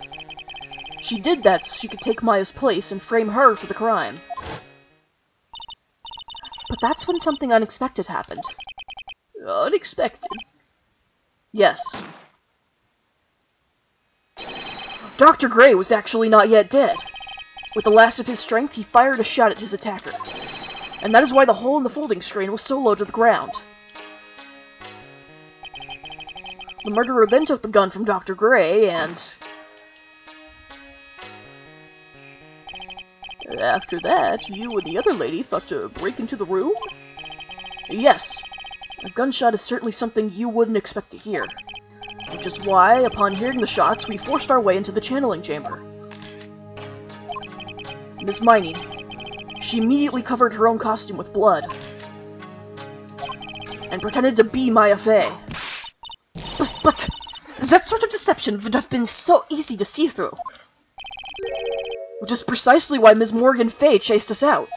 She did that so she could take Maya's place and frame her for the crime. But that's when something unexpected happened. Unexpected? Yes. Dr. Gray was actually not yet dead. With the last of his strength, he fired a shot at his attacker. And that is why the hole in the folding screen was so low to the ground. The murderer then took the gun from Dr. Gray and... After that, you and the other lady thought to break into the room? Yes. A gunshot is certainly something you wouldn't expect to hear. Which is why, upon hearing the shots, we forced our way into the channeling chamber. Miss Miney. She immediately covered her own costume with blood. And pretended to be Maya Fey. But that sort of deception would have been so easy to see through. Which is precisely why Ms. Morgan Fey chased us out.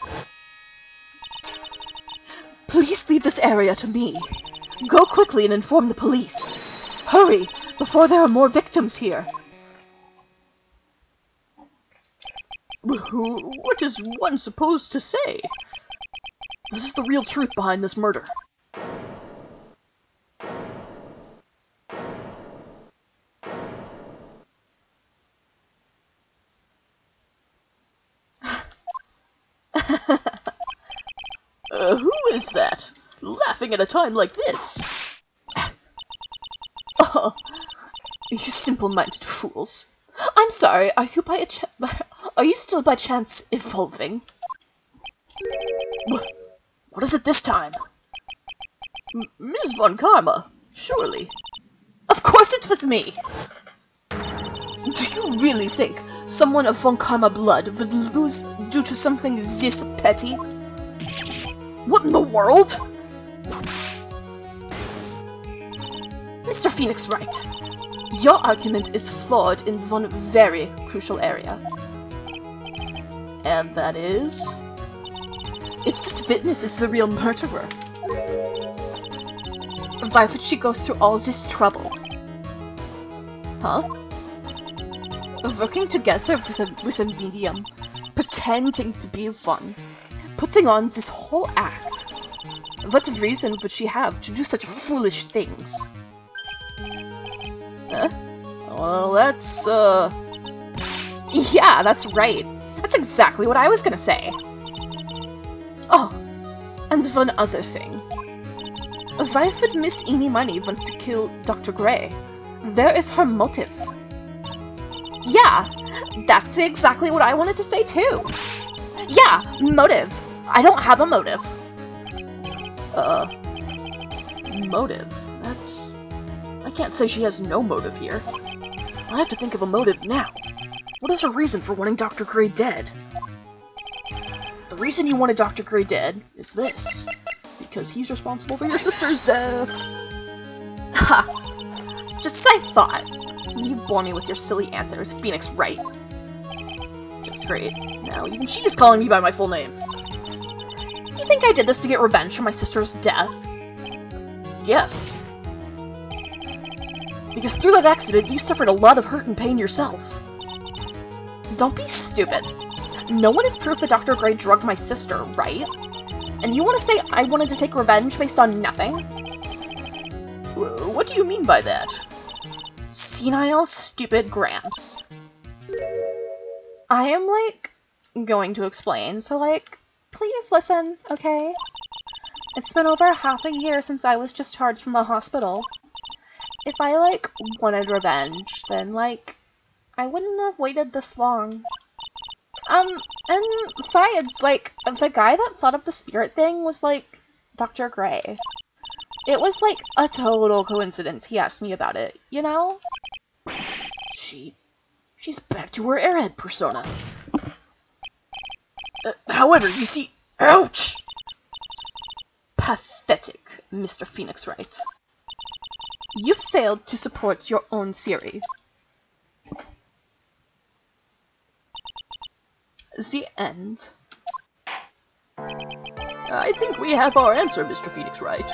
Please leave this area to me. Go quickly and inform the police. Hurry, before there are more victims here. What is one supposed to say? This is the real truth behind this murder. Who is that? Laughing at a time like this? Oh, you simple-minded fools. I'm sorry, are you still by chance evolving? What is it this time? Ms. Von Karma, surely. Of course it was me! Do you really think someone of Von Karma blood would lose due to something this petty? What in the world? Mr. Phoenix Wright, your argument is flawed in one very crucial area. And that is... if this witness is the real murderer, why would she go through all this trouble? Huh? Working together with a medium, pretending to be one, putting on this whole act. What reason would she have to do such foolish things? Well, that's, yeah, that's right. That's exactly what I was gonna say. Oh, and one other thing. Why would Miss Eenie Miney want to kill Dr. Gray? Where is her motive? Yeah, that's exactly what I wanted to say too. Yeah, motive. I don't have a motive. Motive? That's... I can't say she has no motive here. I have to think of a motive now. What is her reason for wanting Dr. Gray dead? The reason you wanted Dr. Gray dead is this. Because he's responsible for your sister's death. Ha! Just as I thought. You bore me with your silly answers, Phoenix Wright. Just great. Now even she's calling me by my full name. You think I did this to get revenge for my sister's death? Yes. Because through that accident, you suffered a lot of hurt and pain yourself. Don't be stupid. No one is proof that Dr. Gray drugged my sister, right? And you want to say I wanted to take revenge based on nothing? What do you mean by that? Senile, stupid Gramps. I am, like, going to explain, so, like, please listen, okay? It's been over half a year since I was discharged from the hospital. If I, like, wanted revenge, then, like, I wouldn't have waited this long. And besides, like, the guy that thought of the spirit thing was, like, Dr. Gray. It was, like, a total coincidence he asked me about it, you know? She's back to her airhead persona. However, you see... Ouch! Pathetic, Mr. Phoenix Wright. You failed to support your own theory. The end. I think we have our answer, Mr. Phoenix Wright.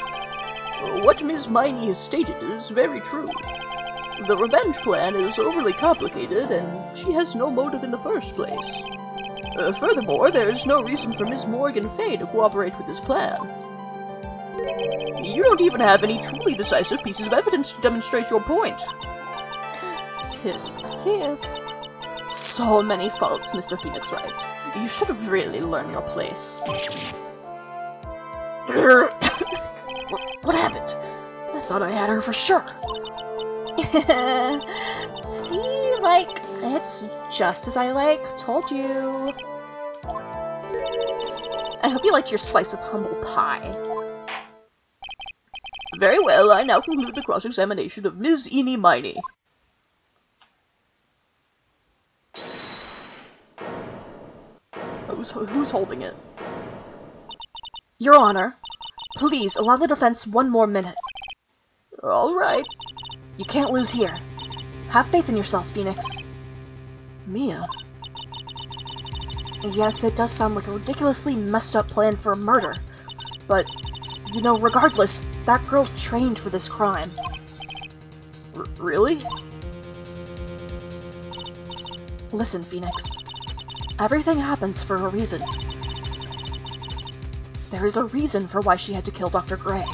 What Ms. Miney has stated is very true. The revenge plan is overly complicated, and she has no motive in the first place. Furthermore, there is no reason for Ms. Morgan Fay to cooperate with this plan. You don't even have any truly decisive pieces of evidence to demonstrate your point. Tisk, tisk. So many faults, Mr. Phoenix Wright. You should have really learned your place. What happened? I thought I had her for sure. See, like, it's just as I, like, told you. I hope you liked your slice of humble pie. Very well, I now conclude the cross-examination of Ms. Eenie Miney. Who's holding it? Your Honor, please allow the defense one more minute. All right. You can't lose here. Have faith in yourself, Phoenix. Mia. Yes, it does sound like a ridiculously messed up plan for a murder, but, you know, regardless, that girl trained for this crime. Really? Listen, Phoenix. Everything happens for a reason. There is a reason for why she had to kill Dr. Gray.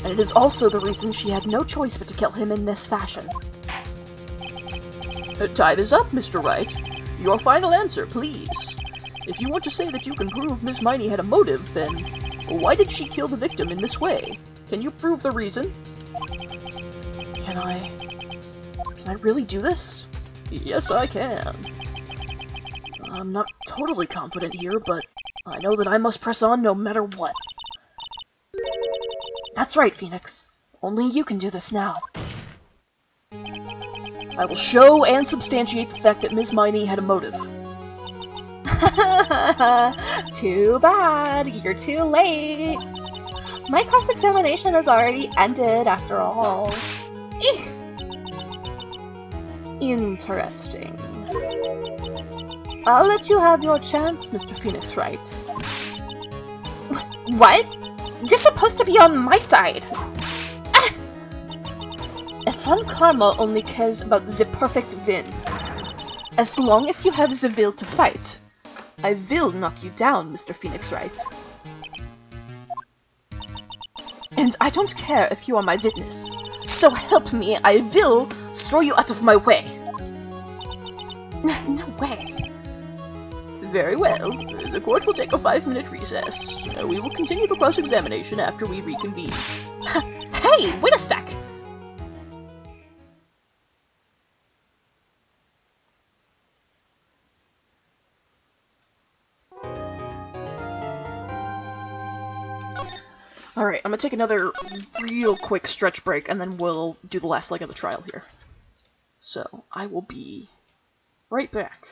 And it is also the reason she had no choice but to kill him in this fashion. Time is up, Mr. Wright. Your final answer, please. If you want to say that you can prove Miss Miney had a motive, then why did she kill the victim in this way? Can you prove the reason? Can I really do this? Yes, I can. I'm not totally confident here, but I know that I must press on no matter what. That's right, Phoenix. Only you can do this now. I will show and substantiate the fact that Ms. Miney had a motive. Too bad. You're too late. My cross-examination has already ended, after all. Eek. Interesting. I'll let you have your chance, Mr. Phoenix Wright. What? You're supposed to be on my side! Ah! Fun Karma only cares about the perfect win. As long as you have the will to fight, I will knock you down, Mr. Phoenix Wright. And I don't care if you are my witness. So help me, I will throw you out of my way. No way. Very well. The court will take a 5-minute recess. We will continue the cross-examination after we reconvene. Hey, wait a sec! Alright, I'm gonna take another real quick stretch break, and then we'll do the last leg of the trial here. So, I will be right back.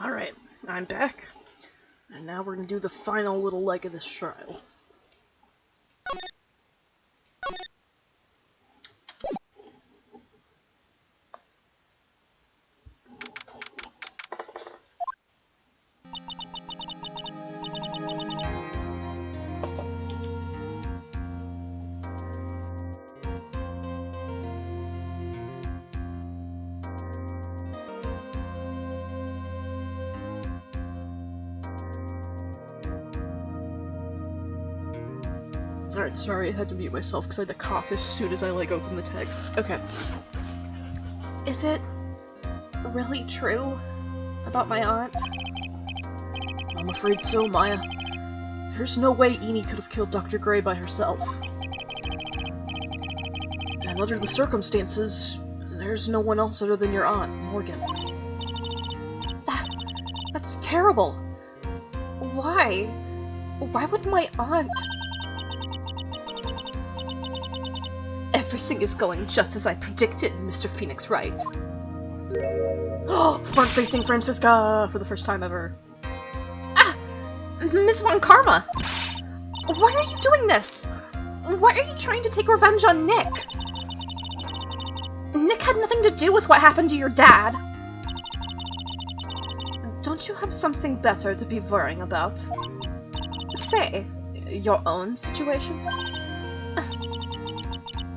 Alright, I'm back. And now we're gonna do the final little leg of this trial. Alright, sorry, I had to mute myself because I had to cough as soon as I, opened the text. Okay. Is it really true about my aunt? I'm afraid so, Maya. There's no way Enid could have killed Dr. Gray by herself. And under the circumstances, there's no one else other than your aunt, Morgan. That's terrible. Why? Why would my aunt... Everything is going just as I predicted, Mr. Phoenix Wright. Front-facing Francisca for the first time ever. Ah! Miss Von Karma! Why are you doing this? Why are you trying to take revenge on Nick? Nick had nothing to do with what happened to your dad. Don't you have something better to be worrying about? Say, your own situation?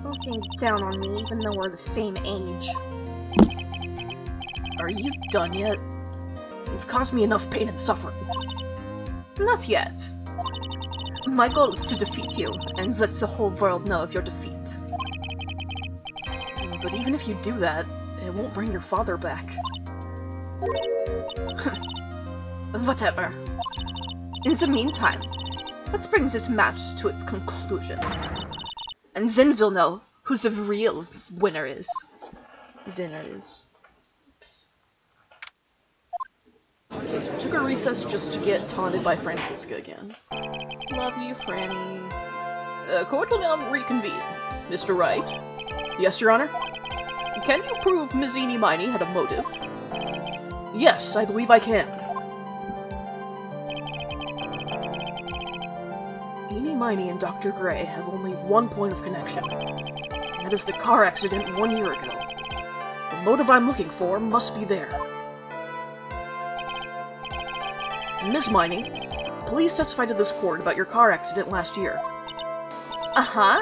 Looking down on me even though we're the same age. Are you done yet? You've caused me enough pain and suffering. Not yet. My goal is to defeat you, and let the whole world know of your defeat. But even if you do that, it won't bring your father back. Whatever. In the meantime, let's bring this match to its conclusion. And then we'll know who the real winner is. Oops. Okay, so we took a recess just to get taunted by Francisca again. Love you, Franny. Court will now reconvene. Mr. Wright? Yes, Your Honor? Can you prove Ms. Eenie Miney had a motive? Yes, I believe I can. Eenie Miney and Dr. Gray have only one point of connection. And that is the car accident 1 year ago. The motive I'm looking for must be there. Ms. Miney, please testify to this court about your car accident last year. Uh-huh.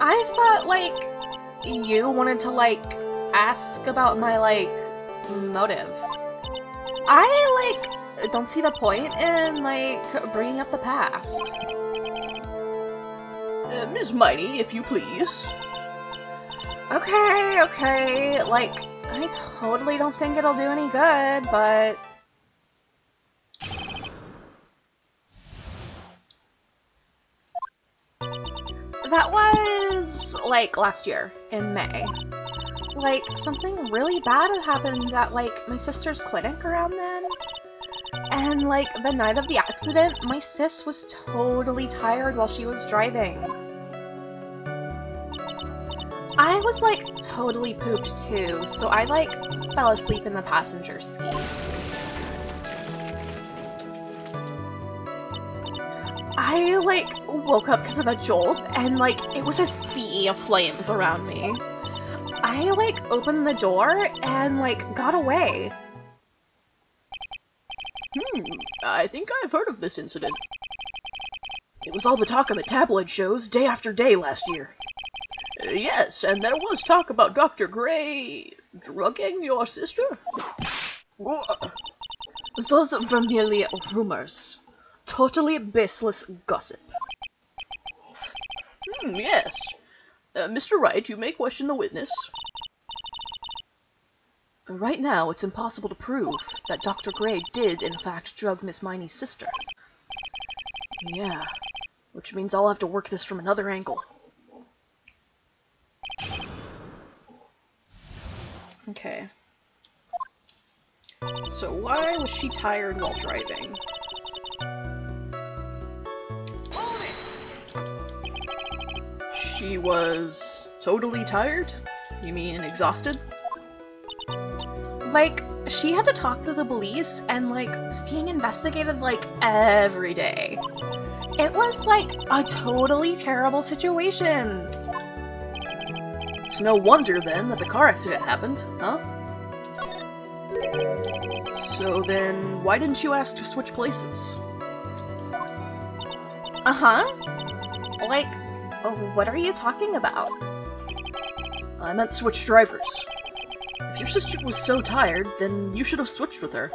I thought, you wanted to, ask about my, motive. I, don't see the point in, bringing up the past. Ms. Miney, if you please. Okay. I totally don't think it'll do any good, but... That was, last year, in May. Something really bad had happened at, my sister's clinic around then. And, the night of the accident, my sis was totally tired while she was driving. I was, totally pooped too, so I, fell asleep in the passenger seat. I, woke up because of a jolt, and, it was a sea of flames around me. I, opened the door and, got away. I think I've heard of this incident. It was all the talk on the tabloid shows day after day last year. Yes, and there was talk about Dr. Gray drugging your sister? Those were merely rumors. Totally baseless gossip. Yes. Mr. Wright, you may question the witness. Right now, it's impossible to prove that Dr. Gray did, in fact, drug Miss Miney's sister. Yeah, which means I'll have to work this from another angle. Okay. So why was she tired while driving? She was totally tired? You mean exhausted? she had to talk to the police and, like, was being investigated, like, every day. It was, like, a totally terrible situation. It's no wonder, then, that the car accident happened, huh? So then, why didn't you ask to switch places? Uh-huh. Like, what are you talking about? I meant switch drivers. If your sister was so tired, then you should have switched with her.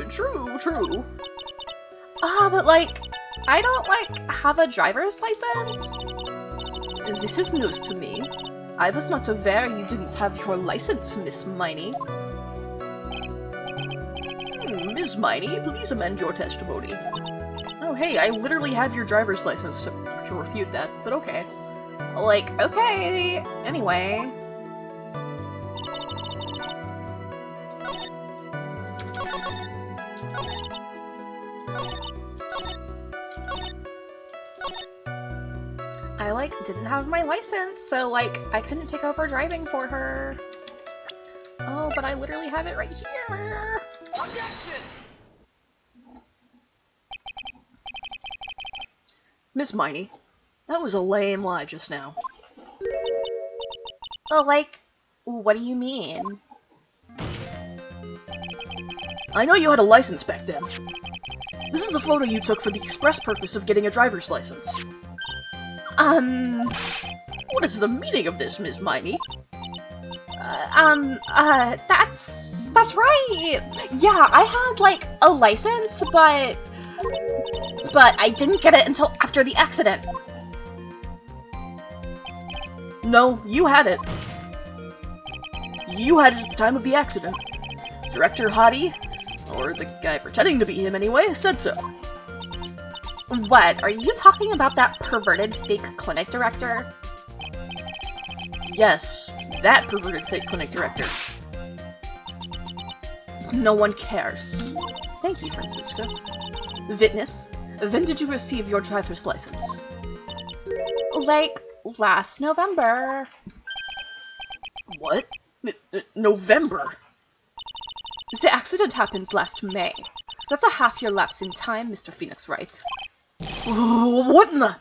True, true. But, like, I don't, like, have a driver's license. This is news to me. I was not aware you didn't have your license, Miss Miney. Miss Miney, please amend your testimony. Oh, hey, I literally have your driver's license to refute that, but okay. Like, okay, anyway. I, like, didn't have my license, so, like, I couldn't take over driving for her. Oh, but I literally have it right here. Objection! Miss Miney, that was a lame lie just now. Oh, like, what do you mean? I know you had a license back then. This is a photo you took for the express purpose of getting a driver's license. What is the meaning of this, Miss Miney? That's right! Yeah, I had, like, a license, but I didn't get it until after the accident. No, you had it. You had it at the time of the accident. Director Hottie, or the guy pretending to be him anyway, said so. What, are you talking about that perverted fake clinic director? Yes, that perverted fake clinic director. No one cares. Thank you, Francisca. Witness, when did you receive your driver's license? Like, last November. What? November? The accident happened last May. That's a half-year lapse in time, Mr. Phoenix Wright. What in the...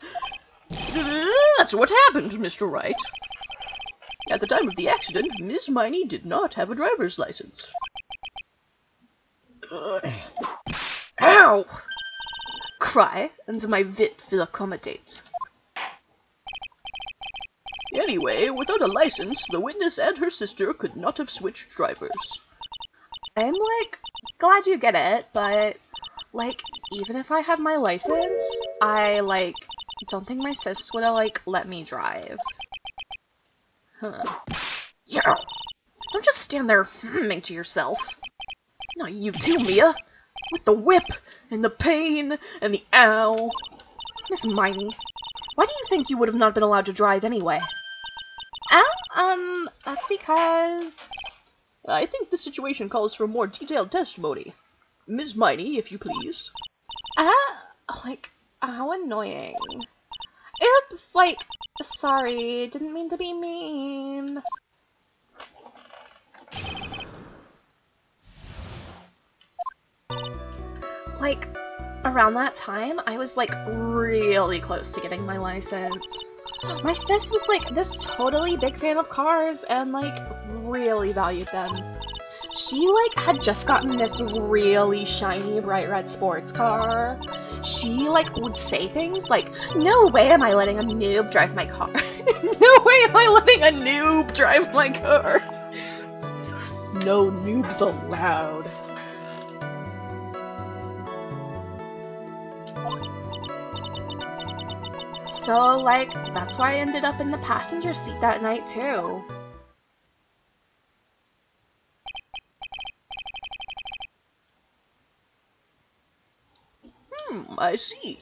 That's what happened, Mr. Wright. At the time of the accident, Miss Miney did not have a driver's license. Ow! Cry, and my wit will accommodate. Anyway, without a license, the witness and her sister could not have switched drivers. I'm, like, glad you get it, but, like, even if I had my license, I, like, don't think my sis would have, like, let me drive. Huh. Yeah! Don't just stand there humming to yourself. Not you too, Mia! With the whip, and the pain, and the ow! Miss Miney, why do you think you would have not been allowed to drive anyway? That's because... I think the situation calls for more detailed testimony. Miss Miney, if you please. Like, how annoying. Oops, like, sorry, didn't mean to be mean. Like, around that time, I was, like, really close to getting my license. My sis was, like, this totally big fan of cars and, like, really valued them. She, like, had just gotten this really shiny bright red sports car. She, like, would say things like, "No way am I letting a noob drive my car." "No way am I letting a noob drive my car." No noobs allowed. So, like, that's why I ended up in the passenger seat that night, too. I see.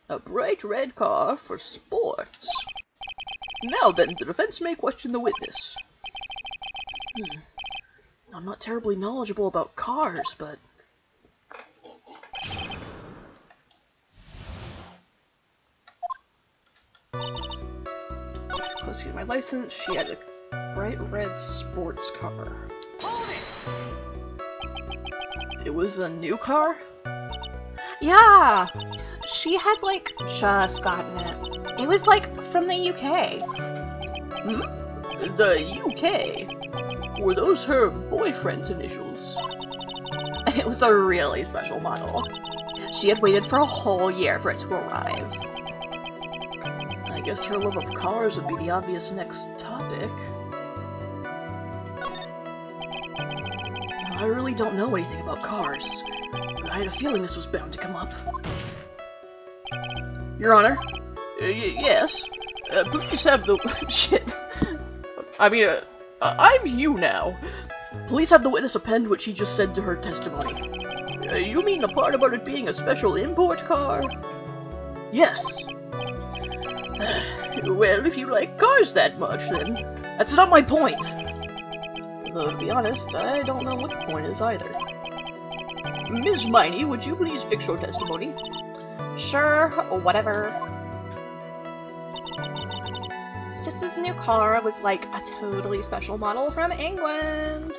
A bright red car for sports. Now then, the defense may question the witness. I'm not terribly knowledgeable about cars, but... As close to getting my license, she had a bright red sports car. Hold it! It was a new car? Yeah, she had, like, just gotten it. It was, like, from the UK. The UK? Were those her boyfriend's initials? It was a really special model. She had waited for a whole year for it to arrive. I guess her love of cars would be the obvious next topic. I really don't know anything about cars, but I had a feeling this was bound to come up. Your Honor? Yes? Please have the... shit. I mean, I'm you now. Please have the witness append what she just said to her testimony. You mean the part about it being a special import car? Yes. Well, if you like cars that much, then... That's not my point! Though, to be honest, I don't know what the point is either. Ms. Miney, would you please fix your testimony? Sure, whatever. Sis's new car was like a totally special model from England.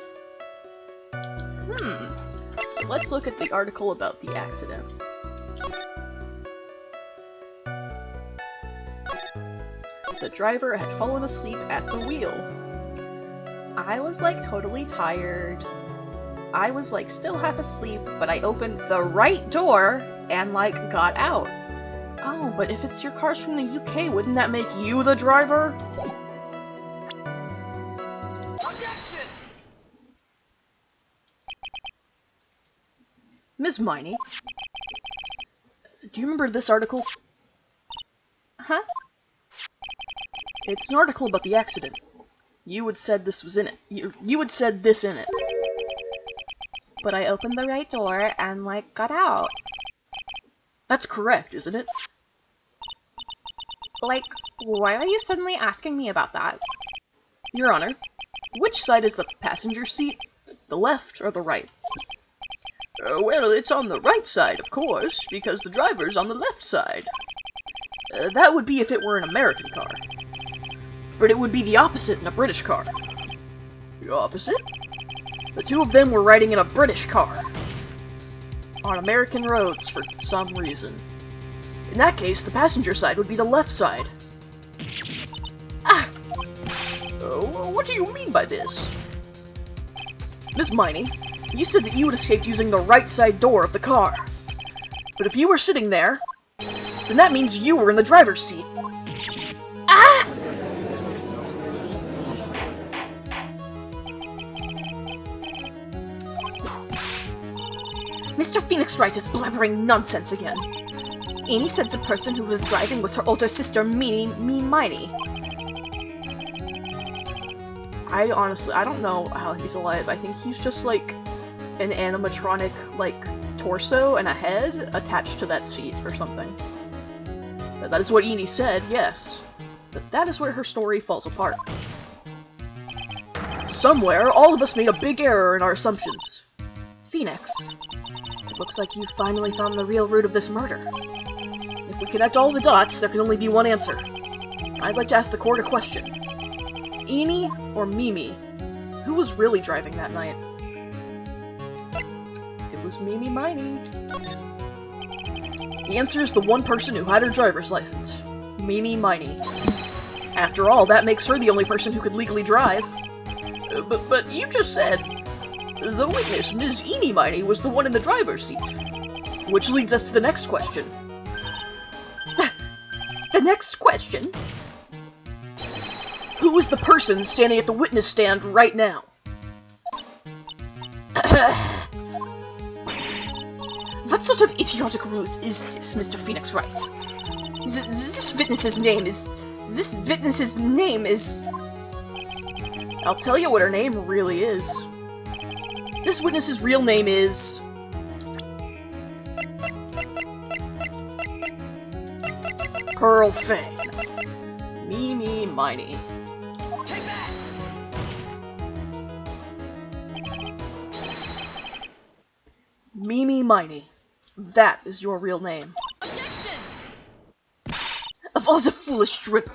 So let's look at the article about the accident. The driver had fallen asleep at the wheel. I was like totally tired. I was like still half asleep, but I opened the right door and like got out. Oh, but if it's your car's from the UK, wouldn't that make you the driver? Objection! Ms. Miney, do you remember this article? Huh? It's an article about the accident. You had said this was in it. You had said this in it. But I opened the right door and like got out. That's correct, isn't it? Like, why are you suddenly asking me about that? Your Honor, which side is the passenger seat? The left or the right? Well, it's on the right side, of course, because the driver's on the left side. That would be if it were an American car. But it would be the opposite in a British car. The opposite? The two of them were riding in a British car. On American roads, for some reason. In that case, the passenger side would be the left side. Ah! What do you mean by this? Miss Miney, you said that you had escaped using the right side door of the car. But if you were sitting there, then that means you were in the driver's seat. Ah! Mr. Phoenix Wright is blabbering nonsense again. Amy said the person who was driving was her older sister, Miney. I don't know how he's alive. I think he's just like an animatronic, like, torso and a head attached to that seat or something. That is what Eni said, yes. But that is where her story falls apart. Somewhere, all of us made a big error in our assumptions. Phoenix. It looks like you've finally found the real root of this murder. If we connect all the dots, there can only be one answer. I'd like to ask the court a question. Eni or Mimi? Who was really driving that night? It was Mimi Miney. The answer is the one person who had her driver's license. Mimi Miney. After all, that makes her the only person who could legally drive. But you just said... The witness, Ms. Eni Miney, was the one in the driver's seat. Which leads us to the next question. The next question? Who is the person standing at the witness stand right now? What sort of idiotic ruse is this, Mr. Phoenix Wright? This witness's name is... I'll tell you what her name really is. This witness's real name is... Pearl Fane. Mimi Miney. Take that! Mimi Miney. That is your real name. Objection! Of all the foolish dribble.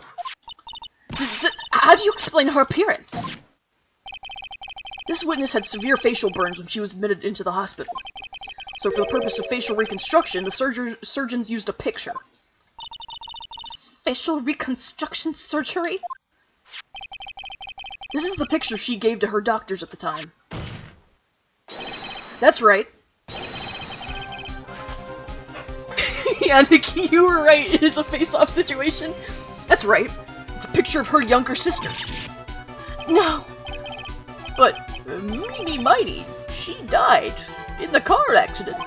How do you explain her appearance? This witness had severe facial burns when she was admitted into the hospital. So for the purpose of facial reconstruction, the surgeons used a picture. Facial reconstruction surgery? This is the picture she gave to her doctors at the time. That's right. Yeah, Nikki, you were right. It is a face-off situation. That's right. It's a picture of her younger sister. No. But Mimi Mighty, she died in the car accident.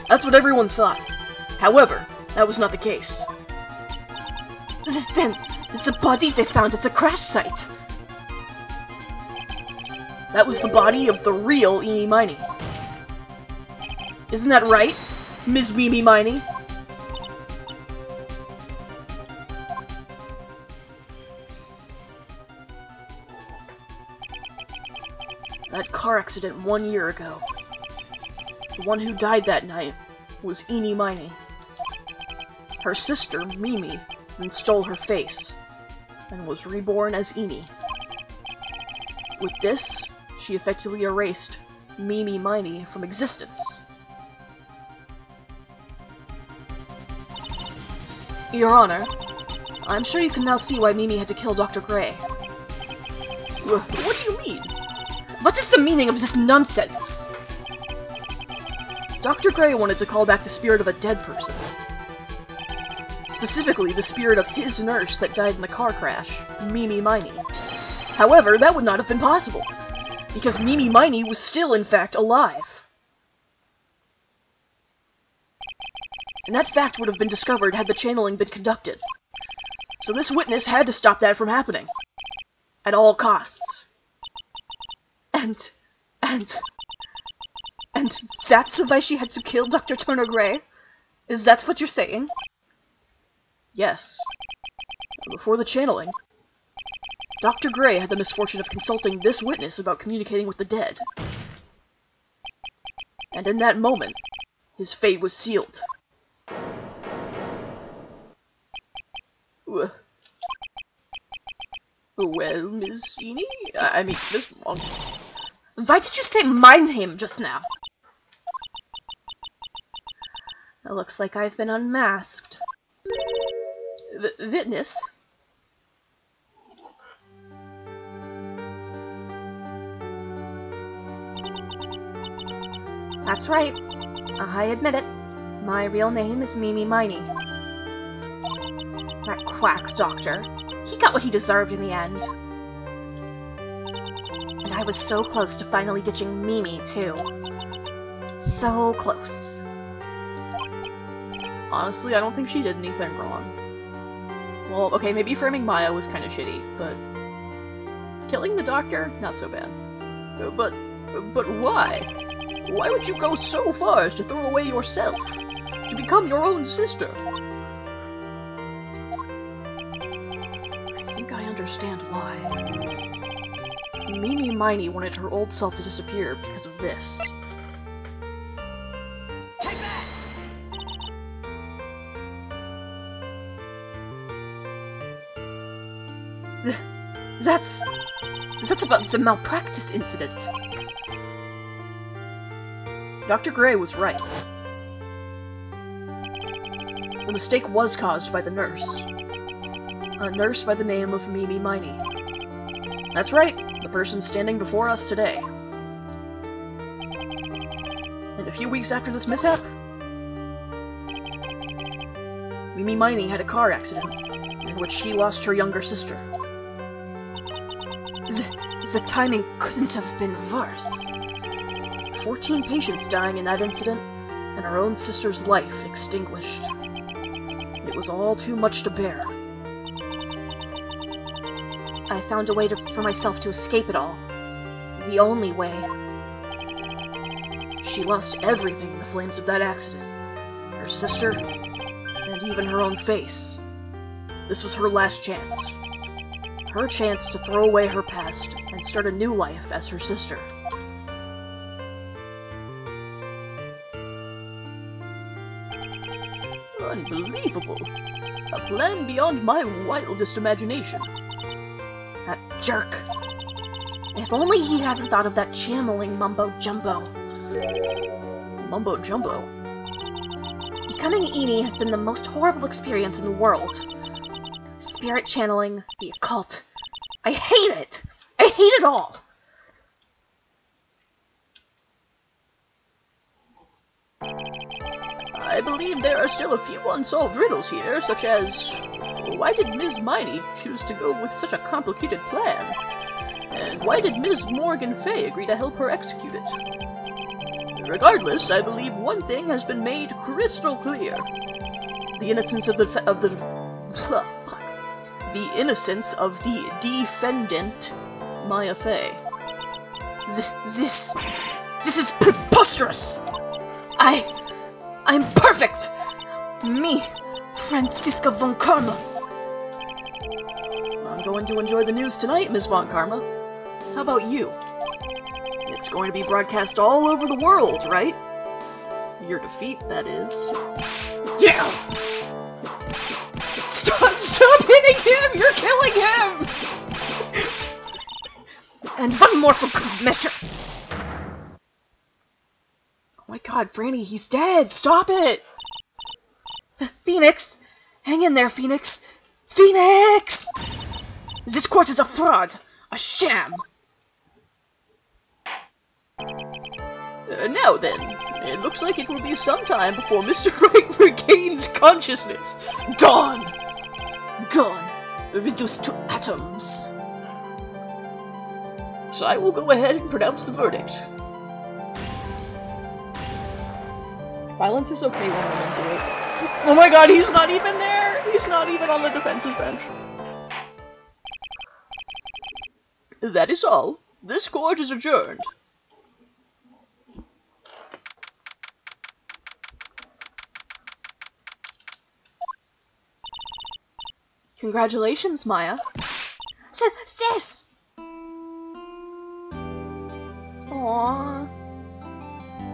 That's what everyone thought. However, that was not the case. Then, the body they found at the crash site. That was the body of the real Eenie Miney. Isn't that right, Ms. Mimi Miney? That car accident 1 year ago. The one who died that night was Eenie Miney. Her sister, Mimi, then stole her face, and was reborn as Eenie. With this, she effectively erased Mimi Miney from existence. Your Honor, I'm sure you can now see why Mimi had to kill Dr. Gray. What do you mean? What is the meaning of this nonsense? Dr. Gray wanted to call back the spirit of a dead person. Specifically, the spirit of his nurse that died in the car crash, Mimi Miney. However, that would not have been possible, because Mimi Miney was still, in fact, alive. And that fact would have been discovered had the channeling been conducted. So this witness had to stop that from happening. At all costs. And that's why she had to kill Dr. Turner Gray? Is that what you're saying? Yes. Before the channeling, Dr. Gray had the misfortune of consulting this witness about communicating with the dead. And in that moment, his fate was sealed. Well, Miss Eenie? I mean, Miss Monk. Why did you say my name just now? It looks like I've been unmasked. Witness? That's right. I admit it. My real name is Mimi Miney. That quack doctor. He got what he deserved in the end. And I was so close to finally ditching Mimi, too. So close. Honestly, I don't think she did anything wrong. Well, okay, maybe framing Maya was kind of shitty, but killing the doctor, not so bad. But why? Why would you go so far as to throw away yourself? To become your own sister? I think I understand why. Mimi Miney wanted her old self to disappear because of this. Take that! That's about the malpractice incident. Dr. Gray was right. The mistake was caused by the nurse. A nurse by the name of Mimi Miney. That's right, the person standing before us today. And a few weeks after this mishap, Mimi Miney had a car accident in which she lost her younger sister. The timing couldn't have been worse. 14 patients dying in that incident, and her own sister's life extinguished. It was all too much to bear. I found a way for myself to escape it all. The only way. She lost everything in the flames of that accident. Her sister, and even her own face. This was her last chance. Her chance to throw away her past and start a new life as her sister. Unbelievable. A plan beyond my wildest imagination. That jerk. If only he hadn't thought of that channeling mumbo-jumbo. Mumbo jumbo. Becoming Eni has been the most horrible experience in the world. Spirit channeling, the occult. I hate it! I hate it all! I believe there are still a few unsolved riddles here, such as why did Ms. Miney choose to go with such a complicated plan? And why did Ms. Morgan Fay agree to help her execute it? Regardless, I believe one thing has been made crystal clear. The innocence of the innocence of the defendant, Maya Fay. This is preposterous! I'm perfect! Me, Franziska von Karma. I'm going to enjoy the news tonight, Ms. von Karma. How about you? It's going to be broadcast all over the world, right? Your defeat, that is. Yeah! Stop hitting him! You're killing him! And one more for good measure. Oh my god, Franny, he's dead! Stop it! Phoenix! Hang in there, Phoenix! Phoenix! This court is a fraud! A sham! Now then, it looks like it will be some time before Mr. Wright regains consciousness. Gone! Gone. Reduced to atoms. So I will go ahead and pronounce the verdict. Violence is okay when women do it. Oh my god, he's not even there! He's not even on the defense's bench. That is all. This court is adjourned. Congratulations, Maya. Sis! Aww.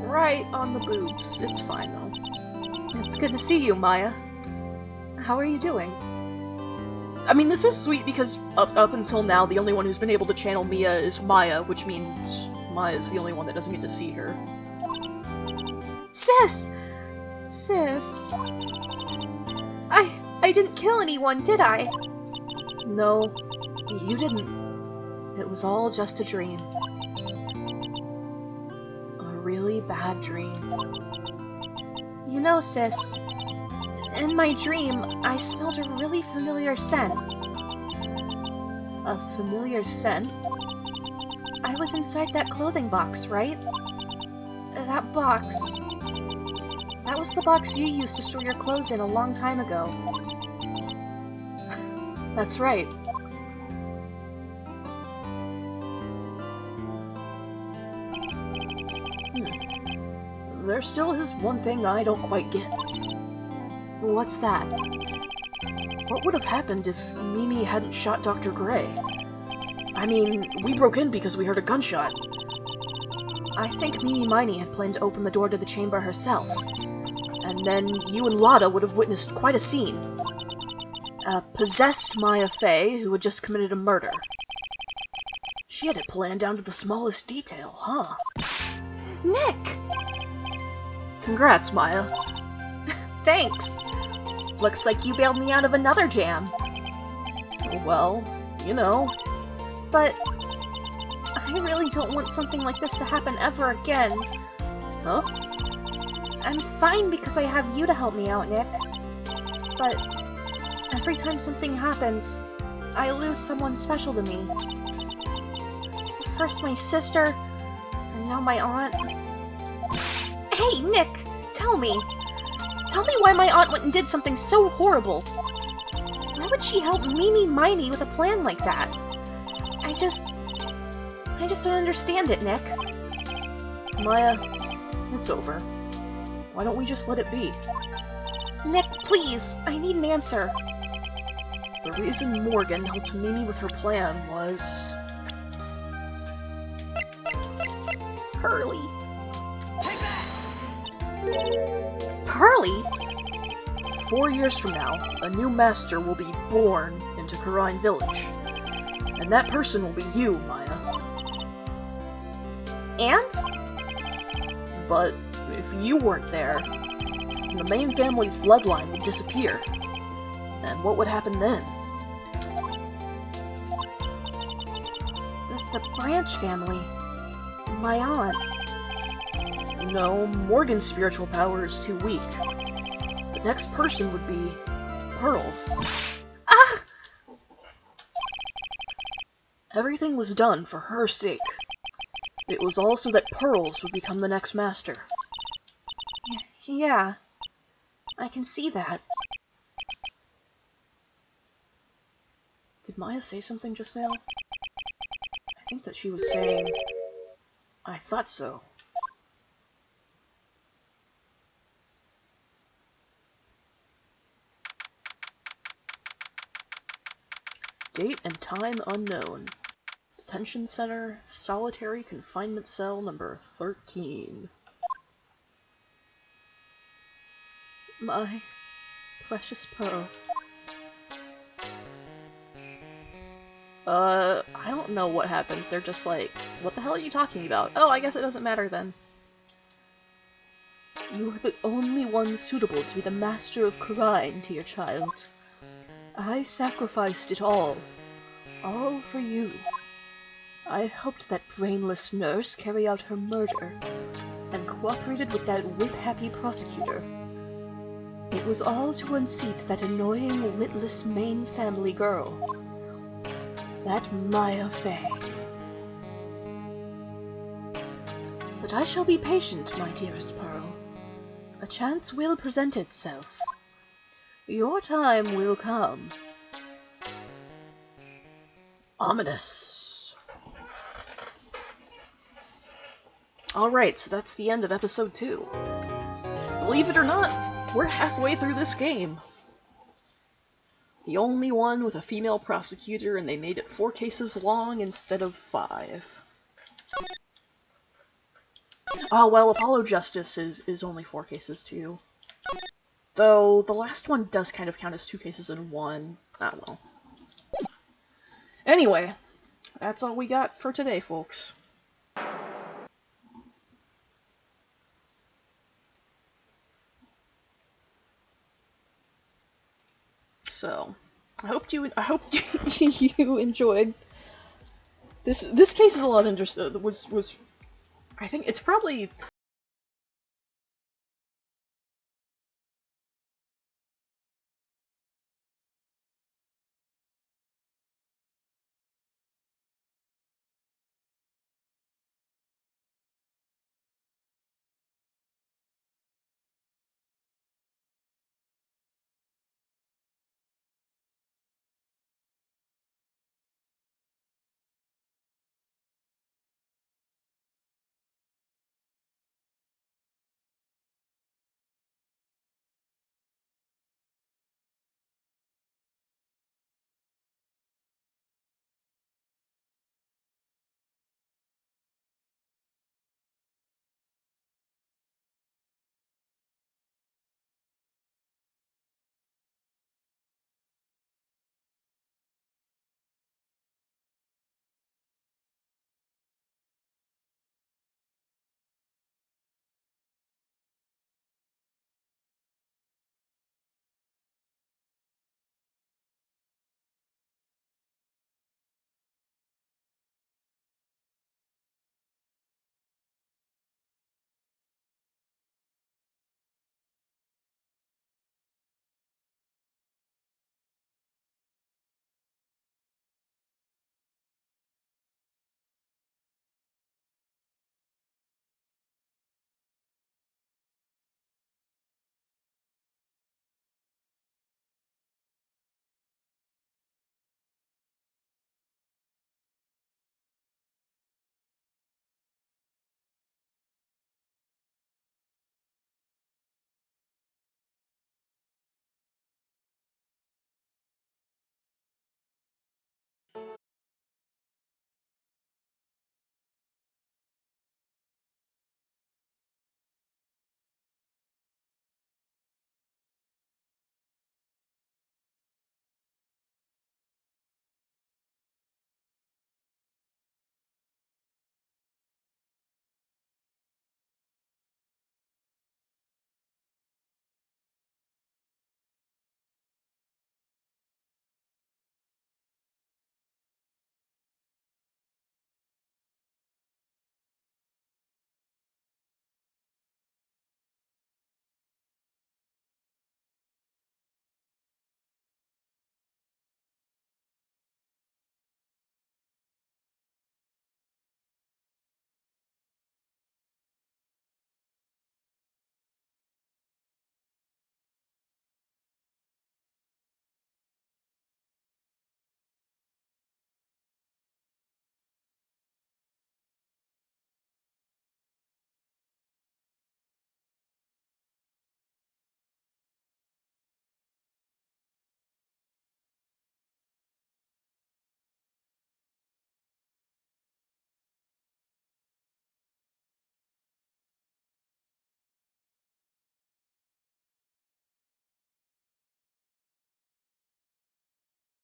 Right on the boobs. It's fine, though. It's good to see you, Maya. How are you doing? I mean, this is sweet because up until now, the only one who's been able to channel Mia is Maya, which means Maya's the only one that doesn't get to see her. Sis! Sis... I didn't kill anyone, did I? No, you didn't. It was all just a dream. A really bad dream. You know, sis, in my dream, I smelled a really familiar scent. A familiar scent? I was inside that clothing box, right? That box... That was the box you used to store your clothes in a long time ago. That's right. There still is one thing I don't quite get. What's that? What would have happened if Mimi hadn't shot Dr. Gray? I mean, we broke in because we heard a gunshot. I think Mimi Miney had planned to open the door to the chamber herself. And then you and Lotta would have witnessed quite a scene. A possessed Maya Fay who had just committed a murder. She had it planned down to the smallest detail, huh? Nick! Congrats, Maya. Thanks. Looks like you bailed me out of another jam. Well, you know. But I really don't want something like this to happen ever again. Huh? I'm fine because I have you to help me out, Nick. But every time something happens, I lose someone special to me. First my sister, and now my aunt. Hey, Nick! Tell me! Tell me why my aunt went and did something so horrible. Why would she help Mimi Miney with a plan like that? I just don't understand it, Nick. Maya, it's over. Why don't we just let it be? Nick, please! I need an answer. The reason Morgan helped Mimi with her plan was... Pearly. Take that! Pearly? 4 years from now, a new master will be born into Karine Village. And that person will be you, Maya. And? But if if you weren't there, the main family's bloodline would disappear. And what would happen then? The Branch family. My aunt. No, Morgan's spiritual power is too weak. The next person would be Pearl's. Ah! Everything was done for her sake. It was also that Pearls would become the next master. Yeah. I can see that. Did Maya say something just now? I think that she was saying, I thought so. Date and time unknown. Detention Center, Solitary Confinement Cell number 13. My precious Pearl. I don't know what happens. They're just like, what the hell are you talking about? Oh, I guess it doesn't matter then. You are the only one suitable to be the master of Khura'in to your child. I sacrificed it all for you. I helped that brainless nurse carry out her murder, and cooperated with that whip-happy prosecutor. It was all to unseat that annoying, witless main family girl. That Maya Fey. But I shall be patient, my dearest Pearl. A chance will present itself. Your time will come. Ominous. Alright, so that's the end of episode 2. Believe it or not, we're halfway through this game. The only one with a female prosecutor, and they made it 4 cases long instead of 5. Oh, well, Apollo Justice is only 4 cases too. Though, the last one does kind of count as 2 cases in 1. Ah, well. Anyway, that's all we got for today, folks. So, I hope you you enjoyed. This case is a lot interesting. Was I think it's probably